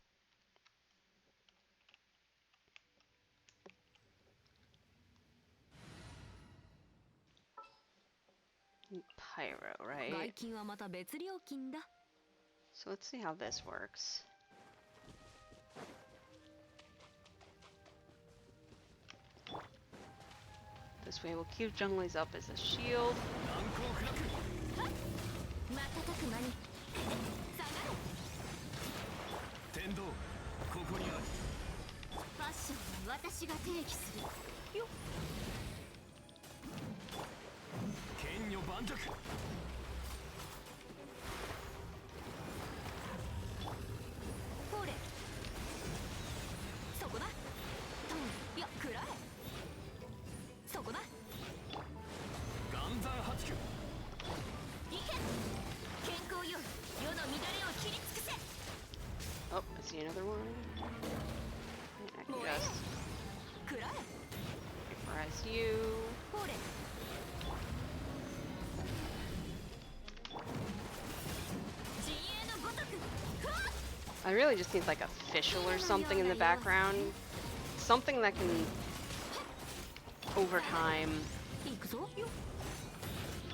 Pyro, right? 外金はまた別料金だ。 So let's see how this works. This way we'll keep Junglies up as a shield. 瞬く間に下がれ。天道ここにある。ファッションは私が提起するよ。剣女盤石。ほれそこだ。トンいや食らえ。そこだ。岩山八九。いけ健康よ世の乱れを切り尽くせ。 Oh, I see another one. I can just 食らえ。 vaporize you. ほれ I really just need like a fischl or something in the background. Something that can, over time, 行くぞ。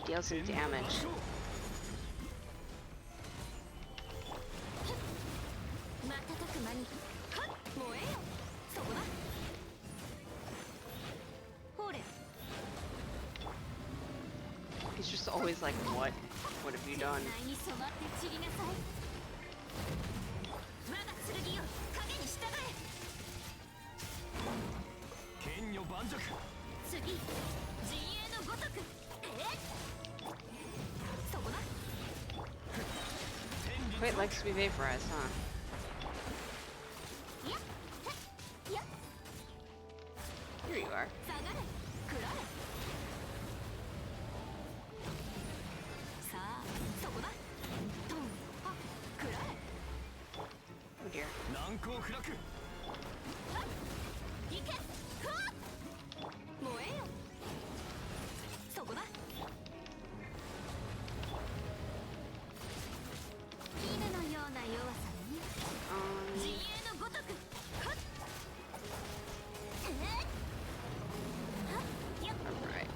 deal some damage. 瞬く間にはっ燃えよそこだ。ほれ He's just always like, what? What have you done? 内に染まって散りなさい。我が剣よ影に従え。剣女盤石。次陣営のごとくそこだ。 Quite likes to be vaporized, huh? いやいや Here you are. 下がれ食らえ。さあそこだ。トンは食らえ。 Oh dear. 難攻不落。行けはっ燃えよそこだ。犬のような弱さに陣営のごとくはっやっ Alright.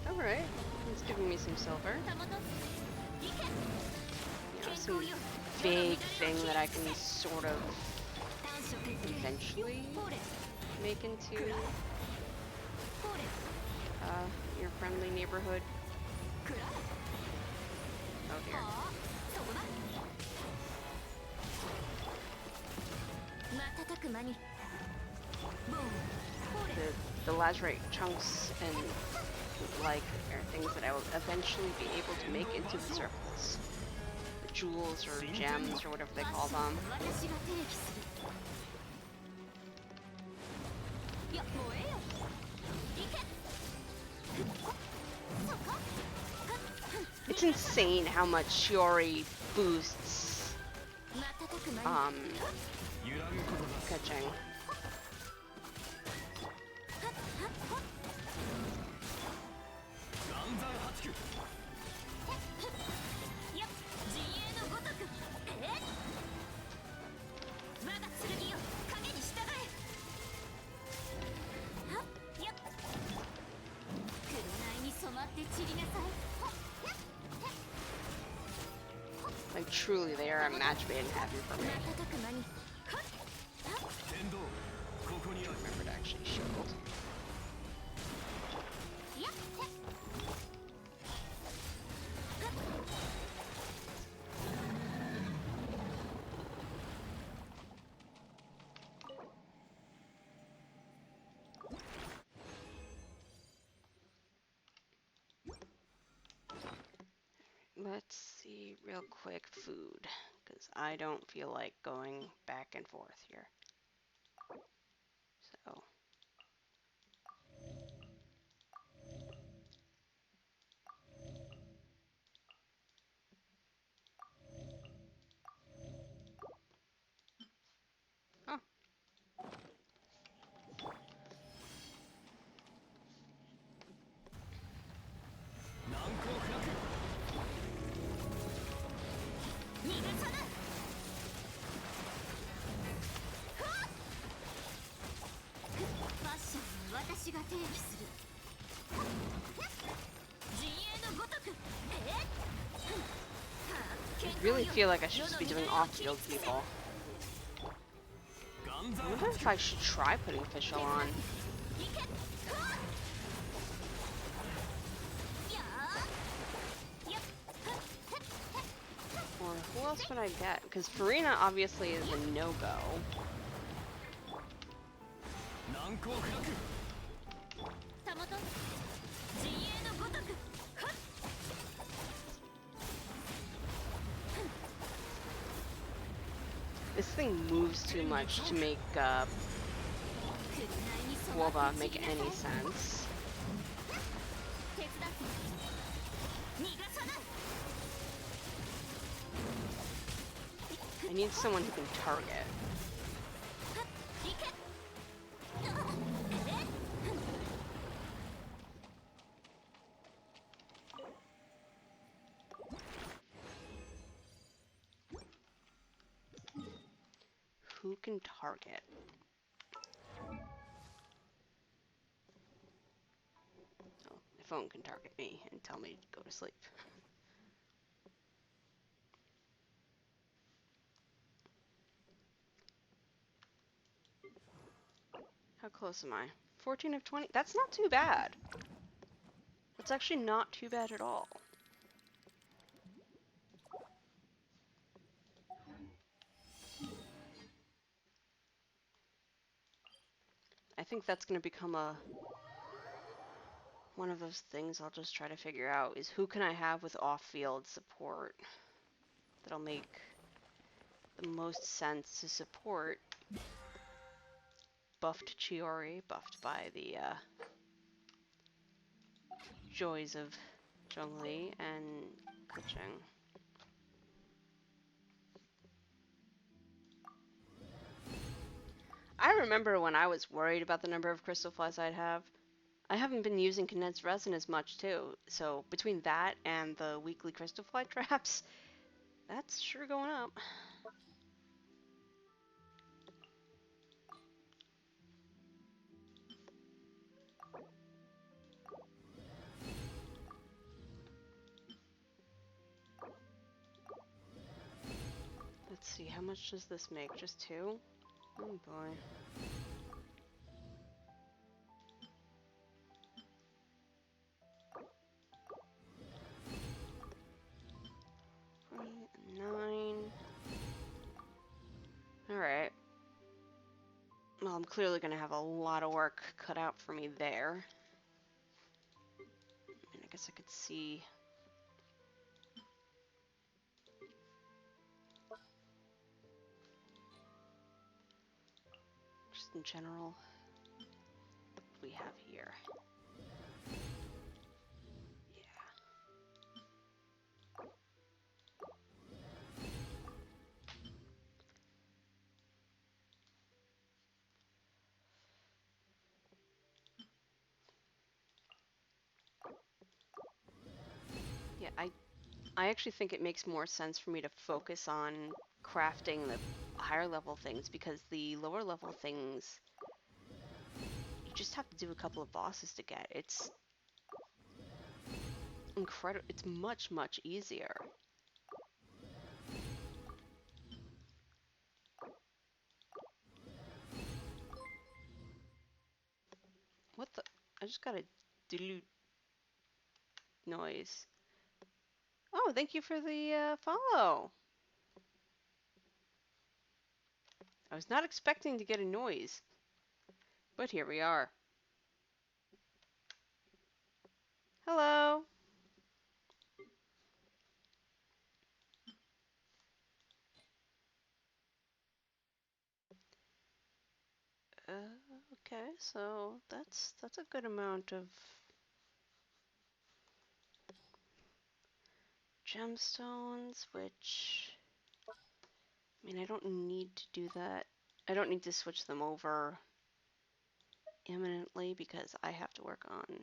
Alright, it's giving me some silver. たもと行け You know, some vague thing that I can sort of 短所決定 eventually ほれ make into ほれ your friendly neighborhood. 食らえ。 Oh dear. はあそこだ。瞬く間にボンほれ The lazurite chunks and like are things that I will eventually be able to make into the circles. The jewels or gems or whatever they call them. 私が提起する。いや燃えよ行け。そこ It's insane how much Shiori boosts 瞬く間に 揺らぐことなく。 catching. 岩山八九。いや陣営のごとく我が剣よ影に従え。はっやっ紅に染まって散りなさい。truly they are a match made in heaven for me. 天道ここにある Remember to actually shield. Let's see real quick food, because I don't feel like going back and forth here. So. Oh. 難攻不落逃がさぬファッションは私が定義する陣営のごとく I really feel like I should just be doing off-field people. I wonder if I should try putting Fischl on. Or who else would I get? Because Farina obviously is a no-go. 難攻不落 たもと陣営のごとく This thing moves too much to make Woba make any sense. 手伝って逃がさぬ I need someone who can target. Who can target? Oh, my phone can target me and tell me to go to sleep. How close am I? 14 of 20? That's not too bad. That's actually not too bad at all. I think that's going to become one of those things I'll just try to figure out is who can I have with off-field support that'll make the most sense to support buffed Chiori, buffed by the joys of Zhongli and Keqing. I remember when I was worried about the number of crystal flies I'd have. I haven't been using condensed resin as much too, so between that and the weekly crystal fly traps, that's sure going up. Let's see, how much does this make? Just 2? Oh boy. Alright. Well, I'm clearly going to have a lot of work cut out for me there. I guess I could see... just in general, what we have here. Yeah, I actually think it makes more sense for me to focus on crafting the higher level things because the lower level things you just have to do a couple of bosses to get. It's incredible. It's much easier. just got a dilute noise. Oh, thank you for the follow. I was not expecting to get a noise, but here we are. Hello. Okay, so that's a good amount of gemstones, which, I mean, I don't need to do that. I don't need to switch them over imminently because I have to work on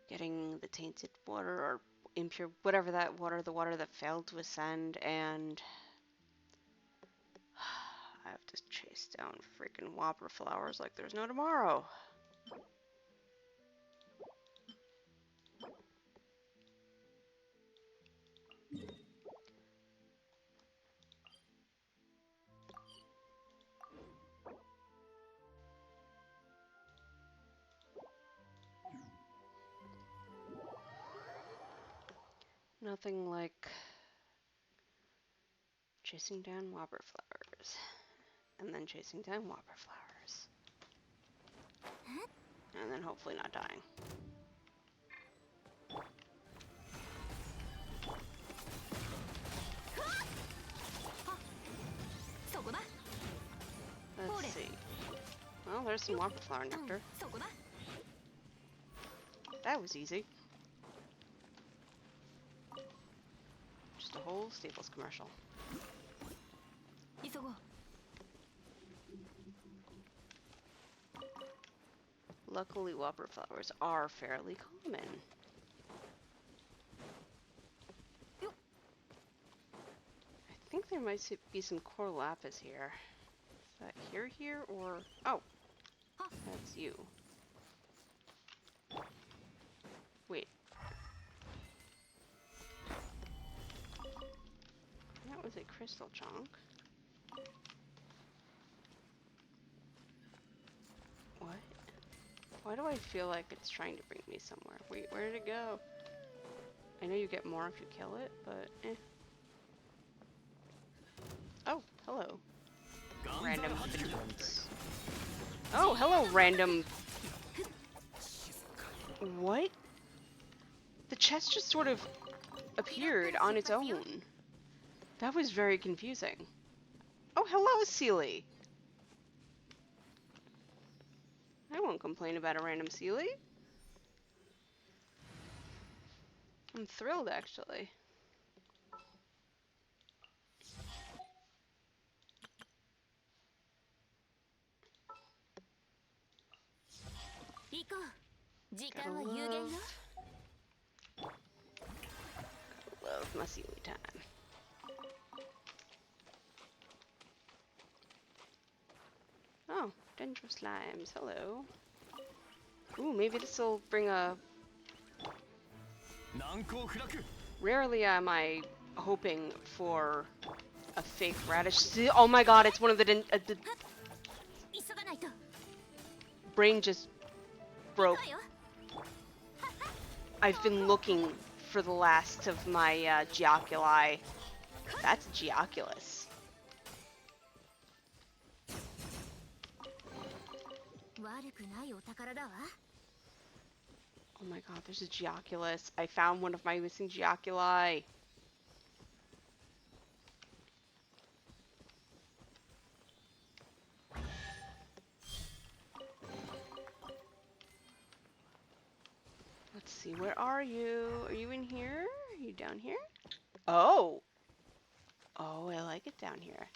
getting the tainted water or impure, whatever that water, the water that failed to ascend, and I have to chase down freaking whopper flowers like there's no tomorrow. Nothing like chasing down whopper flowers, and then chasing down whopper flowers, and then hopefully not dying. Let's see. Well, there's some whopper flower nectar. That was easy. Just a whole Staples commercial. Luckily, whopper flowers are fairly common. I think there might be some core lapis here. Is that here, or... Oh! That's you. Wait. That was a crystal chunk. What? Why do I feel like it's trying to bring me somewhere? Wait, where did it go? I know you get more if you kill it, but eh. Oh, hello. Random hindrance. Oh, hello, random... What? The chest just sort of appeared on its own. That was very confusing. Oh, hello, Citlali. I won't complain about a random Citlali. I'm thrilled, actually. Gotta love my Citlali time. Oh, dendro slimes, hello. Ooh, maybe this will bring a... Rarely am I hoping for a fake radish. Oh my god, it's one of the brain just broke. I've been looking for the last of my Geoculi. That's Geoculus. Oh my god, there's a Geoculus. I found one of my missing Geoculi. Let's see, where are you? Are you in here? Are you down here? Oh! Oh, I like it down here.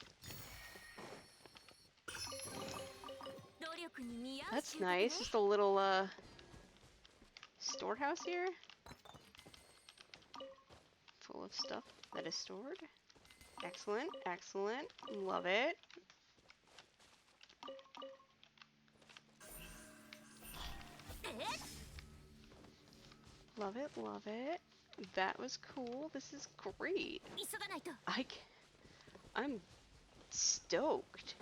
That's nice. Just a little, storehouse here. Full of stuff that is stored. Excellent, excellent. Love it. Love it, love it. That was cool. This is great. I'm stoked.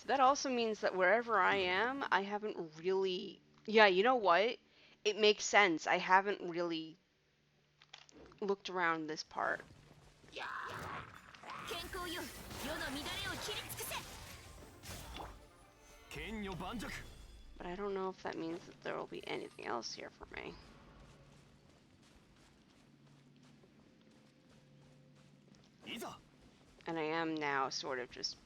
So that also means that wherever I am, I haven't really... Yeah, you know what? It makes sense. I haven't really looked around this part. 健康よ、世の乱れを切り尽くせ。剣女盤石。 But I don't know if that means that there will be anything else here for me. いざ。 And I am now sort of just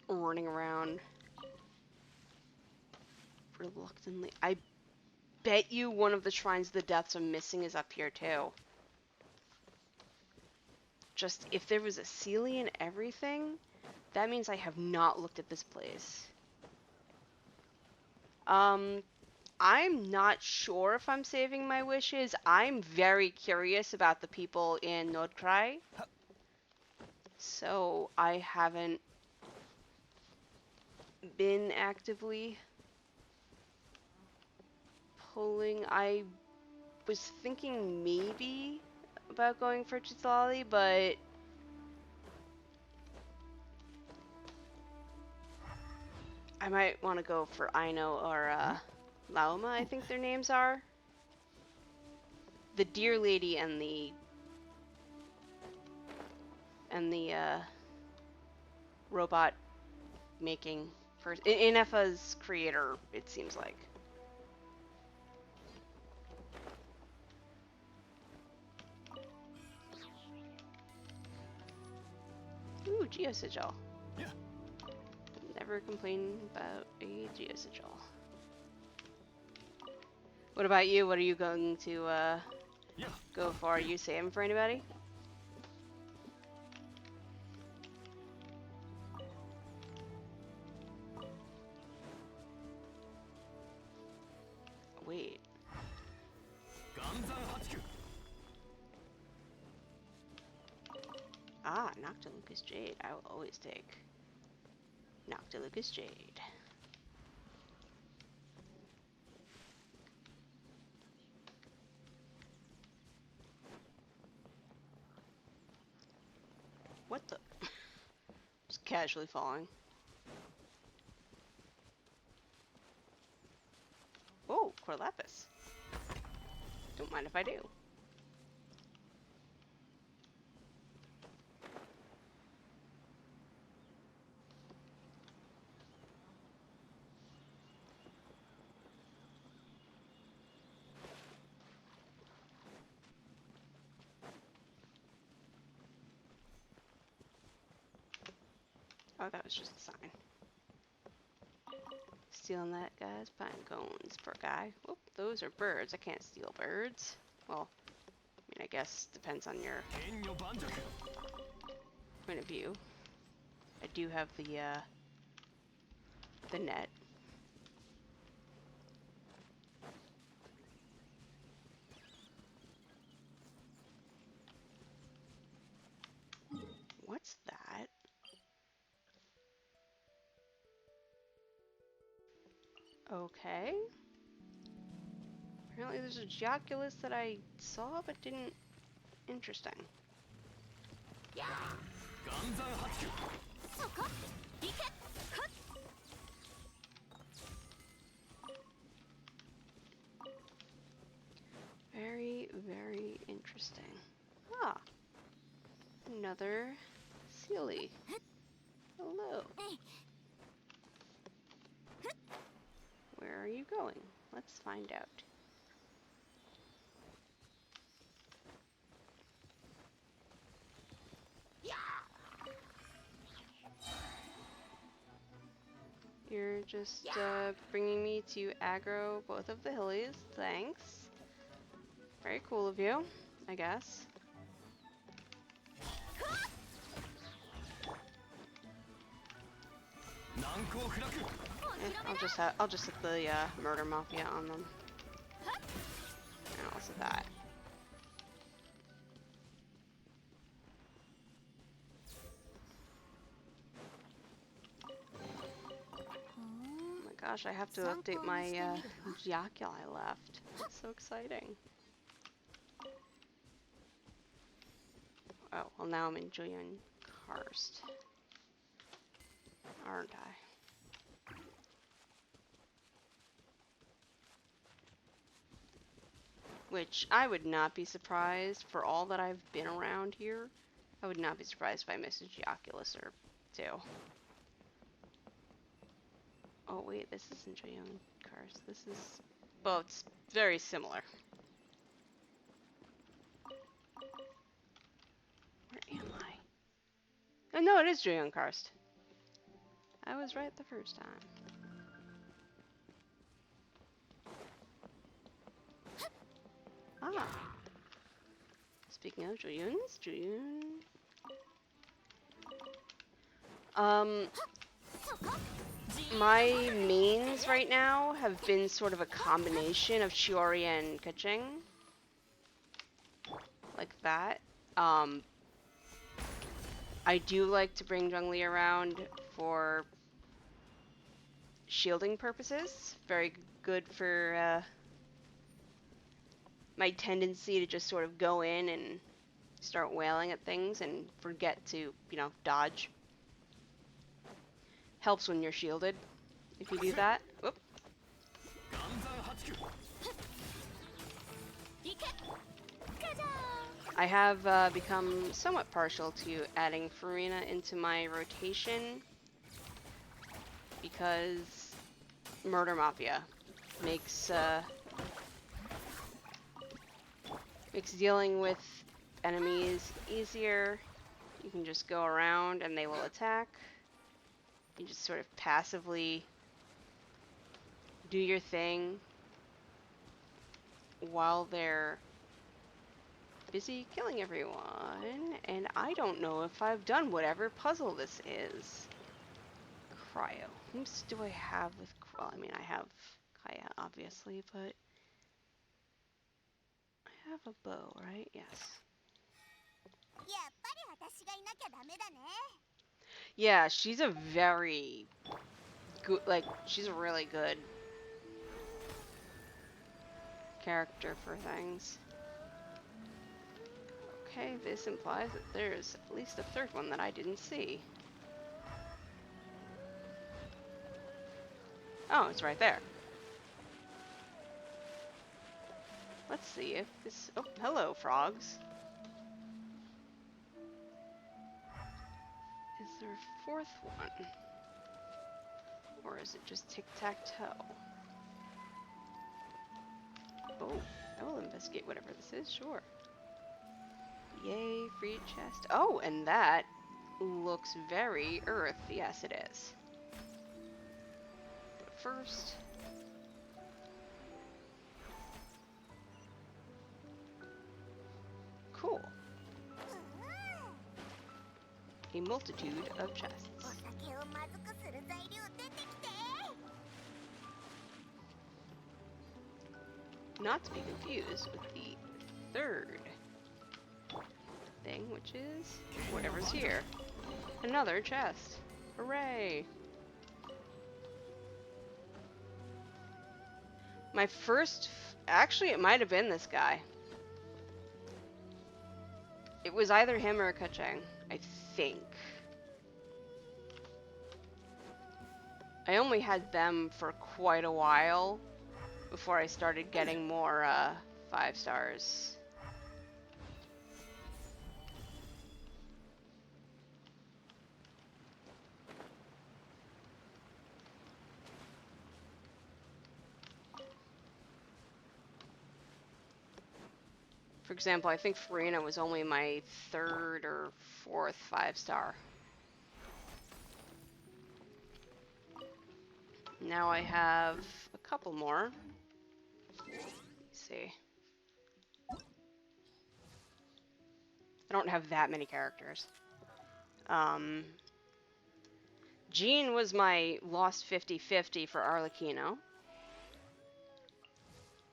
running around reluctantly. I bet you one of the Shrines of the Deaths I'm missing is up here too. Just, if there was a Sealy and everything, that means I have not looked at this place. I'm not sure if I'm saving my wishes. I'm very curious about the people in Nordkrai. So I haven't been actively pulling. I was thinking maybe about going for Citlali, but I might want to go for Aino or Lauma, I think their names are. The Deer Lady and the robot making first Inefa's creator, it seems like. Ooh, Geosigil. Yeah. Never complain about a Geosigil. What about you? What are you going to Yeah. go for? Are you saving for anybody? Wait. 岩山八九。 Ah, Noctilucous Jade. I will always take Noctilucous Jade. What the? Just casually falling. Oh, Corlepis. Don't mind if I do. Oh, that was just a sign. Stealing that guy's pine cones, poor guy. Oh, those are birds. I can't steal birds. Well, I mean, I guess depends on your 剣女盤石。 point of view. I do have the net. What's that? Okay. Apparently there's a Geoculus that I saw but didn't... Interesting. 岩山八九。 そこ、行け。はっ。 Very, very interesting. Ah. Another Sealy. Hello. Where are you going? Let's find out. You're just bringing me to aggro both of the Hillies. Thanks. Very cool of you, I guess. I'll just hit the murder mafia on them. And also that. Oh my gosh, I have to update my Gyoculi left. It's so exciting. Oh, well now I'm enjoying Karst. aren't I? Which I would not be surprised, for all that I've been around here, I would not be surprised if I missed a Geoculus or two. Oh wait, this isn't Joyoung Karst. This is... well, it's very similar. Where am I? Oh no, it is Joyoung Karst. I was right the first time. Ah. Speaking of Joyoungs, my mains right now have been sort of a combination of Shiori and Kaching. Like that. I do like to bring Zhongli around for shielding purposes. Very good for my tendency to just sort of go in and start wailing at things and forget to, you know, dodge. Helps when you're shielded, if you do that. Whoop. I have become somewhat partial to adding Farina into my rotation because Murder Mafia makes dealing with enemies easier. You can just go around and they will attack. You just sort of passively do your thing while they're busy killing everyone. And I don't know if I've done whatever puzzle this is. Cryo. Who do I have with... well, I mean, I have Kaya, obviously, but... I have a bow, right? Yes. Yeah, she's a very good... like, she's a really good character for things. Okay, this implies that there's at least a third one that I didn't see. Oh, it's right there. Let's see if this... oh, hello, frogs. Is there a fourth one? Or is it just tic-tac-toe? Oh, I will investigate whatever this is, sure. Yay, free chest. Oh, and that looks very Earth. Yes, it is. But first... cool. A multitude of chests. Not to be confused with the third thing, which is whatever's here. Another chest. Hooray! My first... actually, it might have been this guy. It was either him or Kacheng, I think. I only had them for quite a while before I started getting more 5 stars. For example, I think Farina was only my 3rd or 4th 5-star. Now I have a couple more. Let's see. I don't have that many characters. Jean was my lost 50-50 for Arlecchino.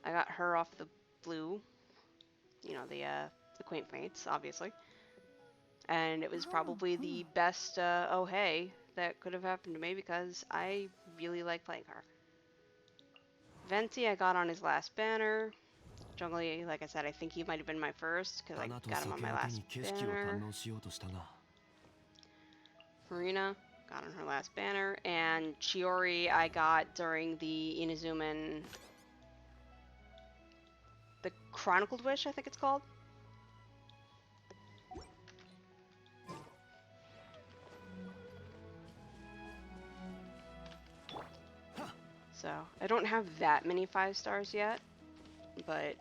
I got her off the blue. You know, the quaint mates, obviously. And it was probably the best oh hey that could have happened to me because I really like playing her. Venti I got on his last banner. Zhongli, like I said, I think he might have been my first because I got him on my last banner. Farina. got on her last banner, and Chiori I got during the Inazuman, the Chronicled Wish, I think it's called. So I don't have that many 5 stars yet, but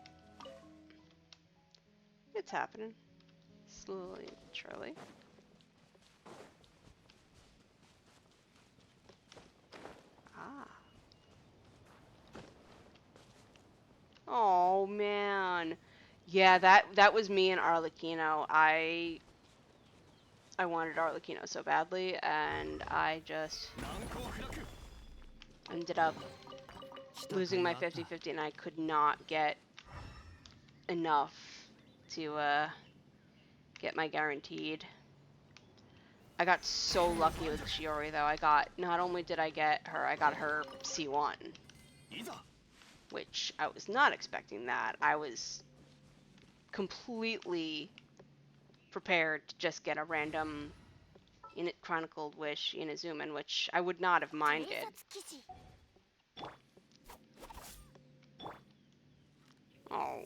it's happening slowly but surely. Ah. Oh man. Yeah, that was me and Arlecchino. I wanted Arlecchino so badly, and I just ended up losing my 50-50, and I could not get enough to get my guaranteed. I got so lucky with Chiori though. Not only did I get her, I got her C1, which I was not expecting that. I was completely prepared to just get a random Chronicled Wish Inazuman, which I would not have minded. Oh.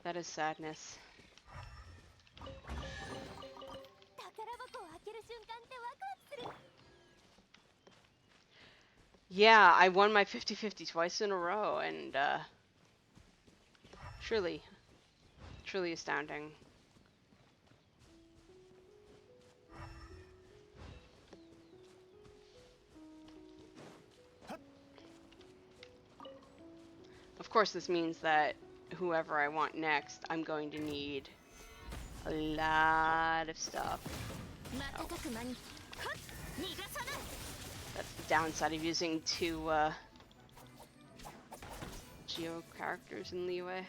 That is sadness. Yeah, I won my 50-50 twice in a row, and truly astounding. Of course, this means that whoever I want next, I'm going to need a lot of stuff. Oh. That's the downside of using 2 Geo characters in Liyue.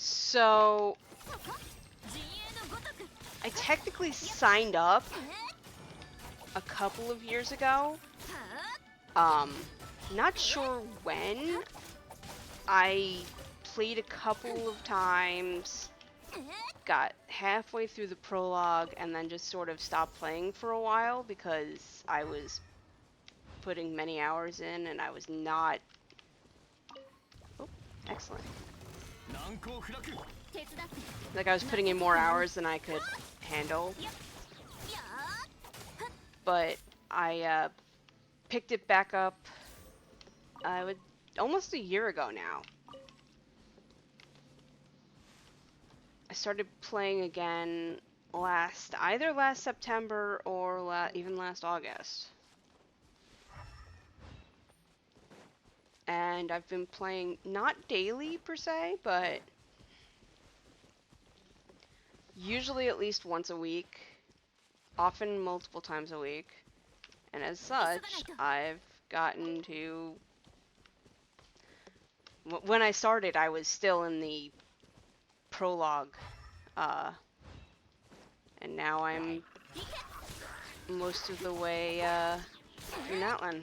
So, I technically signed up a couple of years ago. Not sure when. I played a couple of times, got halfway through the prologue, and then just sort of stopped playing for a while because I was putting many hours in and I was not... Oh, excellent. Like, I was putting in more hours than I could handle. But I picked it back up almost a year ago now. I started playing again either last September or even last August. And I've been playing, not daily per se, but usually at least once a week, often multiple times a week. And as such, I've gotten to... When I started, I was still in the prologue, and now I'm most of the way through Natlan.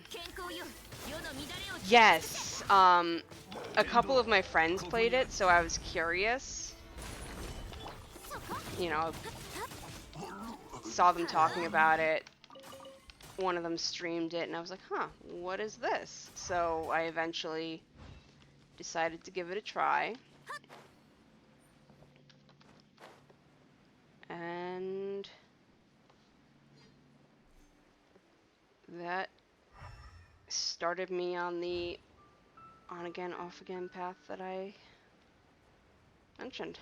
Yes, a couple of my friends played it, so I was curious. You know, saw them talking about it. One of them streamed it, and I was like, huh, what is this? So I eventually decided to give it a try. And that started me on the on-again, off-again path that I mentioned.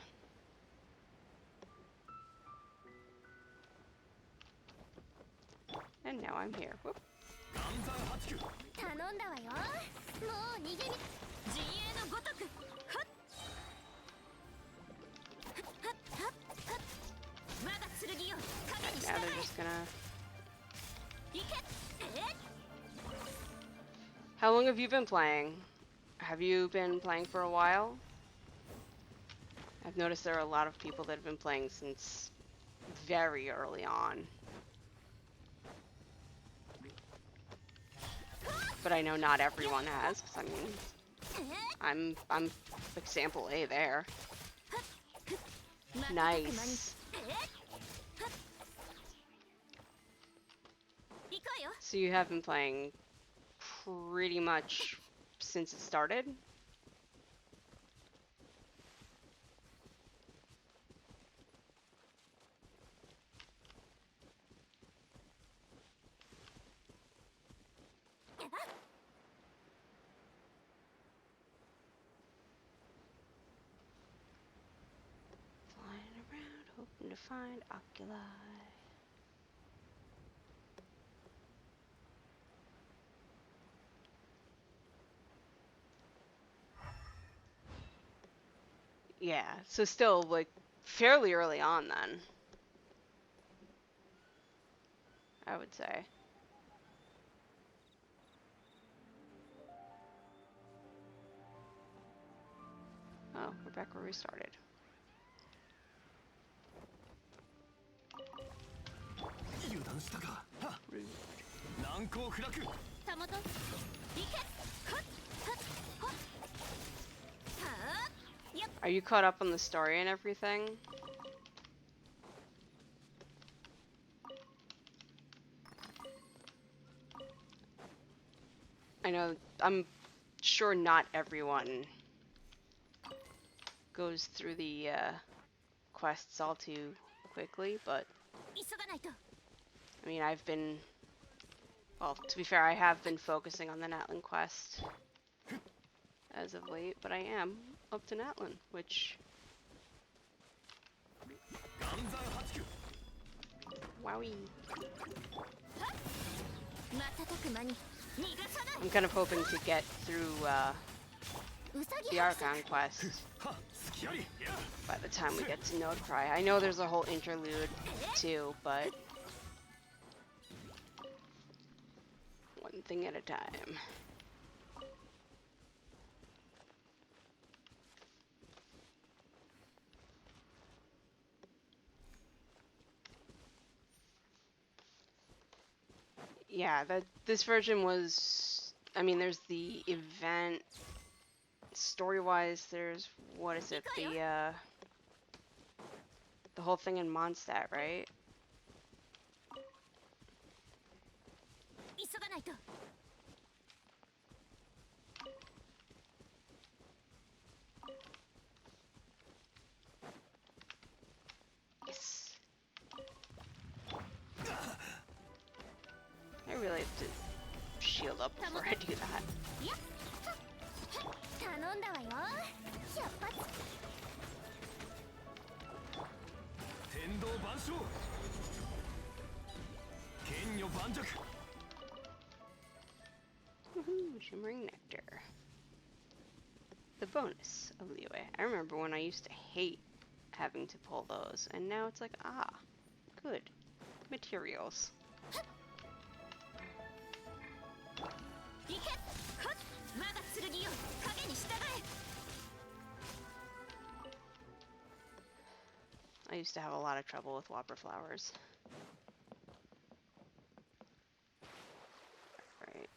And now I'm here. Whoop. gonna... How long have you been playing? Have you been playing for a while? I've noticed there are a lot of people that have been playing since very early on. But I know not everyone has, because I mean, I'm example A there. Nice. So you have been playing pretty much since it started? Flying around, hoping to find oculi. Yeah, so still, like, fairly early on then, I would say. Oh, we're back where we started. Rude. Are you caught up on the story and everything? I know, I'm sure not everyone goes through the quests all too quickly, but I mean, I've been, well, to be fair, I have been focusing on the Natlan quest as of late, but I am up to Natlan, which... Wowie. I'm kind of hoping to get through the Archon quest by the time we get to Nodecry. I know there's a whole interlude too, but one thing at a time. Yeah, this version was, I mean, there's the event, story-wise, there's, what is it, the whole thing in Mondstadt, right? Yes. I really have to shield up before I do that. Woohoo, shimmering nectar. The bonus of leeway. I remember when I used to hate having to pull those, and now it's like, ah, good. Materials. I used to have a lot of trouble with whopper flowers. Right.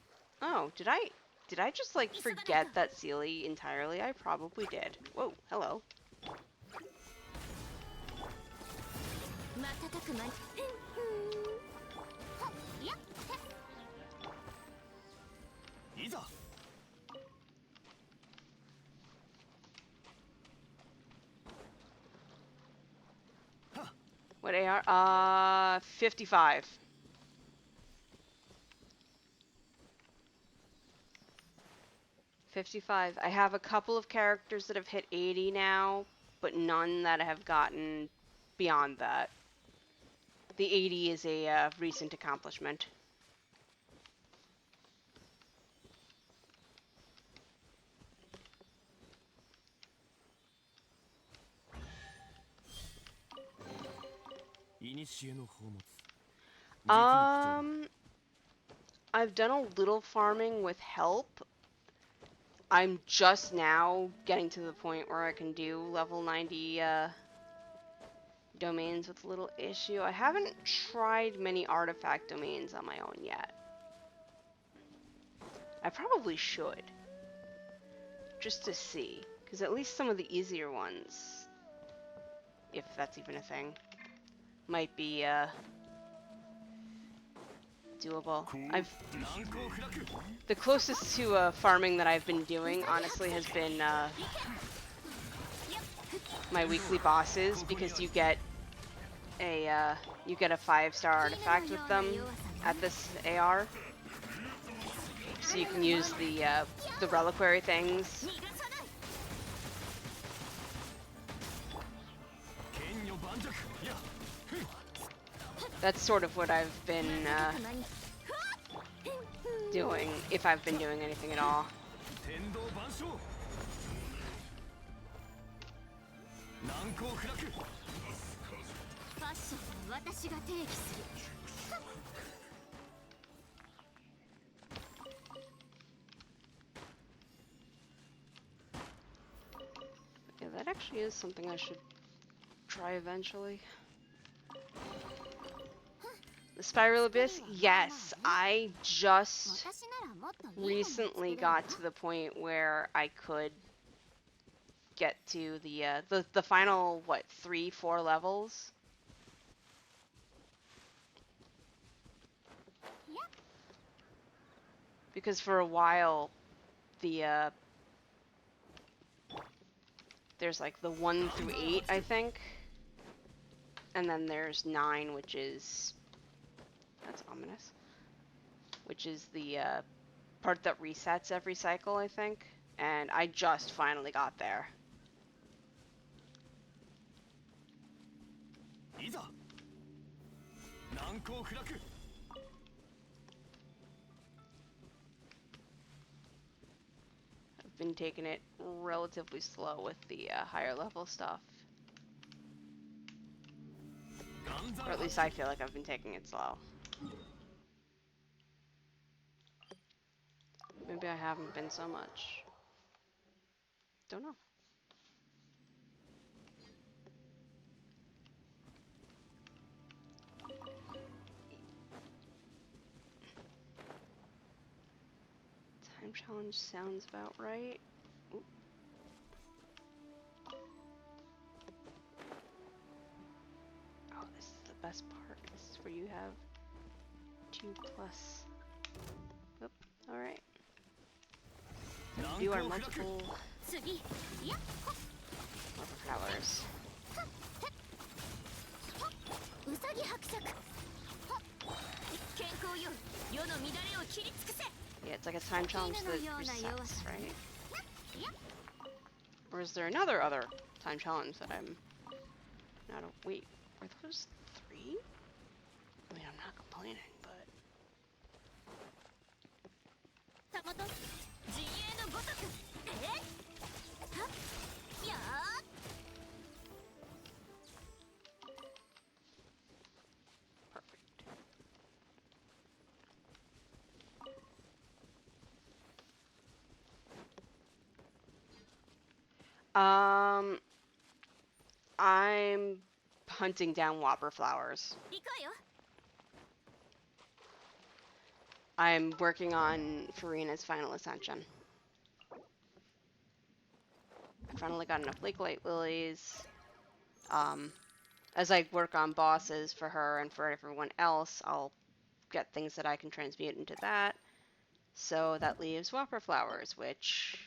Oh, did I just like forget that Citlali entirely? I probably did. Whoa, hello. What AR? 55. $55. I have a couple of characters that have hit 80 now, but none that have gotten beyond that. The 80 is a recent accomplishment. I've done a little farming with help. I'm just now getting to the point where I can do level 90 domains with a little issue. I haven't tried many artifact domains on my own yet. I probably should. Just to see. Because at least some of the easier ones, if that's even a thing, might be doable. The closest to farming that I've been doing, honestly, has been my weekly bosses, because you get a 5-star artifact with them at this AR, so you can use the reliquary things. That's sort of what I've been doing, if I've been doing anything at all. Yeah, that actually is something I should try eventually. The Spiral Abyss? Yes, I just recently got to the point where I could get to the final, what, 3-4 levels? Because for a while, there's like the 1 through 8, I think. And then there's 9, which is... That's ominous. Which is the part that resets every cycle, I think. And I just finally got there. I've been taking it relatively slow with the higher level stuff. Or at least I feel like I've been taking it slow. Maybe I haven't been so much. Don't know. Time challenge sounds about right. Oop. Oh, this is the best part. This is where you have 2+. Oop. Alright. Do our multiple flowers. Yeah, it's like a time challenge that resets, right? Or is there other time challenge that I'm not a... Wait, are those 3? I mean, I'm not complaining, but... I'm hunting down whopper flowers. I'm working on Farina's final ascension. I finally got enough Lake Light Lilies. As I work on bosses for her and for everyone else, I'll get things that I can transmute into that. So that leaves whopper flowers, which...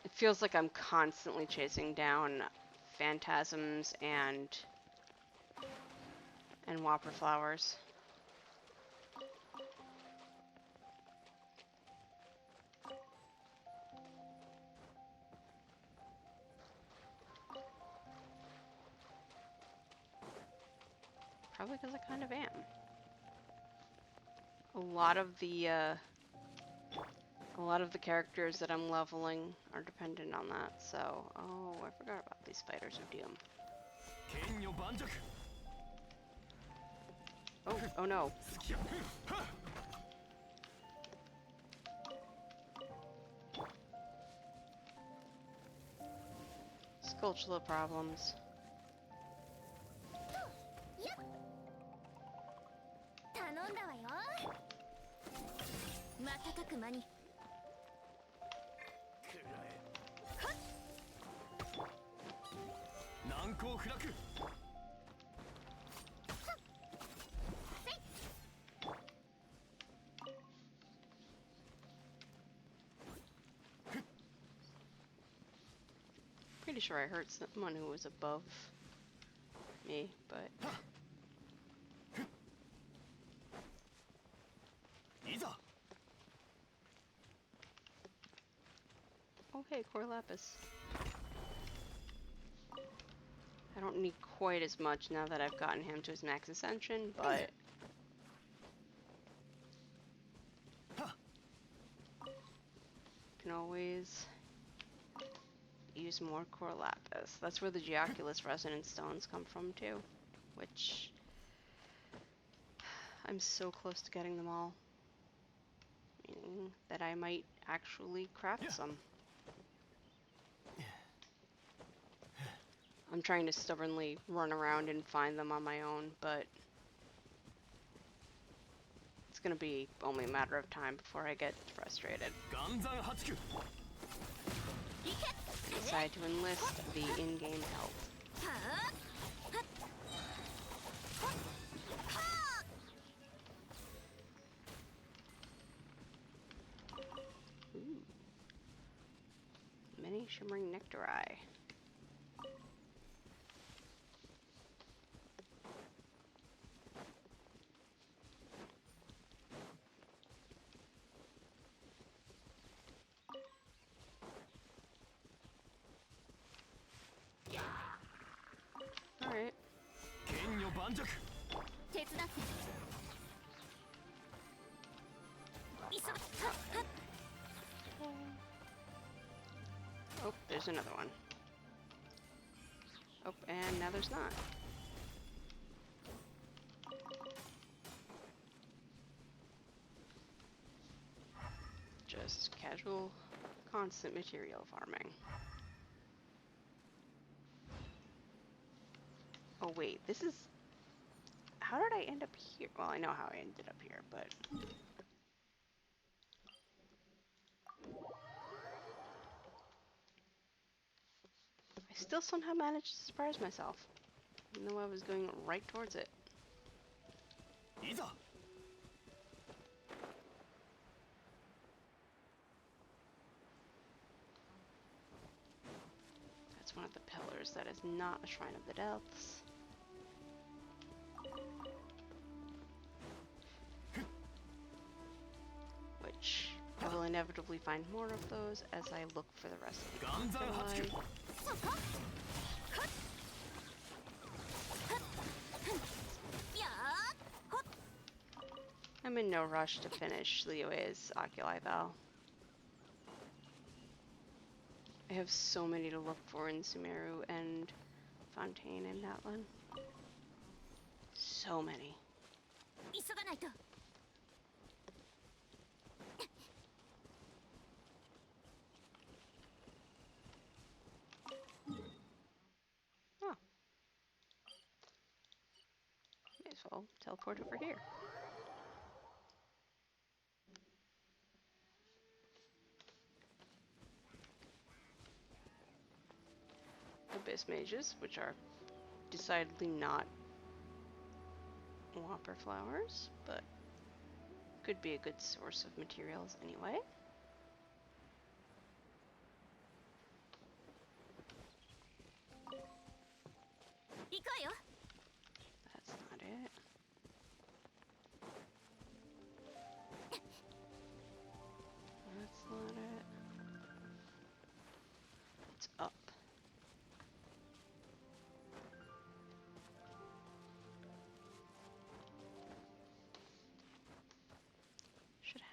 It feels like I'm constantly chasing down phantasms and whopper flowers. Probably because I kind of am. a lot of the characters that I'm leveling are dependent on that. So, oh, I forgot about these spiders of doom. Oh, oh no. Sculptural problems. 頼んだわよ。瞬く間に。難攻不落。 Pretty sure I hurt someone who was above me, but... Okay, Core Lapis. I don't need quite as much now that I've gotten him to his max ascension, but... Can always use more Core Lapis. That's where the Geoculus Resonance Stones come from too, which... I'm so close to getting them all. Meaning that I might actually craft some. I'm trying to stubbornly run around and find them on my own, but it's gonna be only a matter of time before I get frustrated. Decide to enlist the in-game help. Ooh. Many shimmering nectari. Alright. Oh, there's another one. Oh, and now there's not. Just casual, constant material farming. Oh wait, this is... How did I end up here? Well, I know how I ended up here, but... I still somehow managed to surprise myself, even though I was going right towards it. That's one of the pillars that is not a Shrine of the Depths. Which I will inevitably find more of those as I look for the rest of the Citlali. I'm in no rush to finish Liyue's Oculi though. I have so many to look for in Sumeru and Fontaine and Natlan. So many. Oh. May as well teleport over here. Abyss mages, which are decidedly not whopper flowers, but could be a good source of materials anyway. That's not it. That's not it. It's up.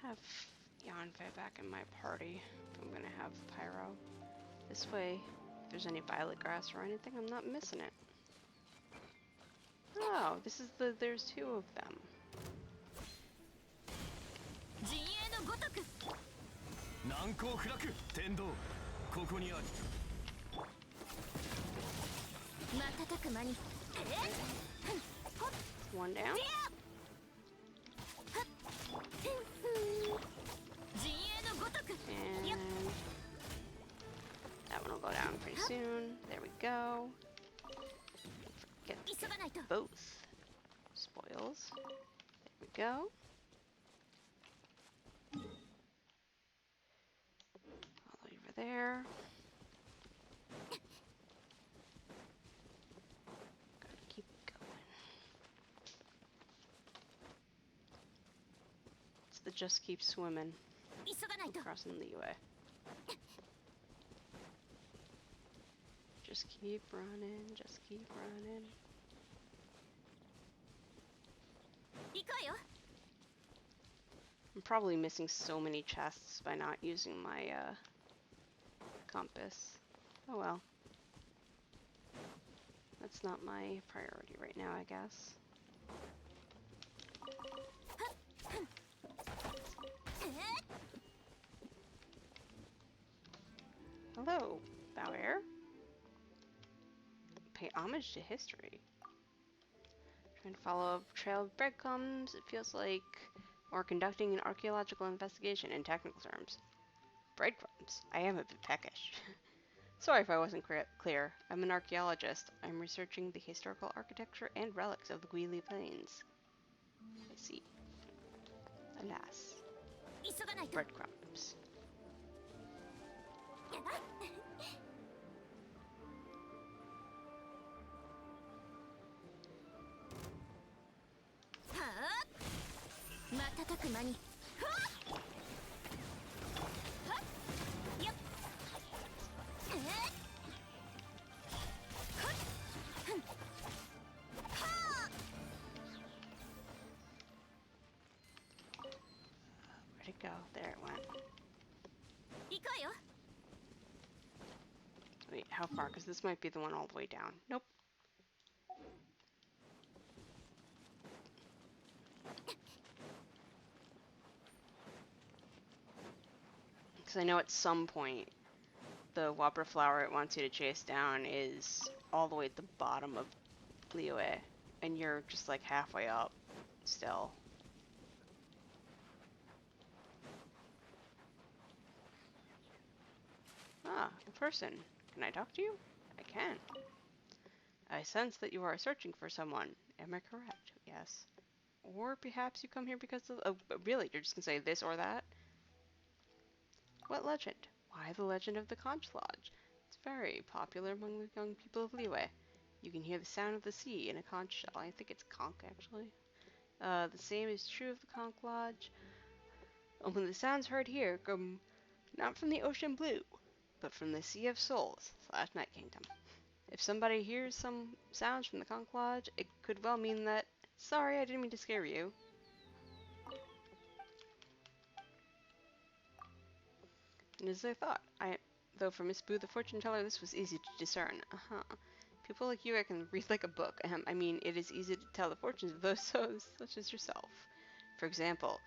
have Yanfei back in my party. I'm gonna have Pyro. This way, if there's any violet grass or anything, I'm not missing it. Oh, this is there's two of them. 陣営のごとく難攻不落天道ここにあり瞬く間に One down. 陣営のごとく And that one will go down pretty soon. There we go. Get 急がないと both spoils. There we go. All over there. Gotta keep going. It's the just keep swimming. 急がないと Crossing the way. Just keep running, just keep running. 行くわよ I'm probably missing so many chests by not using my compass. Oh well. That's not my priority right now, I guess. Hello, Bauer. Pay homage to history. Trying to follow a trail of breadcrumbs, it feels like we're conducting an archaeological investigation in technical terms. Breadcrumbs? I am a bit peckish. Sorry if I wasn't clear. I'm an archaeologist. I'm researching the historical architecture and relics of the Guili Plains. I see. Alas. 急がないと Breadcrumbs. はあ瞬く間にはあはっよっはっふんはあ Where'd it go? There it went. 行くわよ Wait, how far? Because this might be the one all the way down. Nope. Because I know at some point the Whopper flower it wants you to chase down is all the way at the bottom of Liyue, and you're just like halfway up still. Ah, a person. Can I talk to you? I can. I sense that you are searching for someone. Am I correct? Yes. Or perhaps you come here because of... Oh, really? You're just gonna say this or that? What legend? Why the legend of the Conch Lodge? It's very popular among the young people of Liyue. You can hear the sound of the sea in a conch shell. I think it's conch, actually. The same is true of the Conch Lodge. Only the sounds heard here come not from the ocean blue, but from the Sea of Souls / Night Kingdom. If somebody hears some sounds from the Conch Lodge, it could well mean that, sorry, I didn't mean to scare you. And as I thought, though for Miss Boo the fortune teller this was easy to discern. People like you I can read like a book. I mean, it is easy to tell the fortunes of those such as yourself. For example,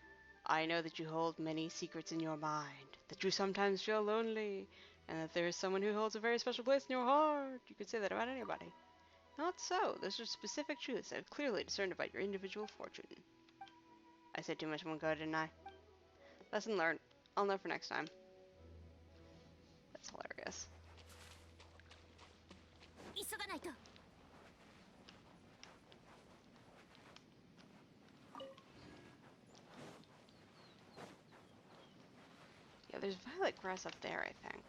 I know that you hold many secrets in your mind, that you sometimes feel lonely, and that there is someone who holds a very special place in your heart. You could say that about anybody. Not so. Those are specific truths that are clearly discerned about your individual fortune. I said too much in one go, didn't I? Lesson learned. I'll know for next time. That's hilarious. 急がないと Yeah, there's violet grass up there, I think.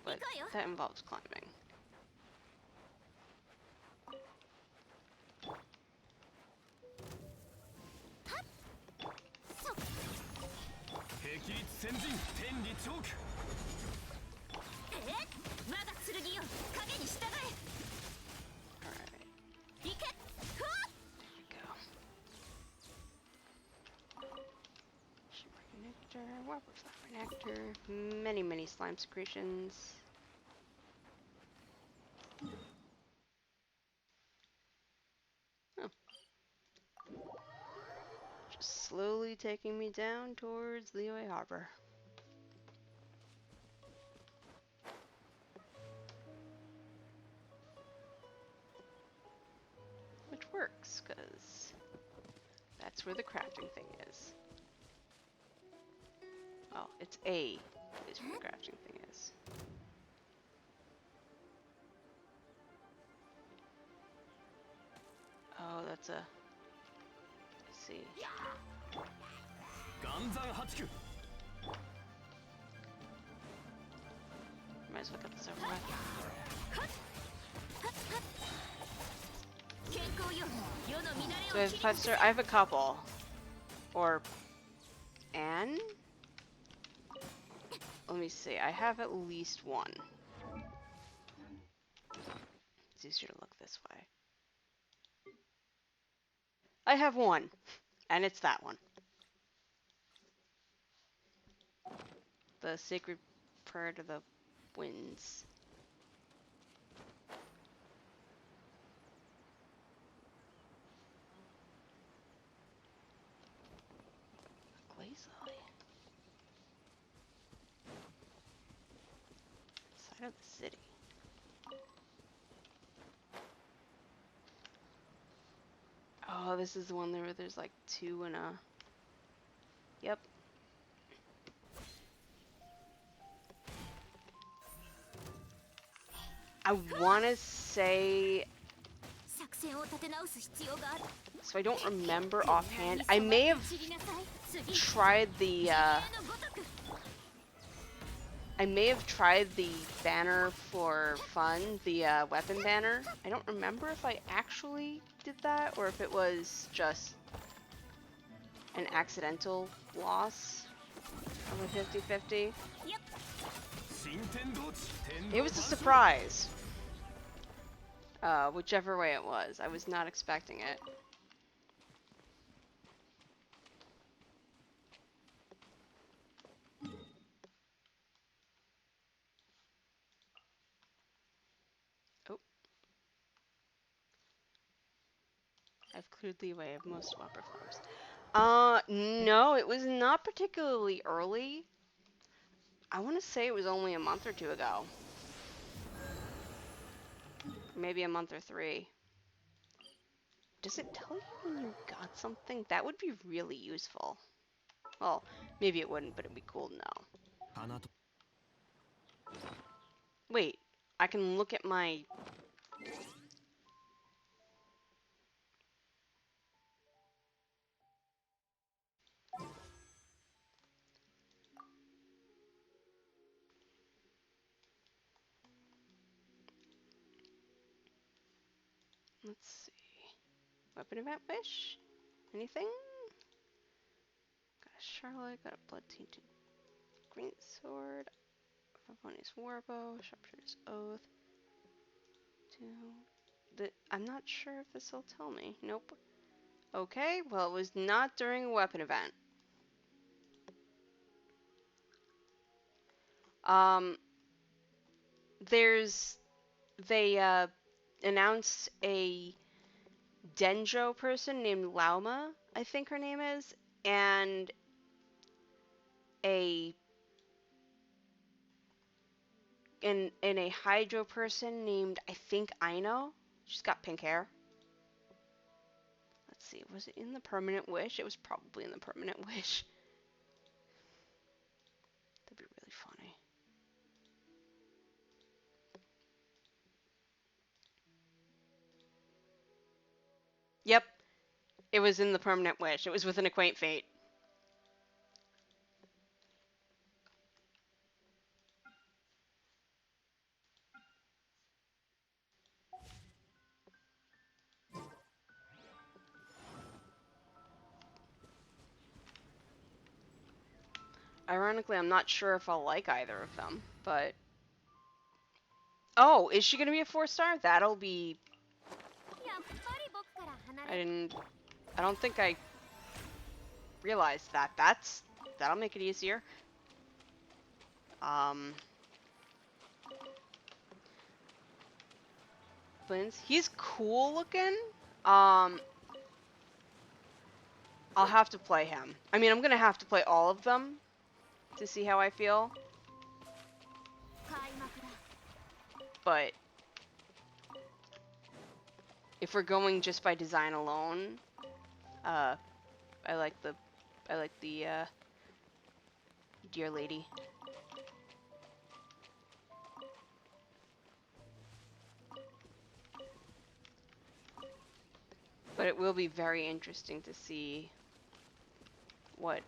But that involves climbing. 霹靂先陣天理チョーク我が剣よ影に従え Alright, 行けふわっ there we go. Frog, flower nectar, many slime secretions. Oh. Just slowly taking me down towards Liyue Harbor. Which works, because that's where the crafting thing is. Oh, it's A is where the crafting thing is. Oh, that's a... Let's see. Might as well get this over with. So I have 5-star. I have a couple. Or... And? Let me see. I have at least one. It's easier to look this way. I have one. And it's that one. The Sacred Prayer to the Winds. Glaze Lily. Side of the city. Oh, this is the one where there's like 2 and a... Yep. I want to say... So I don't remember offhand. I may have tried the... I may have tried the banner for fun, the weapon banner. I don't remember if I actually did that or if it was just an accidental loss of a 50-50. It was a surprise. Whichever way it was. I was not expecting it. Oh. I've cleared the way of most whopper flowers. No, it was not particularly early. I want to say it was only a month or 2 ago. Maybe a month or 3. Does it tell you when you got something? That would be really useful. Well, maybe it wouldn't, but it'd be cool to know. Wait, I can look at my... Let's see. Weapon event wish? Anything? Got a Charlotte, got a blood tainted green sword, Favonius warbow, sharpshooter's oath. 2. I'm not sure if this will tell me. Nope. Okay, well it was not during a weapon event. They announced a Denjo person named Lauma, I think her name is, and a Hydro person named, I think, Aino. She's got pink hair. Let's see, was it in the permanent wish? It was probably in the permanent wish. That'd be really funny. Yep, it was in the permanent wish. It was within a quaint fate. Ironically, I'm not sure if I'll like either of them, but... Oh, is she gonna be a 4-star? That'll be... I don't think I realized that. That'll make it easier. Blins. He's cool looking. I'll have to play him. I mean, I'm gonna have to play all of them to see how I feel. But if we're going just by design alone, I like the dear lady. But it will be very interesting to see what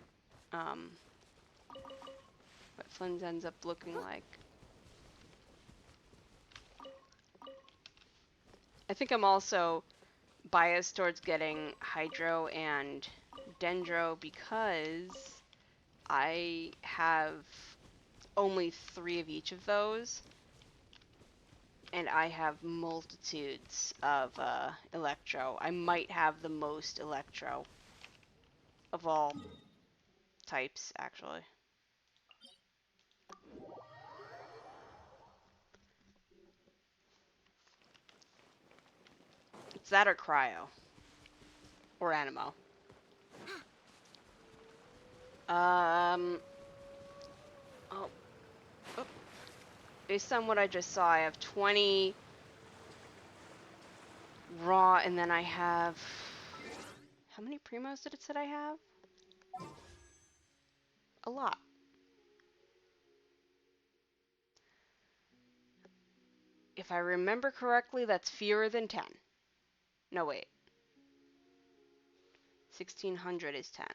Flynn's ends up looking like. I think I'm also biased towards getting Hydro and Dendro because I have only 3 of each of those, and I have multitudes of Electro. I might have the most Electro of all types, actually. It's that or Cryo. Or Animo. Oh. Based on what I just saw, I have 20 raw, and then I have... How many primos did it say I have? A lot. If I remember correctly, that's fewer than 10. No, wait. 1600 is 10.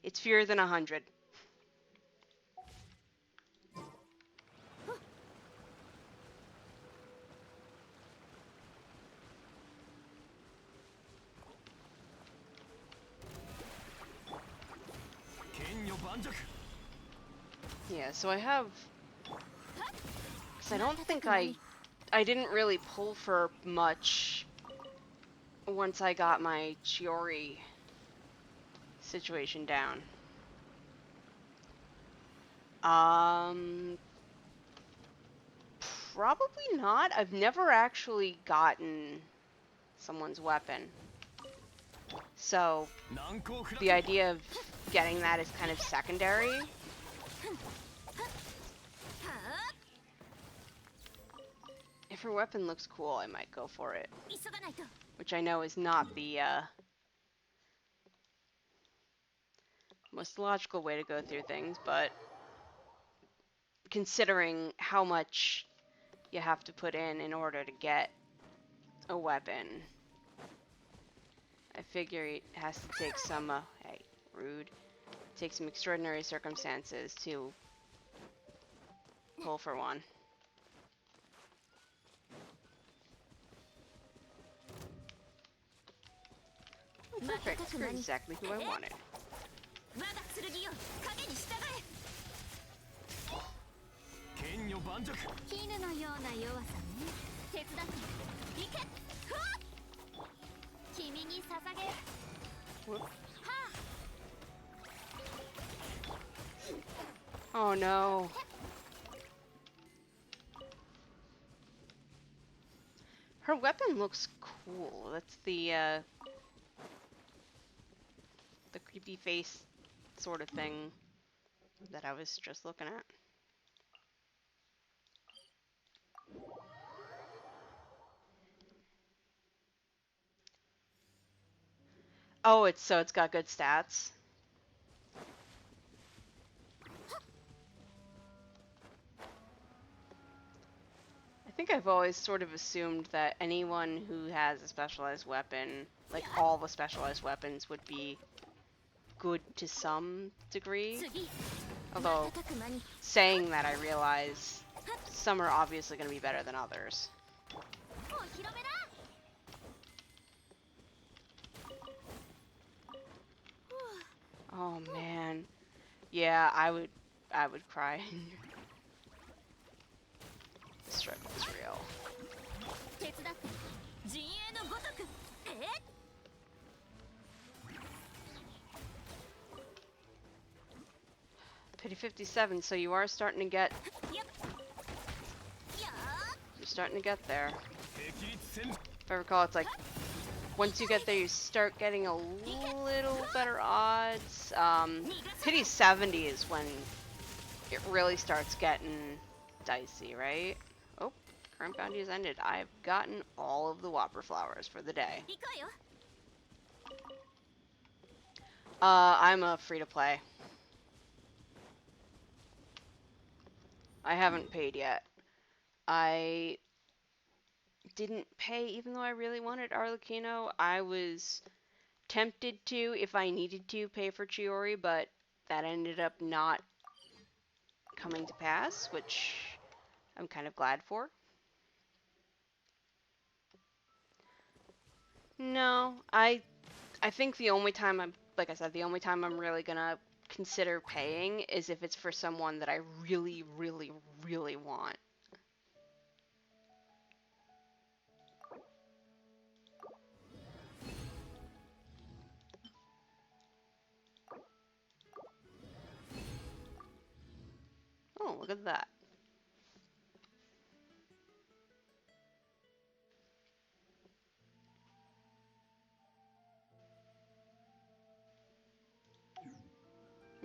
It's fewer than 100. Yeah, so I have... Because I don't think I didn't really pull for much once I got my Chiori situation down. Probably not. I've never actually gotten someone's weapon. So, the idea of getting that is kind of secondary. If her weapon looks cool, I might go for it. Which I know is not the most logical way to go through things, but considering how much you have to put in order to get a weapon, I figure it has to take some, hey, rude, take some extraordinary circumstances to pull for one. Perfect, you're exactly who I wanted. Whoop. Oh no. Her weapon looks cool. That's the creepy face sort of thing that I was just looking at. Oh, it's got good stats. I think I've always sort of assumed that anyone who has a specialized weapon, like all the specialized weapons, would be good to some degree. Although, saying that, I realize some are obviously going to be better than others. Oh man. Yeah, I would cry. The struggle is real. Pity 57, so you are starting to get... You're starting to get there. If I recall, it's like, once you get there, you start getting a little better odds. Pity 70 is when it really starts getting dicey, right? Oh, current bounty has ended. I've gotten all of the Whopper flowers for the day. I'm a free-to-play. I haven't paid yet. I didn't pay even though I really wanted Arlecchino. I was tempted to, if I needed to, pay for Chiori, but that ended up not coming to pass, which I'm kind of glad for. No, I think the only time I'm, like I said, the only time I'm really gonna consider paying is if it's for someone that I really, really, really want. Oh, look at that.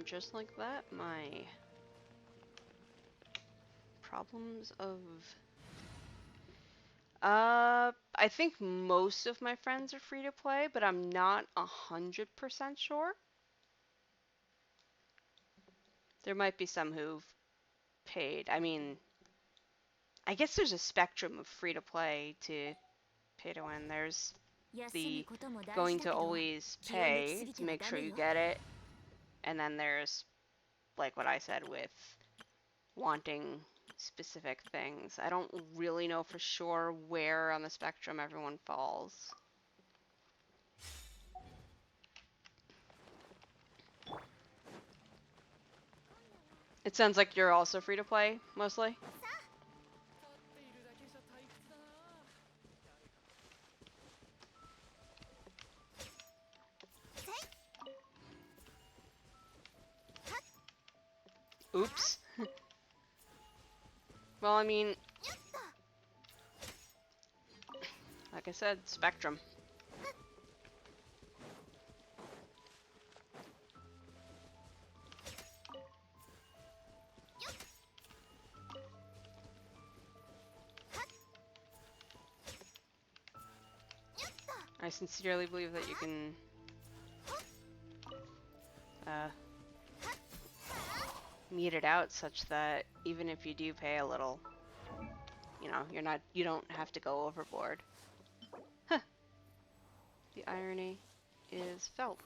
Just like that, my problems of... I think most of my friends are free to play, but I'm not 100% sure. There might be some who've paid. I mean, I guess there's a spectrum of free to play to pay to win. There's the going to always pay to make sure you get it, and then there's like what I said with wanting specific things. I don't really know for sure where on the spectrum everyone falls. It sounds like you're also free to play, mostly. Oops. Well, I mean, like I said, spectrum. I sincerely believe that you can meet it out such that even if you do pay a little, you know, you don't have to go overboard. Huh. The irony is felt.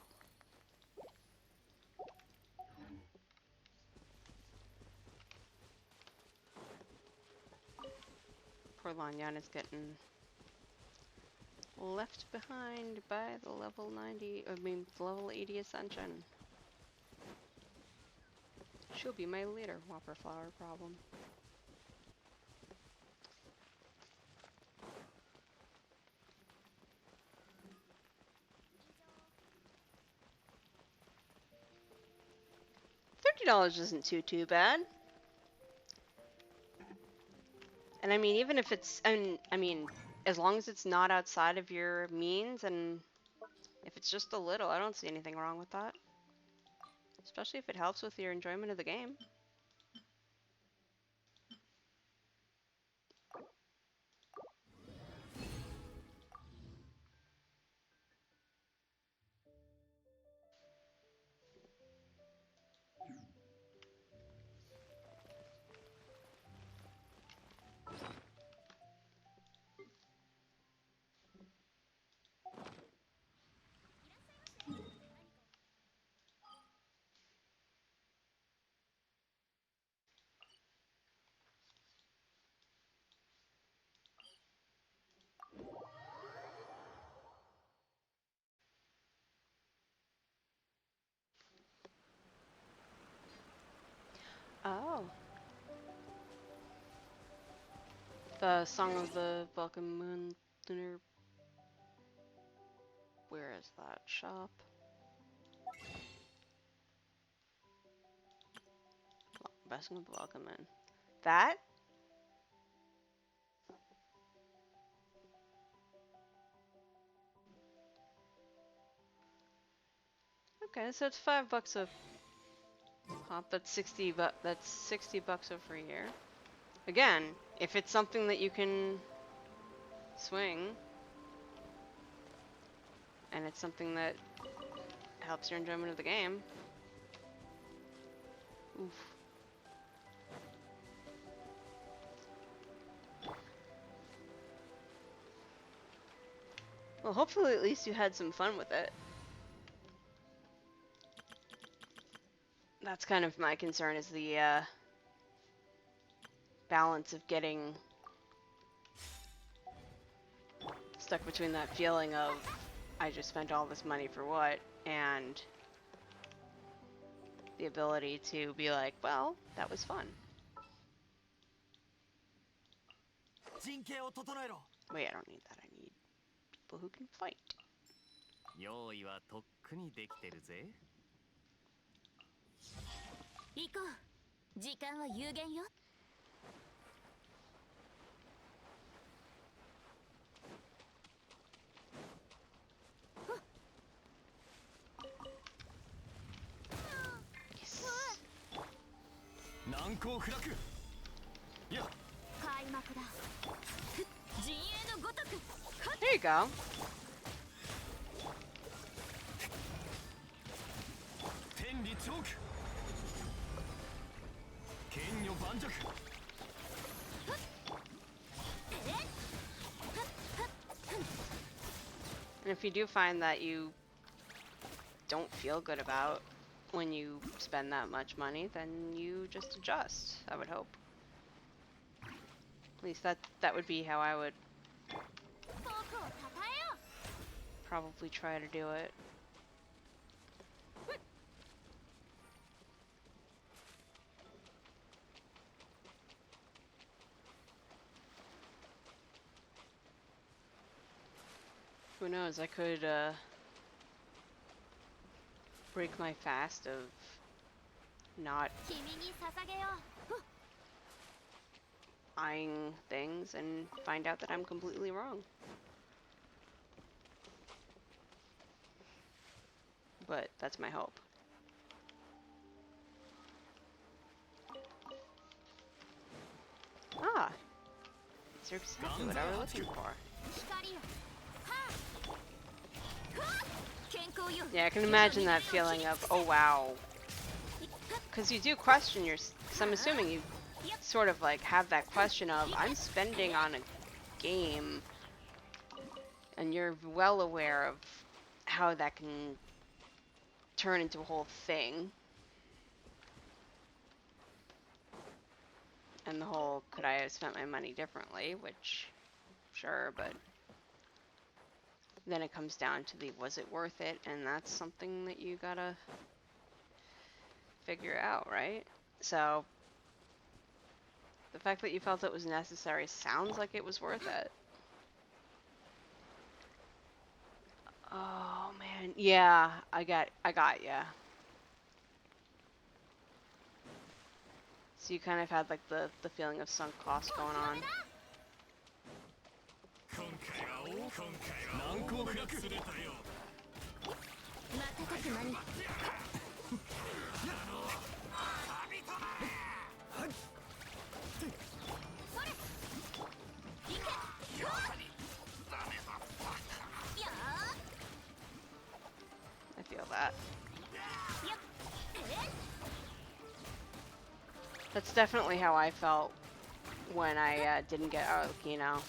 Poor Lanyan is getting left behind by the level 90, the level 80 Ascension. She'll be my later Whopper Flower problem. $30 isn't too bad. And I mean, even if it's, I mean, as long as it's not outside of your means, and if it's just a little, I don't see anything wrong with that. Especially if it helps with your enjoyment of the game. Oh. The Song of the Vulcan Moon Lunar... Where is that shop? Blessing of the welcome in. That? Okay, so it's $5 a pop. That's 60 that's 60 bucks over a year. Again, if it's something that you can swing, and it's something that helps your enjoyment of the game. Oof. Well, hopefully at least you had some fun with it. That's kind of my concern, is the balance of getting stuck between that feeling of I just spent all this money for what, and the ability to be like, well, that was fun. Wait, I don't need that. I need people who can fight. 用意はとっくにできてるぜ。行こう。時間は有限よ。難攻不落。いや。開幕だ。陣営のごとく。There you go. 天理チョーク。剣女盤石。 And if you do find that you don't feel good about when you spend that much money, then you just adjust, I would hope. At least that would be how I would probably try to do it. Who knows, I could break my fast of not eyeing things and find out that I'm completely wrong. But that's my hope. Ah! These are exactly what I was looking for. Yeah, I can imagine that feeling of, oh wow. Because you do question because I'm assuming you sort of like have that question of, I'm spending on a game, and you're well aware of how that can turn into a whole thing. And the whole, could I have spent my money differently, which, sure, but then it comes down to the, was it worth it? And that's something that you gotta figure out, right? So, the fact that you felt it was necessary sounds like it was worth it. Oh man, yeah, I got ya. So you kind of had like the feeling of sunk cost going on. 難攻不落。 I feel that. That's definitely how I felt when I didn't get Arlecchino.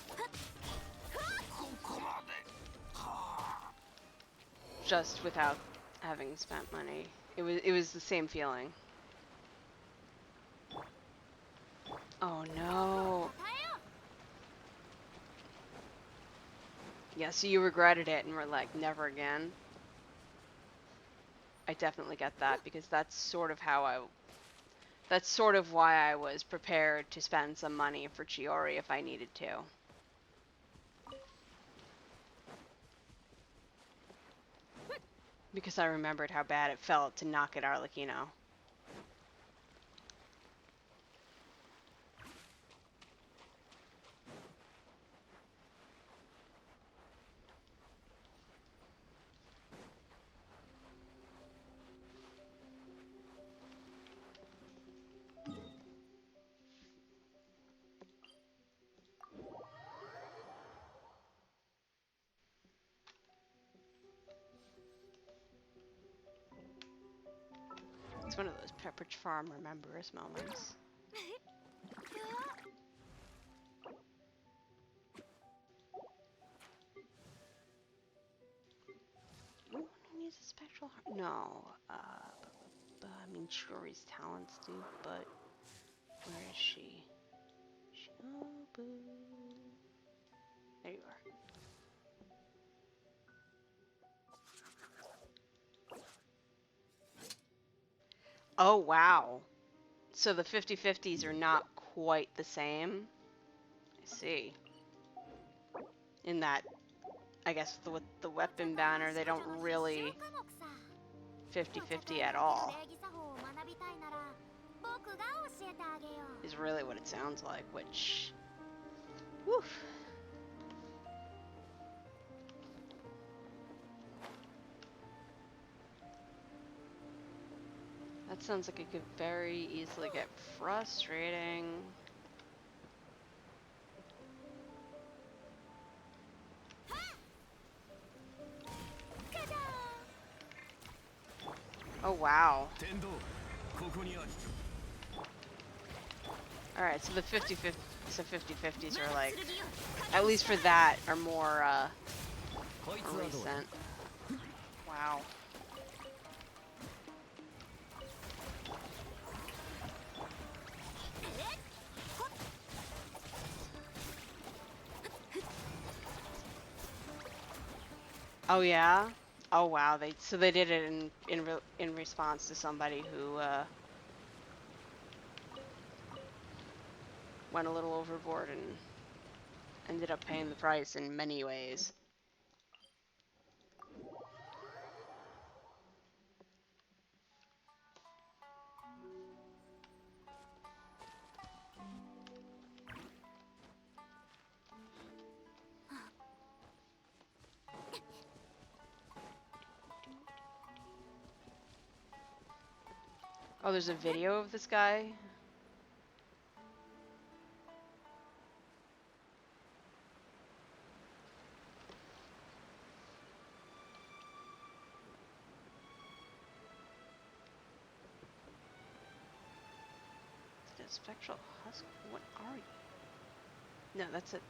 Just without having spent money. It was the same feeling. Oh no. Yeah, so you regretted it and were like, never again. I definitely get that, because that's sort of why I was prepared to spend some money for Chiori if I needed to. Because I remembered how bad it felt to not get Arlecchino. It's one of those Pepperidge Farm remembers moments. Ooh, who needs a spectral heart? No. I mean, sure, his talents do, but where is she? Oh, boo. There you are. Oh, wow. So the 50/50s are not quite the same. I see. In that, I guess with the weapon banner, they don't really 50/50 at all. Is really what it sounds like, which... Woof. That sounds like it could very easily get frustrating. Oh, wow. Alright, so the 50/50s are like, at least for that, are more recent. Wow. Oh yeah? Oh wow, they did it in response to somebody who went a little overboard and ended up paying the price in many ways. Oh, there's a video of this guy? Is it a spectral husk? What are you? No, that's a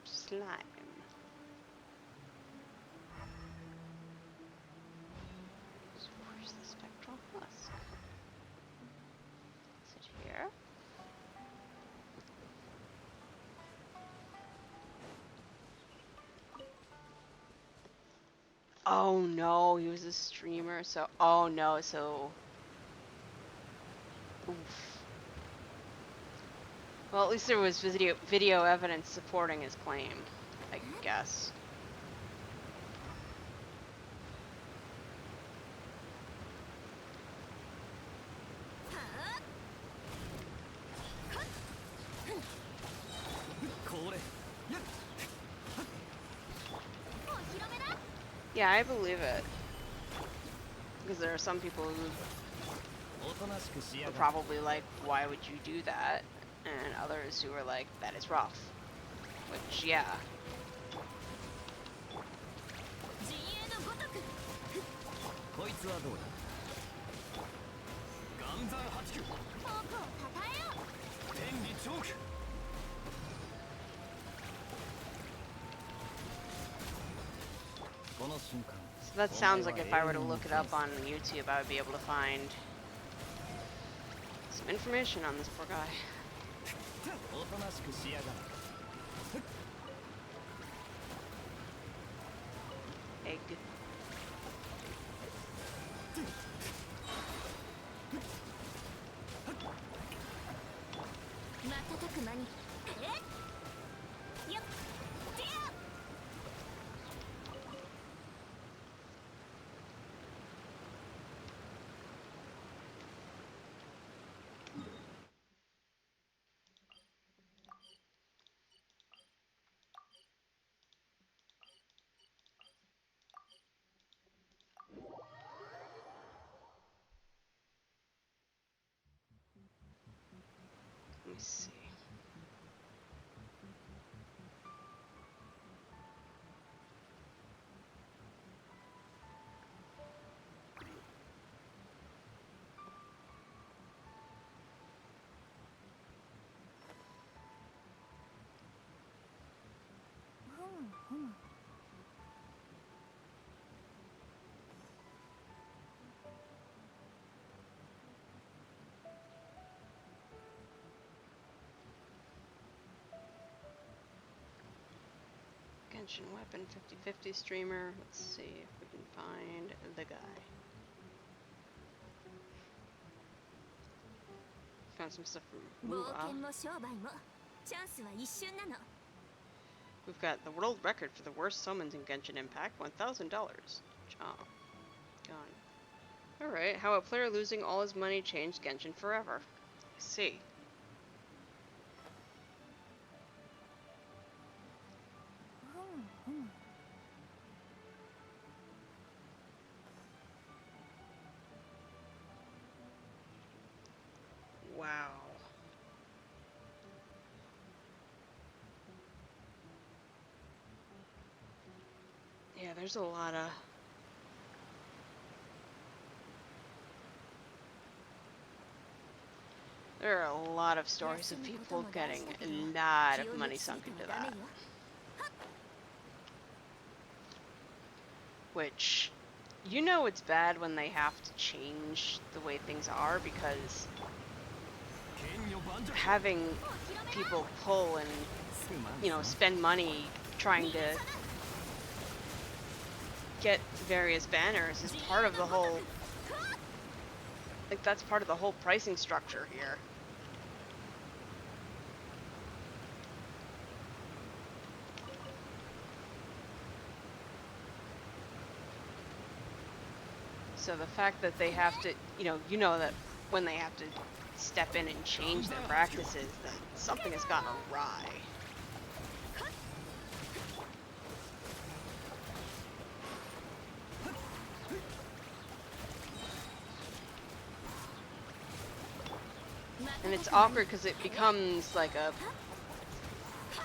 slime. So where's the spectral husk? Is it here? Oh no, he was a streamer, so oh no, so oof. Well, at least there was video evidence supporting his claim, I guess. Yeah, I believe it. Because there are some people who are probably like, why would you do that? And others who are like, that is rough. Which, yeah. So that sounds like if I were to look it up on YouTube, I would be able to find some information on this poor guy. Egg. Let me see. Genshin weapon, 50/50 streamer. Let's see if we can find the guy. Found some stuff from 冒 Mua. 険も商売もチャンスは一瞬なの。 We've got the world record for the worst summons in Genshin Impact, $1,000. Job. Gone. Alright, how a player losing all his money changed Genshin forever. I see. Wow. Yeah, there's a lot of... There are a lot of stories of people getting a lot of money sunk into that. Which, you know it's bad when they have to change the way things are, because having people pull and, you know, spend money trying to get various banners is part of the whole, like, that's part of the whole pricing structure here. So the fact that they have to, you know that when they have to step in and change their practices, then something has gone awry. And it's awkward because it becomes like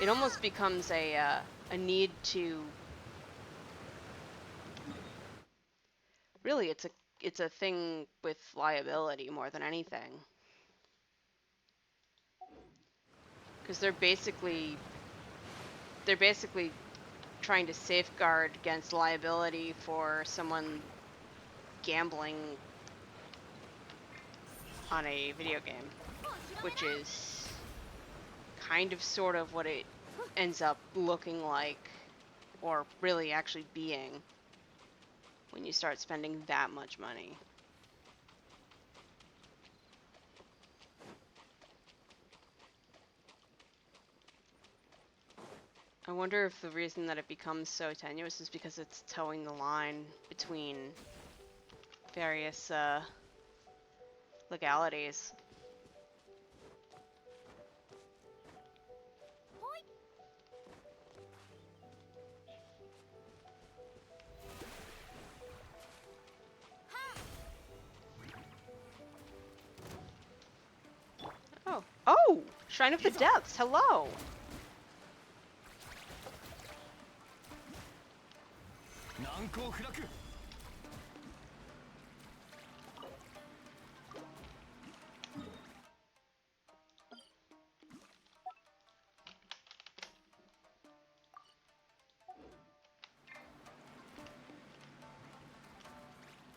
it almost becomes a need to, really it's a thing with liability more than anything. Because they're basically trying to safeguard against liability for someone gambling on a video game, which is kind of sort of what it ends up looking like, or really actually being, when you start spending that much money. I wonder if the reason that it becomes so tenuous is because it's towing the line between various legalities. Oh. Oh! Shrine of the Depths, hello!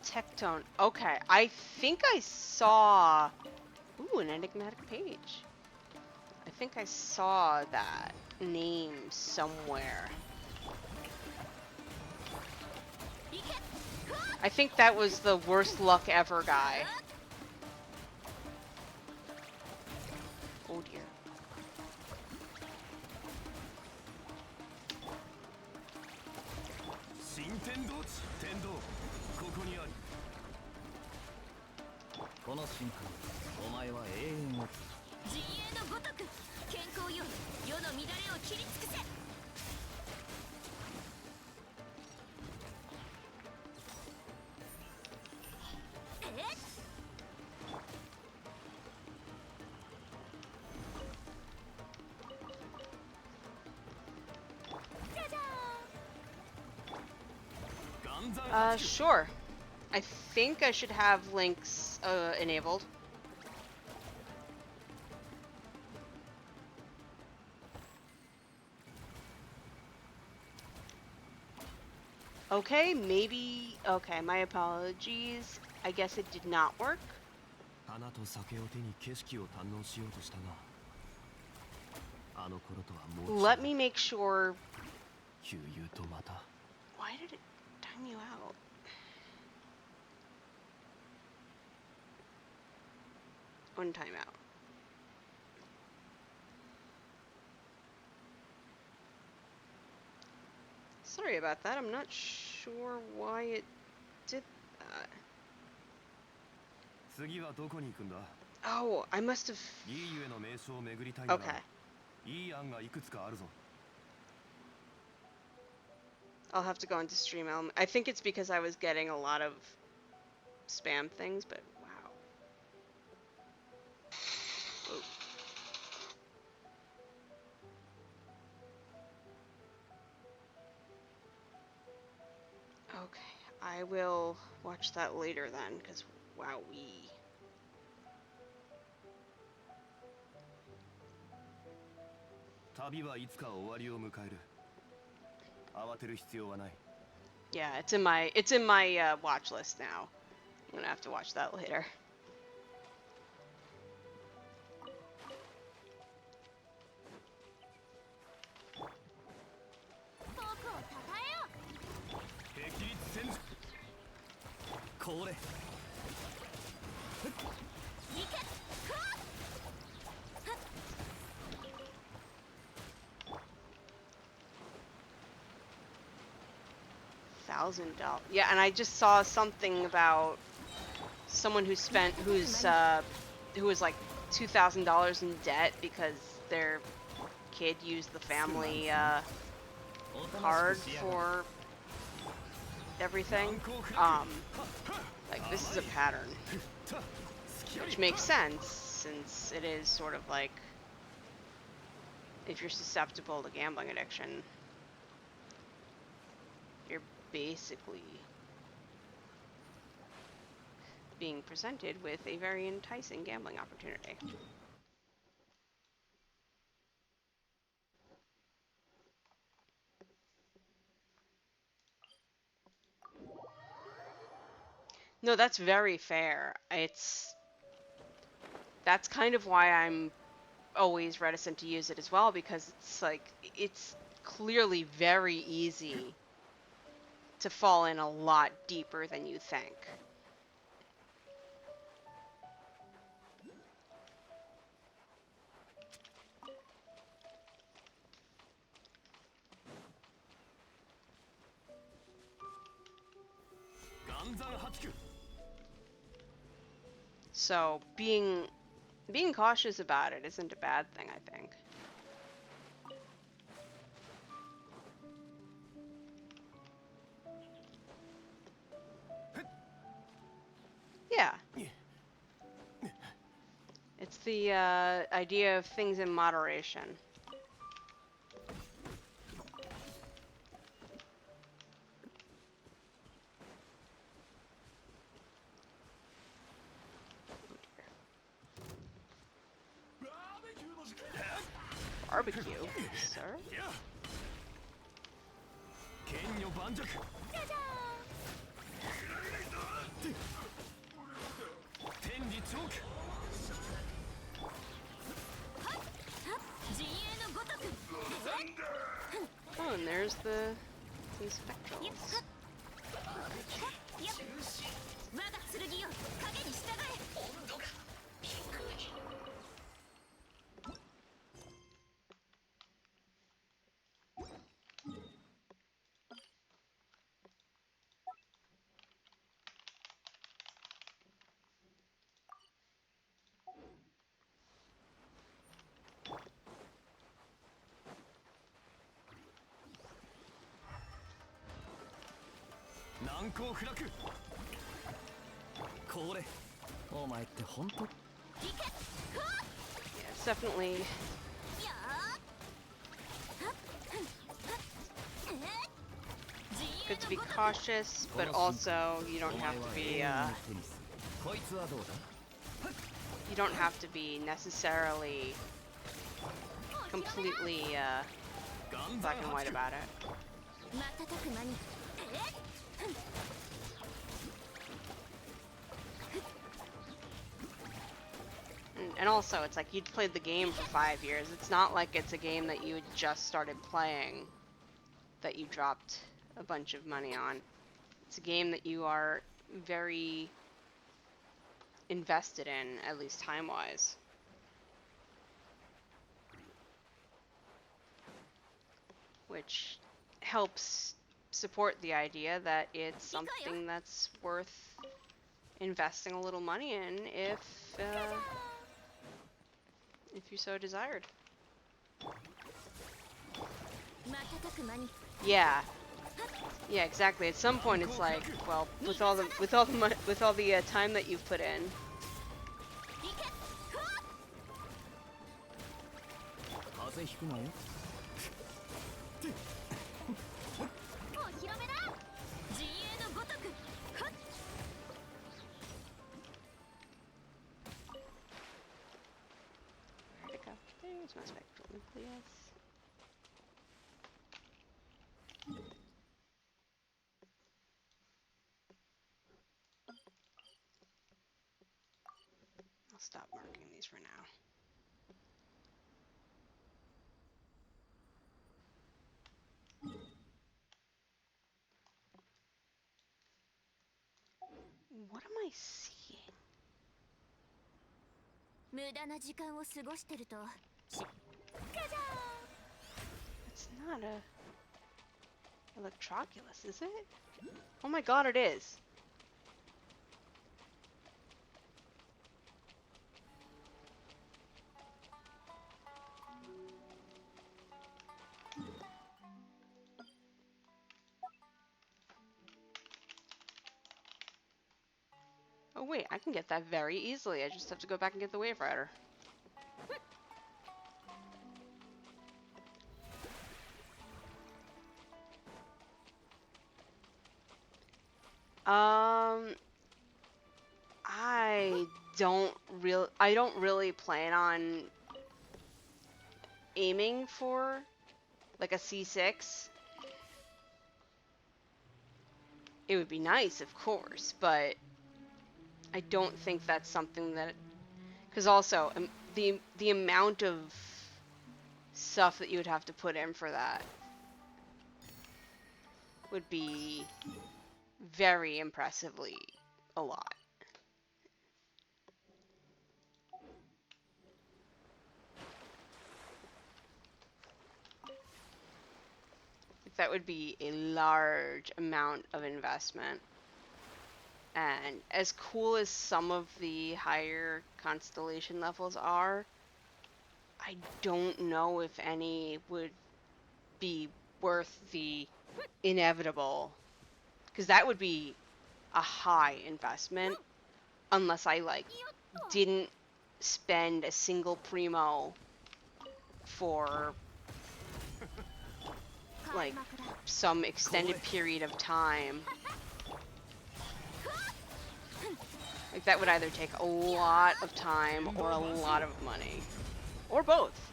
Tectone. Okay, I think I saw... Ooh, an enigmatic page. I think I saw that name somewhere. I think that was the worst luck ever guy. Oh dear. Sure. I think I should have links enabled. Okay, maybe... Okay, my apologies. I guess it did not work. Let me make sure 悠々とまた Why did it time you out? One time out. Sorry about that. I'm not sure why it did that. 次はどこに行くんだ Oh, I must have... リーユへの名所を巡りたいなら Okay. いい案がいくつかあるぞ I'll have to go into stream element. I think it's because I was getting a lot of spam things, but wow. Ooh. Okay, I will watch that later then, because wowee. 旅はいつか終わりを迎える慌てる必要はない Yeah, it's in my watch list now. I'm gonna have to watch that later. $1,000. Yeah, and I just saw something about someone who was like $2,000 in debt because their kid used the family card for everything. Like, this is a pattern, which makes sense since it is sort of like if you're susceptible to gambling addiction, you're basically being presented with a very enticing gambling opportunity. No, that's very fair. That's kind of why I'm always reticent to use it as well, because it's like, it's clearly very easy to fall in a lot deeper than you think. So being cautious about it isn't a bad thing, I think. Yeah. It's the idea of things in moderation. Barbecue, sir? Oh, and there's these spectrals. Yeah, it's definitely good to be cautious, but also you don't have to be necessarily completely black and white about it. And also, it's like you'd played the game for 5 years. It's not like it's a game that you had just started playing that you dropped a bunch of money on. It's a game that you are very invested in, at least time-wise. Which helps support the idea that it's something that's worth investing a little money in if you so desired. Yeah. Yeah, exactly. At some point, it's like, well, with all the time that you've put in. Where'd it go? There's my spectral nucleus. I'll stop marking these for now. What am I seeing? It's not a Electroculus, is it? Oh my god, it is. Oh wait, I can get that very easily. I just have to go back and get the Wave Rider. I don't really plan on aiming for like a C6. It would be nice, of course, but I don't think that's something that, because also the amount of stuff that you would have to put in for that would be very impressively a lot. That would be a large amount of investment. And as cool as some of the higher constellation levels are, I don't know if any would be worth the inevitable, because that would be a high investment unless I like didn't spend a single primo for like some extended period of time. Like that would either take a lot of time or a lot of money. Or both.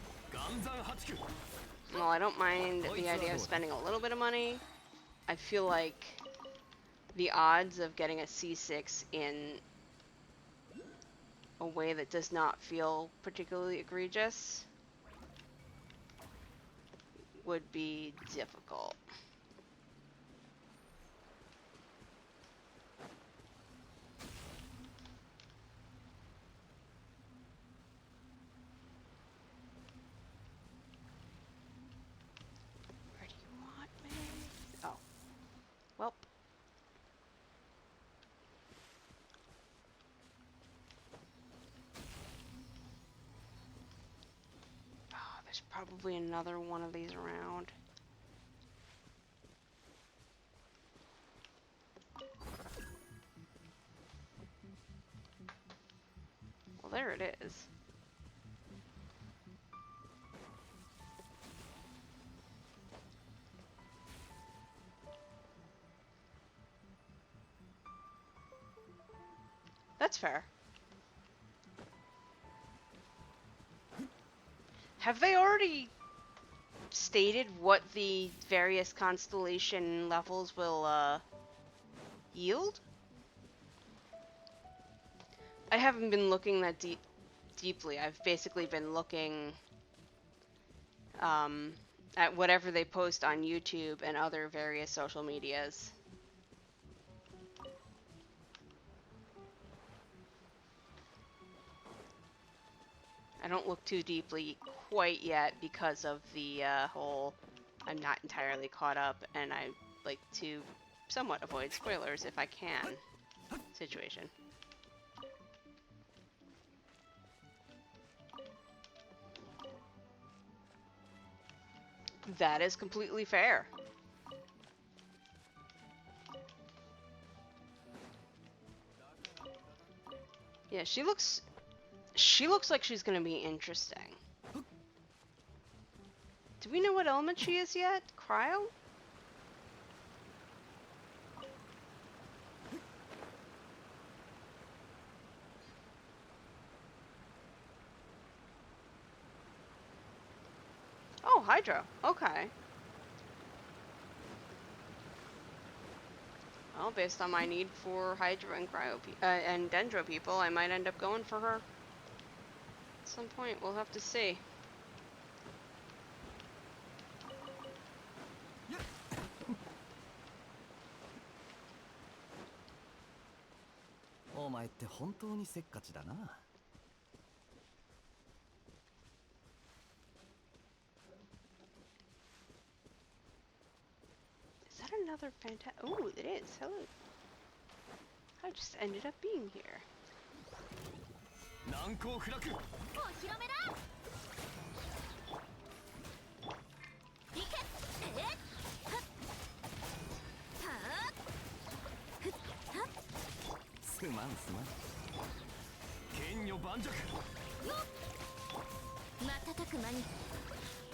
Well, I don't mind the idea of spending a little bit of money. I feel like the odds of getting a C6 in a way that does not feel particularly egregious would be difficult. Where do you want me? Oh. Well. Oh, there's probably another one of these around. Well, there it is. That's fair. Have they already stated what the various constellation levels will yield? I haven't been looking that deeply. I've basically been looking at whatever they post on YouTube and other various social medias. I don't look too deeply quite yet because of the whole I'm not entirely caught up and I like to somewhat avoid spoilers if I can situation. That is completely fair. Yeah, she looks like she's gonna be interesting. Do we know what element she is yet? Cryo? Oh, Hydro. Okay. Well, based on my need for Hydro and Cryo and Dendro people, I might end up going for her. At some point, we'll have to see. Is that another Oh, it is. Hello. I just ended up being here.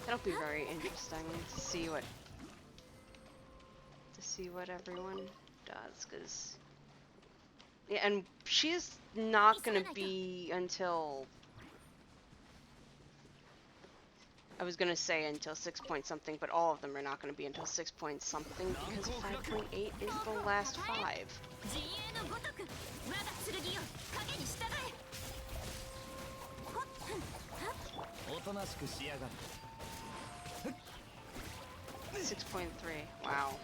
That'll be very interesting to see what everyone does, because yeah, and she's not gonna be until I was gonna say until 6 point something, but all of them are not gonna be until 6 point something because 5.8 is the last 5. 6.3. Wow.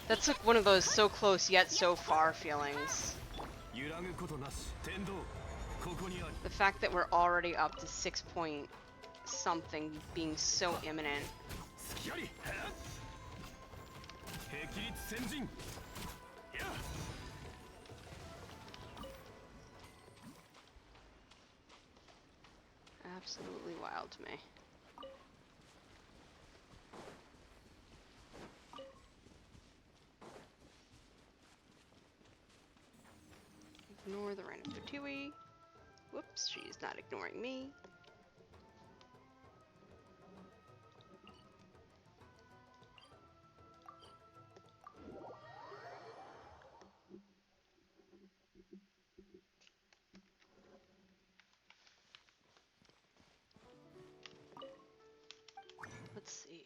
That's like one of those so close yet so far feelings. The fact that we're already up to 6 point something being so imminent. Absolutely wild to me. Ignore the random Fatui. Whoops, she's not ignoring me. Let's see.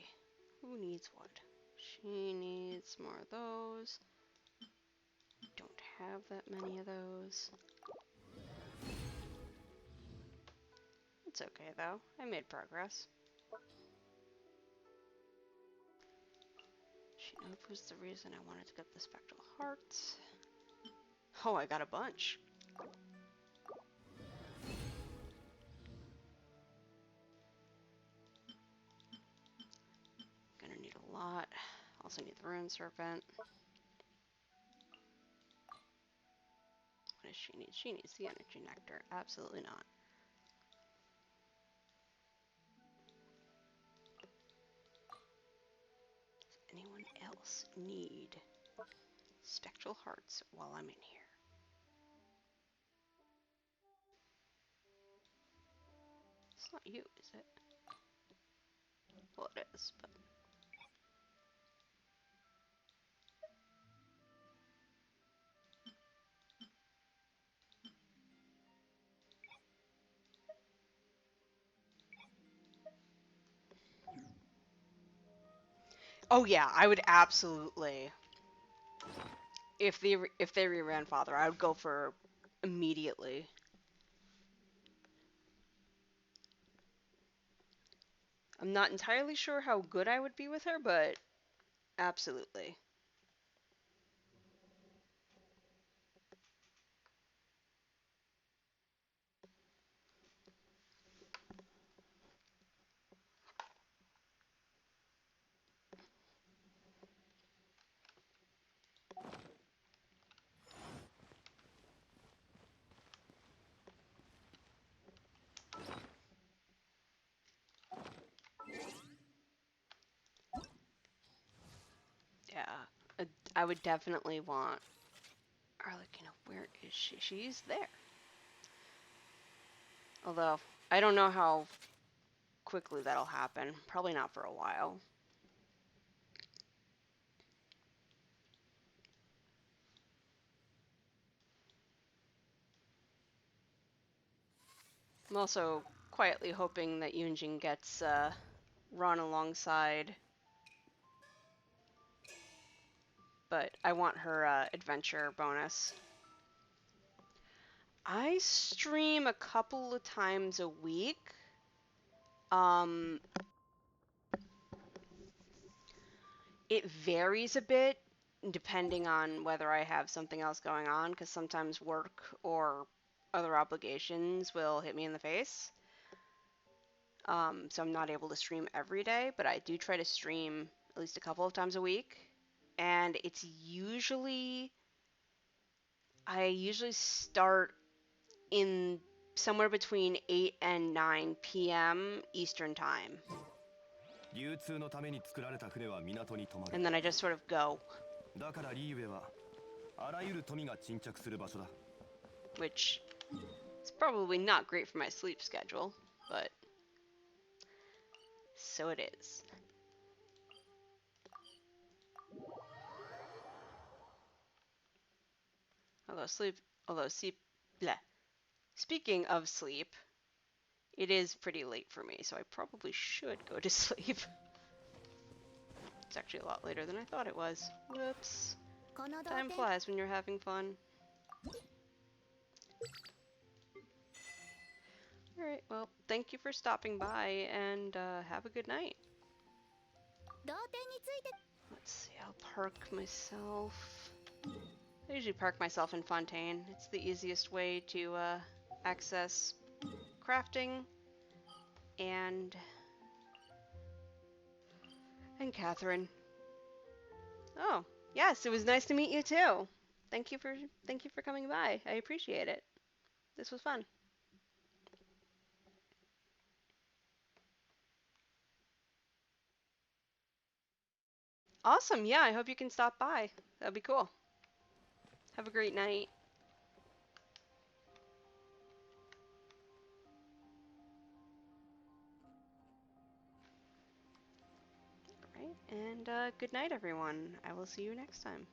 Who needs what? She needs more of those. Don't have that many of those. It's okay though. I made progress. Shinobu was the reason I wanted to get the spectral hearts. Oh, I got a bunch. Gonna need a lot. Also need the rune serpent. What does she need? She needs the energy nectar. Absolutely not. Does anyone else need spectral hearts while I'm in here? It's not you, is it? Well, it is, but... Oh yeah, I would absolutely... If they reran Father, I would go for immediately. I'm not entirely sure how good I would be with her, but absolutely. Yeah, I would definitely want Arlecchino. Where is she? She's there. Although, I don't know how quickly that'll happen. Probably not for a while. I'm also quietly hoping that Yunjin gets run alongside, but I want her adventure bonus. I stream a couple of times a week. It varies a bit depending on whether I have something else going on, because sometimes work or other obligations will hit me in the face. So I'm not able to stream every day, but I do try to stream at least a couple of times a week. And it's I usually start in somewhere between 8 and 9 p.m. Eastern Time. 流通のために作られた船は港に止まる。 And then I just sort of go. だからリーウェはあらゆる富が沈着する場所だ。 Which is probably not great for my sleep schedule, but so it is. Bleh. Speaking of sleep, it is pretty late for me, so I probably should go to sleep. It's actually a lot later than I thought it was. Whoops. Time flies when you're having fun. Alright, well, thank you for stopping by, and have a good night. 同点について Let's see, I'll park myself. I usually park myself in Fontaine. It's the easiest way to access crafting and Catherine. Oh, yes, it was nice to meet you too. Thank you for coming by. I appreciate it. This was fun. Awesome. Yeah, I hope you can stop by. That'd be cool. Have a great night. All right, and good night, everyone. I will see you next time.